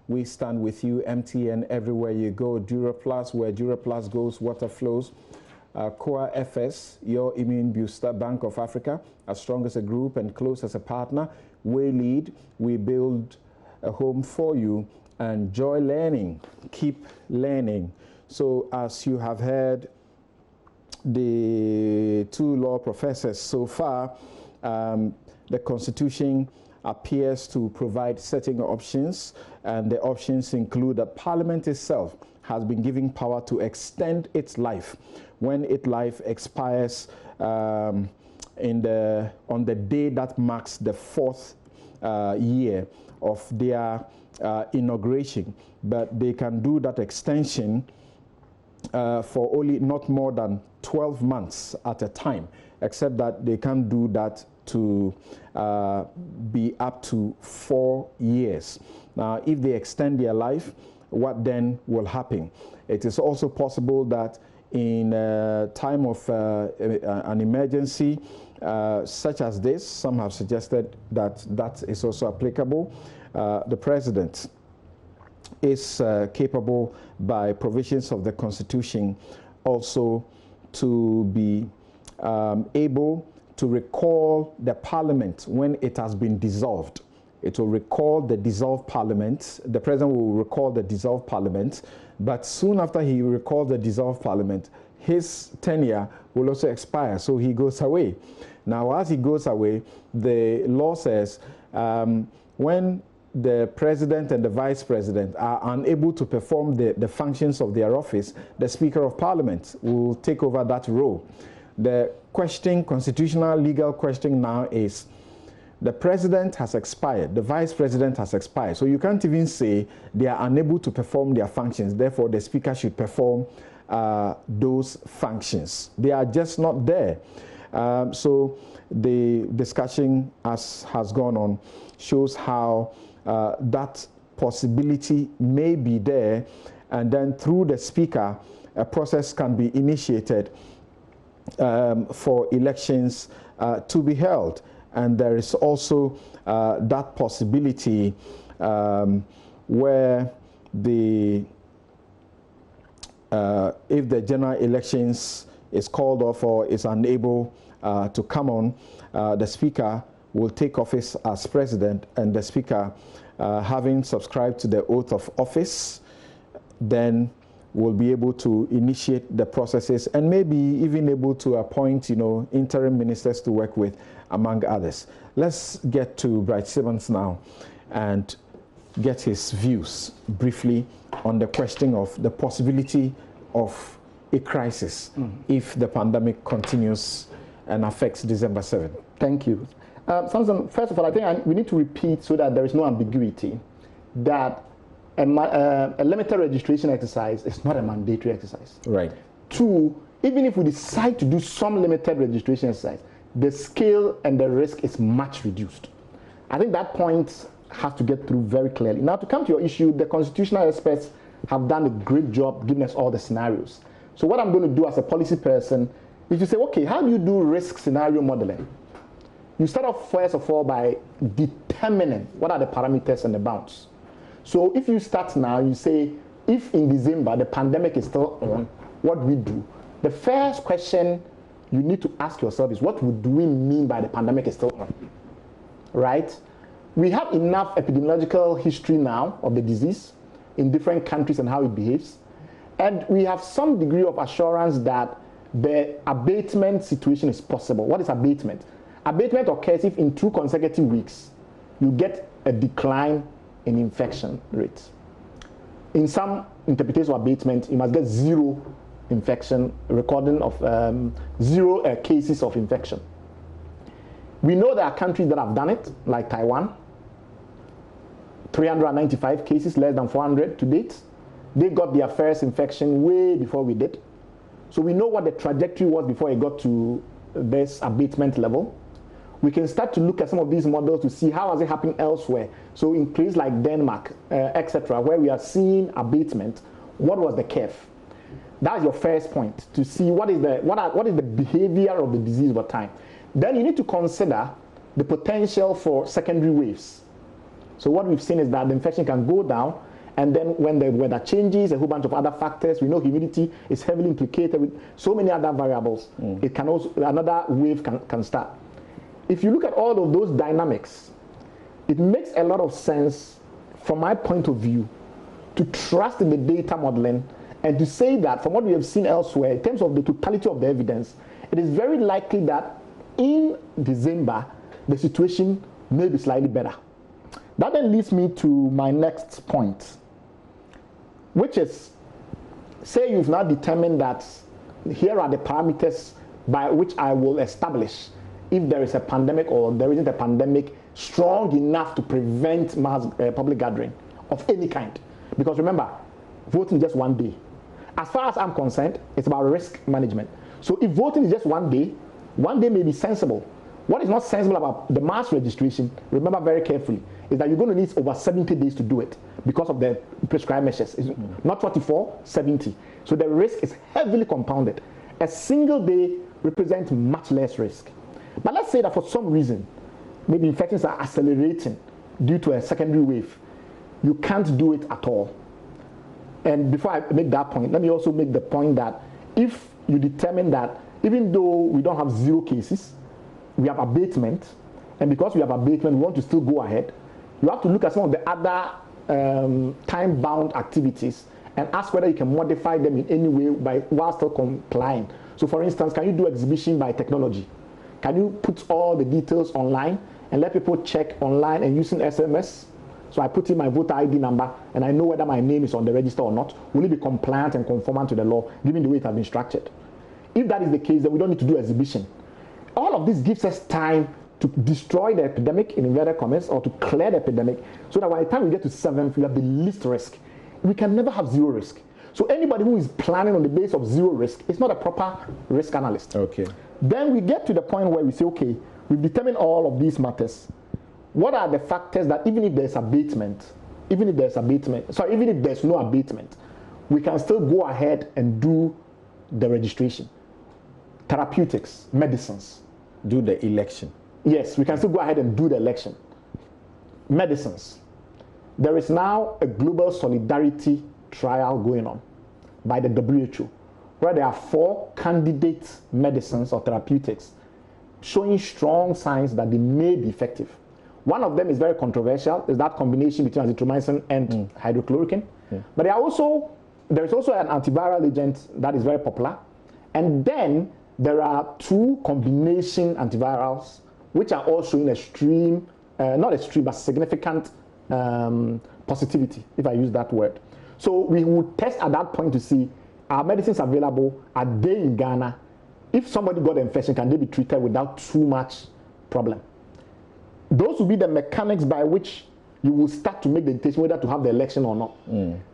We stand with you, MTN, everywhere you go. DuraPlus, where DuraPlus goes, water flows. Core FS, your immune booster. Bank of Africa, as strong as a group and close as a partner. We lead, we build a home for you. And Joy Learning, keep learning. So as you have heard, the two law professors so far, the Constitution appears to provide certain options, and the options include that Parliament itself has been given power to extend its life when its life expires on the day that marks the 4th year of their inauguration, but they can do that extension for only not more than 12 months at a time, except that they can't do that to be up to 4 years. Now, if they extend their life, what then will happen? It is also possible that in a time of an emergency such as this, some have suggested that that is also applicable. The president is capable by provisions of the Constitution also to be able to recall the parliament when it has been dissolved. It will recall the dissolved parliament. The president will recall the dissolved parliament, but soon after he recalls the dissolved parliament, his tenure will also expire, so he goes away. Now, as he goes away, the law says when the president and the vice president are unable to perform the functions of their office, the Speaker of Parliament will take over that role. The question, constitutional legal question now is, the president has expired, the vice president has expired, so you can't even say they are unable to perform their functions, therefore the speaker should perform those functions. They are just not there. So the discussion as has gone on shows how that possibility may be there, and then through the speaker a process can be initiated for elections to be held. And there is also that possibility where the if the general elections is called off or is unable to come on, the speaker will take office as president, and the speaker, having subscribed to the oath of office, then will be able to initiate the processes and maybe even able to appoint, interim ministers to work with, among others. Let's get to Bright Simmons now and get his views briefly on the question of the possibility of a crisis if the pandemic continues and affects December 7. Thank you. Samson, first of all, I think we need to repeat so that there is no ambiguity that a limited registration exercise is not a mandatory exercise. Right. Two, even if we decide to do some limited registration exercise, the scale and the risk is much reduced. I think that point has to get through very clearly. Now, to come to your issue, the constitutional experts have done a great job giving us all the scenarios. So what I'm going to do as a policy person is to say, okay, how do you do risk scenario modeling? You start off first of all by determining what are the parameters and the bounds. So if you start now, you say, if in December the pandemic is still on, what do we do? The first question you need to ask yourself is, what do we mean by the pandemic is still on? Right? We have enough epidemiological history now of the disease in different countries and how it behaves. And we have some degree of assurance that the abatement situation is possible. What is abatement? Abatement occurs if in 2 consecutive weeks you get a decline in infection rates. In some interpretations of abatement, you must get 0 infection, recording of 0 cases of infection. We know there are countries that have done it, like Taiwan, 395 cases, less than 400 to date. They got their first infection way before we did. So we know what the trajectory was before it got to this abatement level. We can start to look at some of these models to see how has it happening elsewhere. So in places like Denmark, etc., where we are seeing abatement, what was the curve? That's your first point, to see what is the behavior of the disease over time. Then you need to consider the potential for secondary waves. So what we've seen is that the infection can go down, and then when the weather changes, a whole bunch of other factors, we know humidity is heavily implicated with so many other variables. It can also, another wave can start. If you look at all of those dynamics, it makes a lot of sense from my point of view to trust in the data modeling and to say that from what we have seen elsewhere, in terms of the totality of the evidence, it is very likely that in December, the situation may be slightly better. That then leads me to my next point, which is, say you've now determined that here are the parameters by which I will establish if there is a pandemic or there isn't a pandemic strong enough to prevent mass public gathering of any kind. Because remember, voting is just one day. As far as I'm concerned, it's about risk management. So if voting is just one day may be sensible. What is not sensible about the mass registration, remember very carefully, is that you're going to need over 70 days to do it because of the prescribed measures. It's not 44, 70. So the risk is heavily compounded. A single day represents much less risk. But let's say that for some reason, maybe infections are accelerating due to a secondary wave. You can't do it at all. And before I make that point, let me also make the point that if you determine that even though we don't have 0 cases, we have abatement, and because we have abatement, we want to still go ahead, you have to look at some of the other time-bound activities and ask whether you can modify them in any way while still complying. So for instance, can you do exhibition by technology? Can you put all the details online and let people check online and using SMS? So I put in my voter ID number and I know whether my name is on the register or not. Will it be compliant and conformant to the law, given the way it has been structured? If that is the case, then we don't need to do exhibition. All of this gives us time to destroy the epidemic, in inverted commas, or to clear the epidemic, so that by the time we get to 7th, we have the least risk. We can never have 0 risk. So anybody who is planning on the basis of 0 risk is not a proper risk analyst. Okay. Then we get to the point where we say, okay, we've determined all of these matters. What are the factors that even if there's abatement, even if there's no abatement, we can still go ahead and do the registration? Therapeutics, medicines. Do the election. Yes, we can still go ahead and do the election. Medicines. There is now a global solidarity trial going on by the WHO, where there are 4 candidate medicines or therapeutics showing strong signs that they may be effective. One of them is very controversial, is that combination between azithromycin and hydrochloroquine. But there is also an antiviral agent that is very popular. And then there are 2 combination antivirals which are all showing extreme, not extreme, but significant positivity, if I use that word. So we would test at that point to see, are medicines available? Are they in Ghana? If somebody got the infection, can they be treated without too much problem? Those will be the mechanics by which you will start to make the decision whether to have the election or not.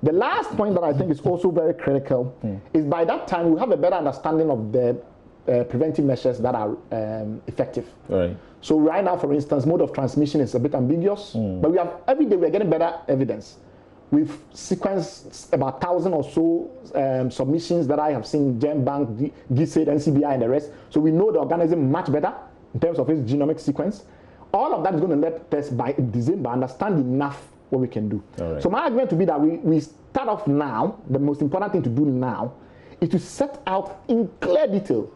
The last point that I think is also very critical is by that time we have a better understanding of the preventive measures that are effective. Right. So right now, for instance, mode of transmission is a bit ambiguous, but every day we're getting better evidence. We've sequenced about 1,000 or so submissions that I have seen, GenBank, GSAID, NCBI, and the rest. So we know the organism much better in terms of its genomic sequence. All of that is going to let us, by December, understand enough what we can do. Right. So my argument to be that we start off now, the most important thing to do now is to set out in clear detail,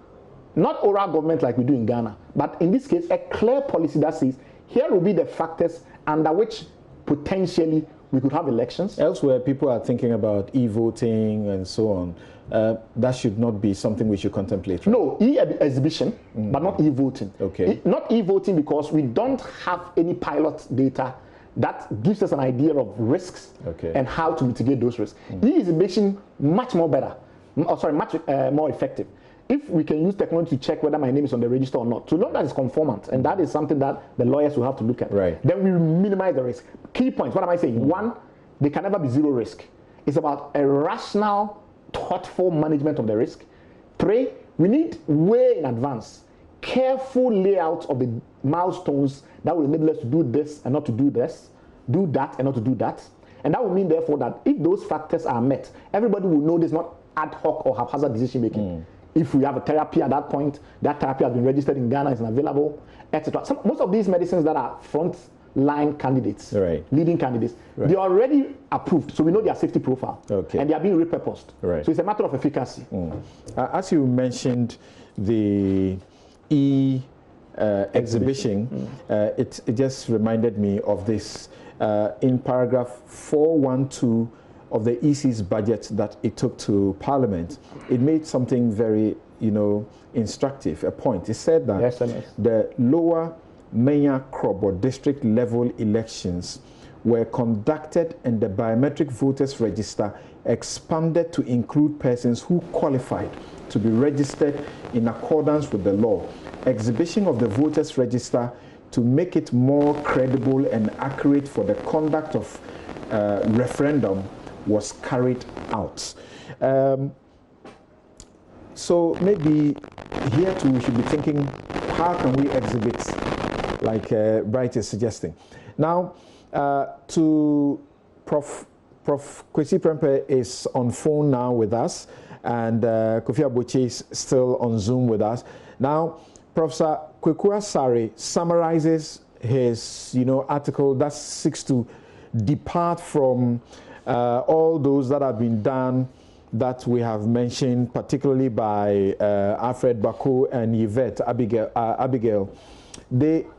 not oral government like we do in Ghana, but in this case, a clear policy that says, here will be the factors under which potentially we could have elections. Elsewhere, people are thinking about e-voting and so on. That should not be something we should contemplate, right? No, e-exhibition, but not e-voting. Okay. Not e-voting because we don't have any pilot data that gives us an idea of risks and how to mitigate those risks. E-exhibition, much more better. Much more effective. If we can use technology to check whether my name is on the register or not, so long as it's conformant, and that is something that the lawyers will have to look at, then we minimize the risk. Key points, what am I saying? 1, there can never be 0 risk. It's about a rational, thoughtful management of the risk. 3, we need way in advance, careful layout of the milestones that will enable us to do this and not to do this, do that and not to do that. And that will mean, therefore, that if those factors are met, everybody will know there's not ad hoc or haphazard decision making. If we have a therapy at that point, that therapy has been registered in Ghana, is available, etc. Most of these medicines that are front-line candidates, leading candidates, they are already approved, so we know their safety profile, and they are being repurposed. So it's a matter of efficacy. As you mentioned, the exhibition, it just reminded me of this. In paragraph 412 of the EC's budget that it took to Parliament, it made something very, instructive, a point. It said that the lower Menya Crop or district level elections were conducted and the biometric voters register expanded to include persons who qualified to be registered in accordance with the law. Exhibition of the voters register to make it more credible and accurate for the conduct of referendum was carried out. So maybe here too we should be thinking, how can we exhibit like Bright is suggesting? Now, to Prof Kwesi Prempeh is on phone now with us, and Kofi Aboche is still on Zoom with us. Now, Professor Kweku Asare summarizes his article that seeks to depart from all those that have been done that we have mentioned, particularly by Alfred Bako and Yvette Abigail.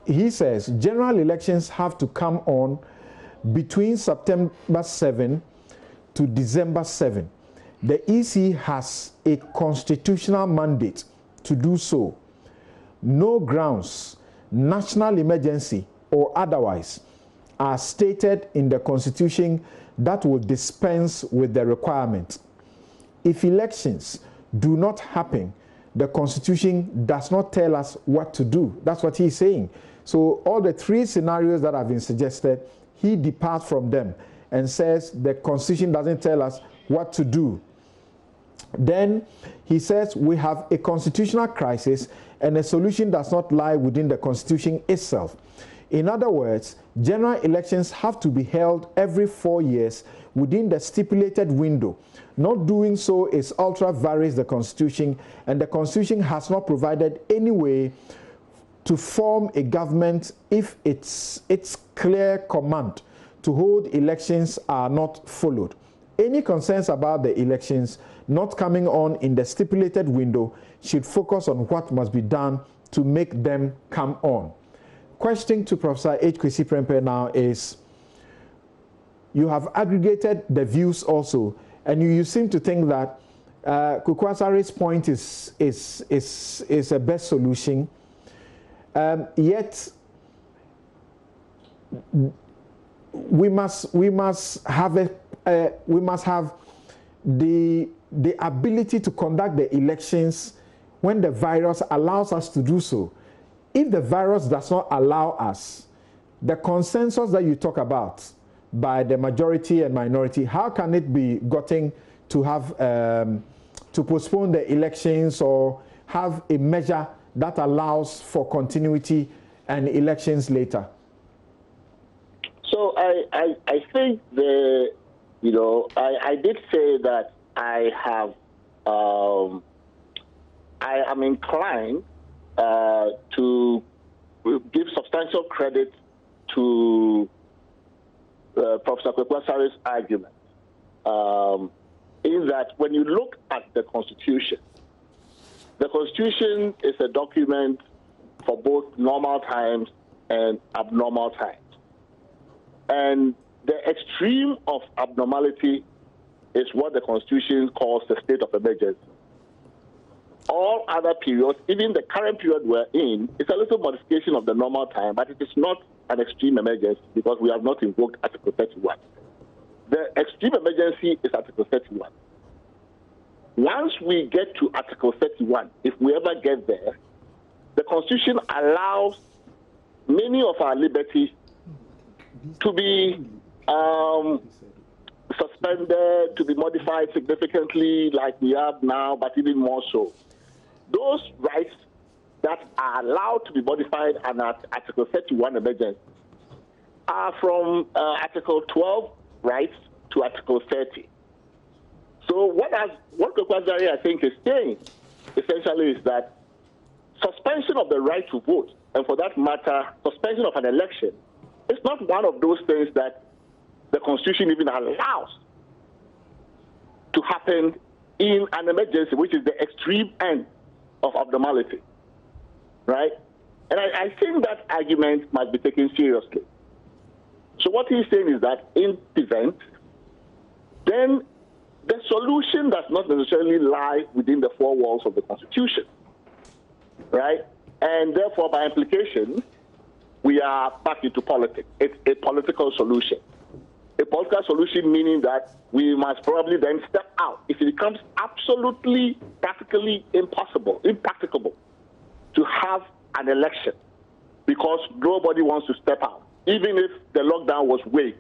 He says general elections have to come on between September 7 to December 7. The EC has a constitutional mandate to do so. No grounds, national emergency or otherwise, are stated in the Constitution that will dispense with the requirement. If elections do not happen, the Constitution does not tell us what to do. That's what he's saying. So all the three scenarios that have been suggested, he departs from them and says the Constitution doesn't tell us what to do. Then he says we have a constitutional crisis and a solution does not lie within the Constitution itself. In other words, general elections have to be held every 4 years within the stipulated window. Not doing so is ultra varies the Constitution, and the Constitution has not provided any way to form a government if its clear command to hold elections are not followed. Any concerns about the elections not coming on in the stipulated window should focus on what must be done to make them come on. Question to Professor H. Kwesi Prempeh now is, you have aggregated the views also, and you seem to think that Kweku Asare's point is a best solution. Yet we must have the ability to conduct the elections when the virus allows us to do so. If the virus does not allow us, the consensus that you talk about by the majority and minority, how can it be gotten to have to postpone the elections or have a measure that allows for continuity and elections later? So I think I did say that I am inclined to give substantial credit to Professor Kweku Asare's argument, in that when you look at the Constitution is a document for both normal times and abnormal times. And the extreme of abnormality is what the Constitution calls the state of emergency. All other periods, even the current period we're in, is a little modification of the normal time, but it is not an extreme emergency because we have not invoked Article 31. The extreme emergency is Article 31. Once we get to Article 31, if we ever get there, the Constitution allows many of our liberties to be suspended, to be modified significantly like we have now, but even more so. Those rights that are allowed to be modified under Article 31 emergency are from Article 12 rights to Article 30. So what Kweku Asare, I think, is saying essentially is that suspension of the right to vote, and for that matter, suspension of an election, is not one of those things that the Constitution even allows to happen in an emergency, which is the extreme end of abnormality, right? And I think that argument must be taken seriously. So what he's saying is that in event, then the solution does not necessarily lie within the four walls of the Constitution, right? And therefore, by implication, we are back into politics. It's a political solution. A political solution meaning that we must probably then step out. If it becomes absolutely, practically impracticable to have an election because nobody wants to step out. Even if the lockdown was waived,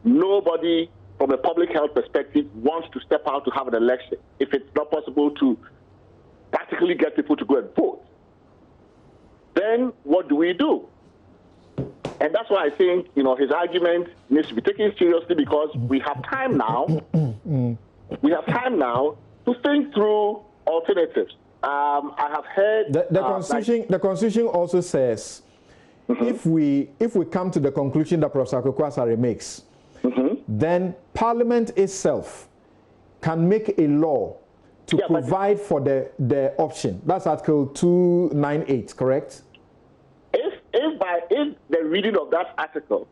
nobody from a public health perspective wants to step out to have an election if it's not possible to practically get people to go and vote. Then what do we do? And that's why I think, his argument needs to be taken seriously, because we have time now. We have time now to think through alternatives. I have heard the Constitution also says if we come to the conclusion that Professor Kwakwasare makes, then Parliament itself can make a law to provide for the option. That's Article 298, correct? If the reading of that article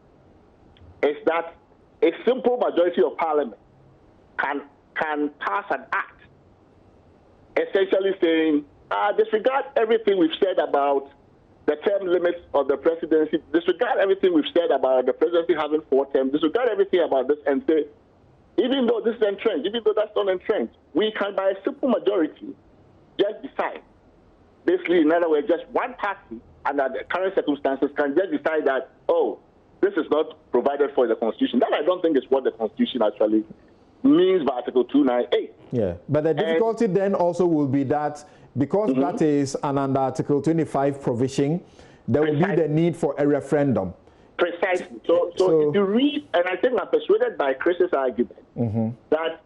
is that a simple majority of Parliament can pass an act essentially saying, disregard everything we've said about the term limits of the presidency, disregard everything we've said about the presidency having 4 terms, disregard everything about this, and say, even though this is entrenched, even though that's not entrenched, we can, by a simple majority, just decide. Basically, in other words, just one party under the current circumstances can just decide that, oh, this is not provided for in the Constitution. That I don't think is what the Constitution actually means by Article 298. Yeah, but the difficulty then also will be that because that is an under Article 25 provision, there will be the need for a referendum. Precisely. So if you read, and I think I'm persuaded by Chris's argument, that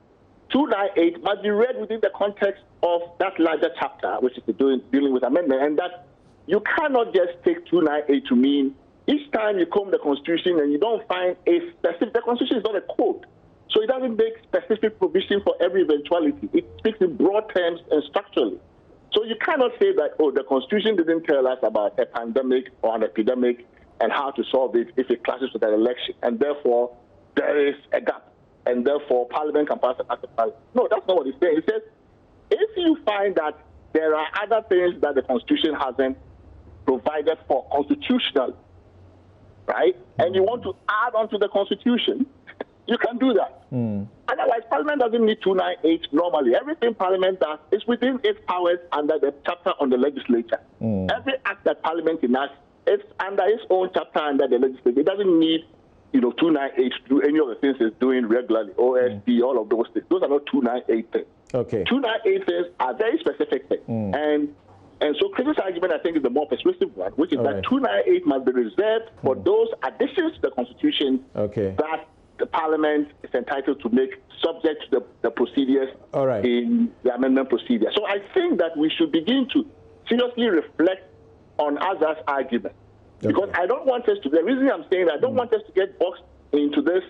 298 must be read within the context of that larger chapter, which is dealing with amendment, and that you cannot just take 298 to mean each time you comb the Constitution and you don't find a specific, the Constitution is not a code. So it doesn't make specific provision for every eventuality. It speaks in broad terms and structurally. So you cannot say that, oh, the Constitution didn't tell us about a pandemic or an epidemic and how to solve it if it clashes with an election. And therefore, there is a gap. And therefore, Parliament can pass an act of Parliament. No, that's not what it's saying. It says, if you find that there are other things that the Constitution hasn't provided for constitutionally, right, and you want to add on to the Constitution, you can do that. Otherwise, Parliament doesn't need 298 normally. Everything Parliament does is within its powers under the chapter on the legislature. Every act that Parliament enacts is under its own chapter under the legislature. It doesn't need 298 to do any of the things it's doing regularly, OSD, all of those things. Those are not 298 things. Okay. 298 things are very specific things. And so Chris's argument, I think, is the more persuasive one, which is that 298 must be reserved for those additions to the Constitution that the Parliament is entitled to make subject to the procedures in the amendment procedure. So I think that we should begin to seriously reflect on Azar's argument. Because I don't want us to, the reason I'm saying that I don't want us to get boxed into this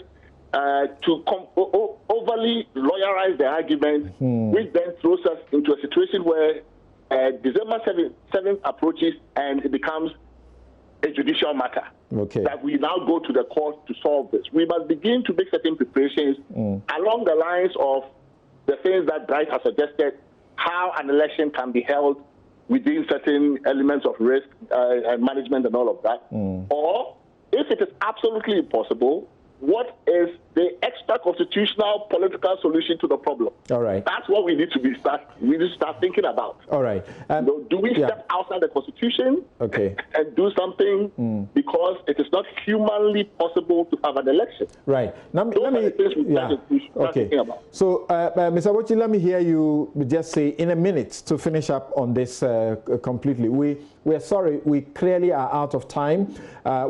to overly lawyerize the argument, which then throws us into a situation where December 7th approaches and it becomes a judicial matter. That we now go to the court to solve this. We must begin to make certain preparations along the lines of the things that Bright has suggested, how an election can be held within certain elements of risk and management and all of that. Or, if it is absolutely impossible, what is the extra constitutional political solution to the problem? That's what we need to start thinking about. Do we step outside the Constitution and do something because it is not humanly possible to have an election? Let me So, Mr. Bochi, let me hear you just say in a minute to finish up on this completely. We are sorry, we clearly are out of time.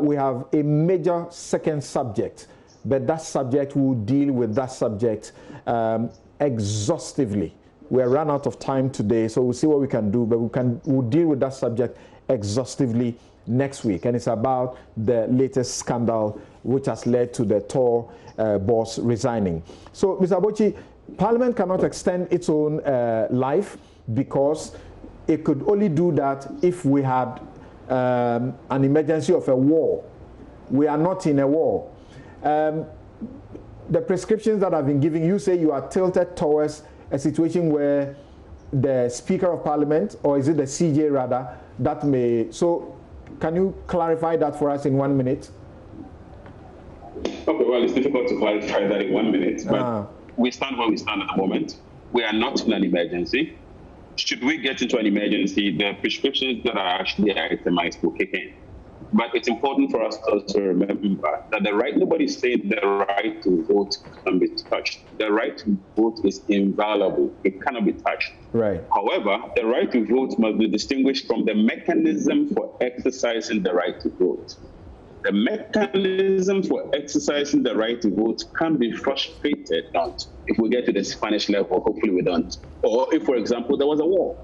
We have a major second subject, but that subject will deal with that subject exhaustively. We're run out of time today, so we'll see what we can do, but we'll deal with that subject exhaustively next week. And it's about the latest scandal which has led to the TOR boss resigning. So, Mr. Bochi, Parliament cannot extend its own life because it could only do that if we had an emergency of a war. We are not in a war. The prescriptions that I've been giving, you say you are tilted towards a situation where the Speaker of Parliament, or is it the CJ rather, that may... So can you clarify that for us in 1 minute? Okay, well, it's difficult to clarify that in 1 minute, but we stand where we stand at the moment. We are not in an emergency. Should we get into an emergency, the prescriptions that are actually itemized will kick in. But it's important for us to also remember that the right, nobody's saying the right to vote can be touched. The right to vote is inviolable. It cannot be touched. Right. However, the right to vote must be distinguished from the mechanism for exercising the right to vote. The mechanism for exercising the right to vote can be frustrated, not if we get to the Spanish level, hopefully we don't. Or if, for example, there was a war.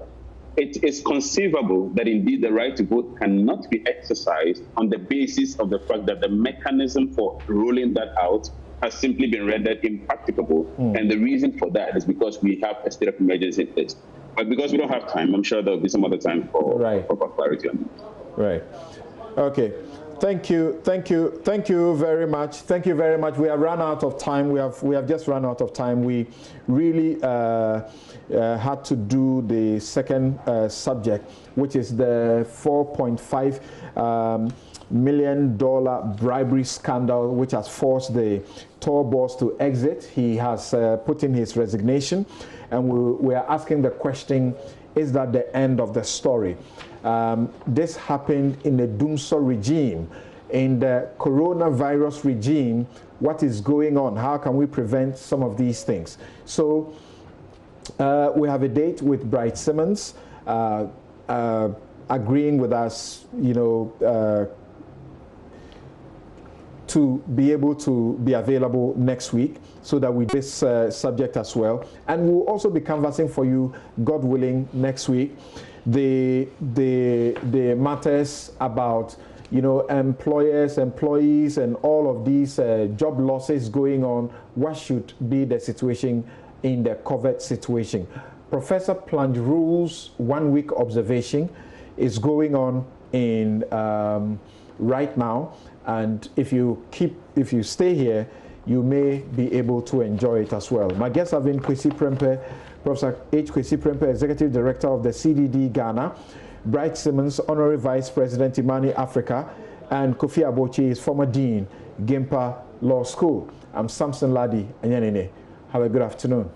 It is conceivable that indeed the right to vote cannot be exercised on the basis of the fact that the mechanism for rolling that out has simply been rendered impracticable. And the reason for that is because we have a state of emergency in place. But because we don't have time, I'm sure there'll be some other time for proper clarity on that. Right. Okay. Thank you very much. Thank you very much. We have run out of time. We have just run out of time. We really had to do the second subject, which is the $4.5 million bribery scandal, which has forced the tour boss to exit. He has put in his resignation, and we are asking the question: is that the end of the story? This happened in the Dumso regime. In the coronavirus regime, what is going on? How can we prevent some of these things? So we have a date with Bright Simmons agreeing with us, to be able to be available next week, so that we this subject as well. And we'll also be canvassing for you, God willing, next week, the matters about employers, employees, and all of these job losses going on. What should be the situation in the COVID situation? Professor Plangeru's 1 week observation is going on in right now, and if you stay here, you may be able to enjoy it as well. My guests have been Kwesi Prempeh, Professor H. Kwesi Prempeh, Executive Director of the CDD Ghana, Bright Simmons, Honorary Vice President, Imani Africa, and Kofi Abochi is former Dean, Gimpa Law School. I'm Samson Ladi Anyanene. Have a good afternoon.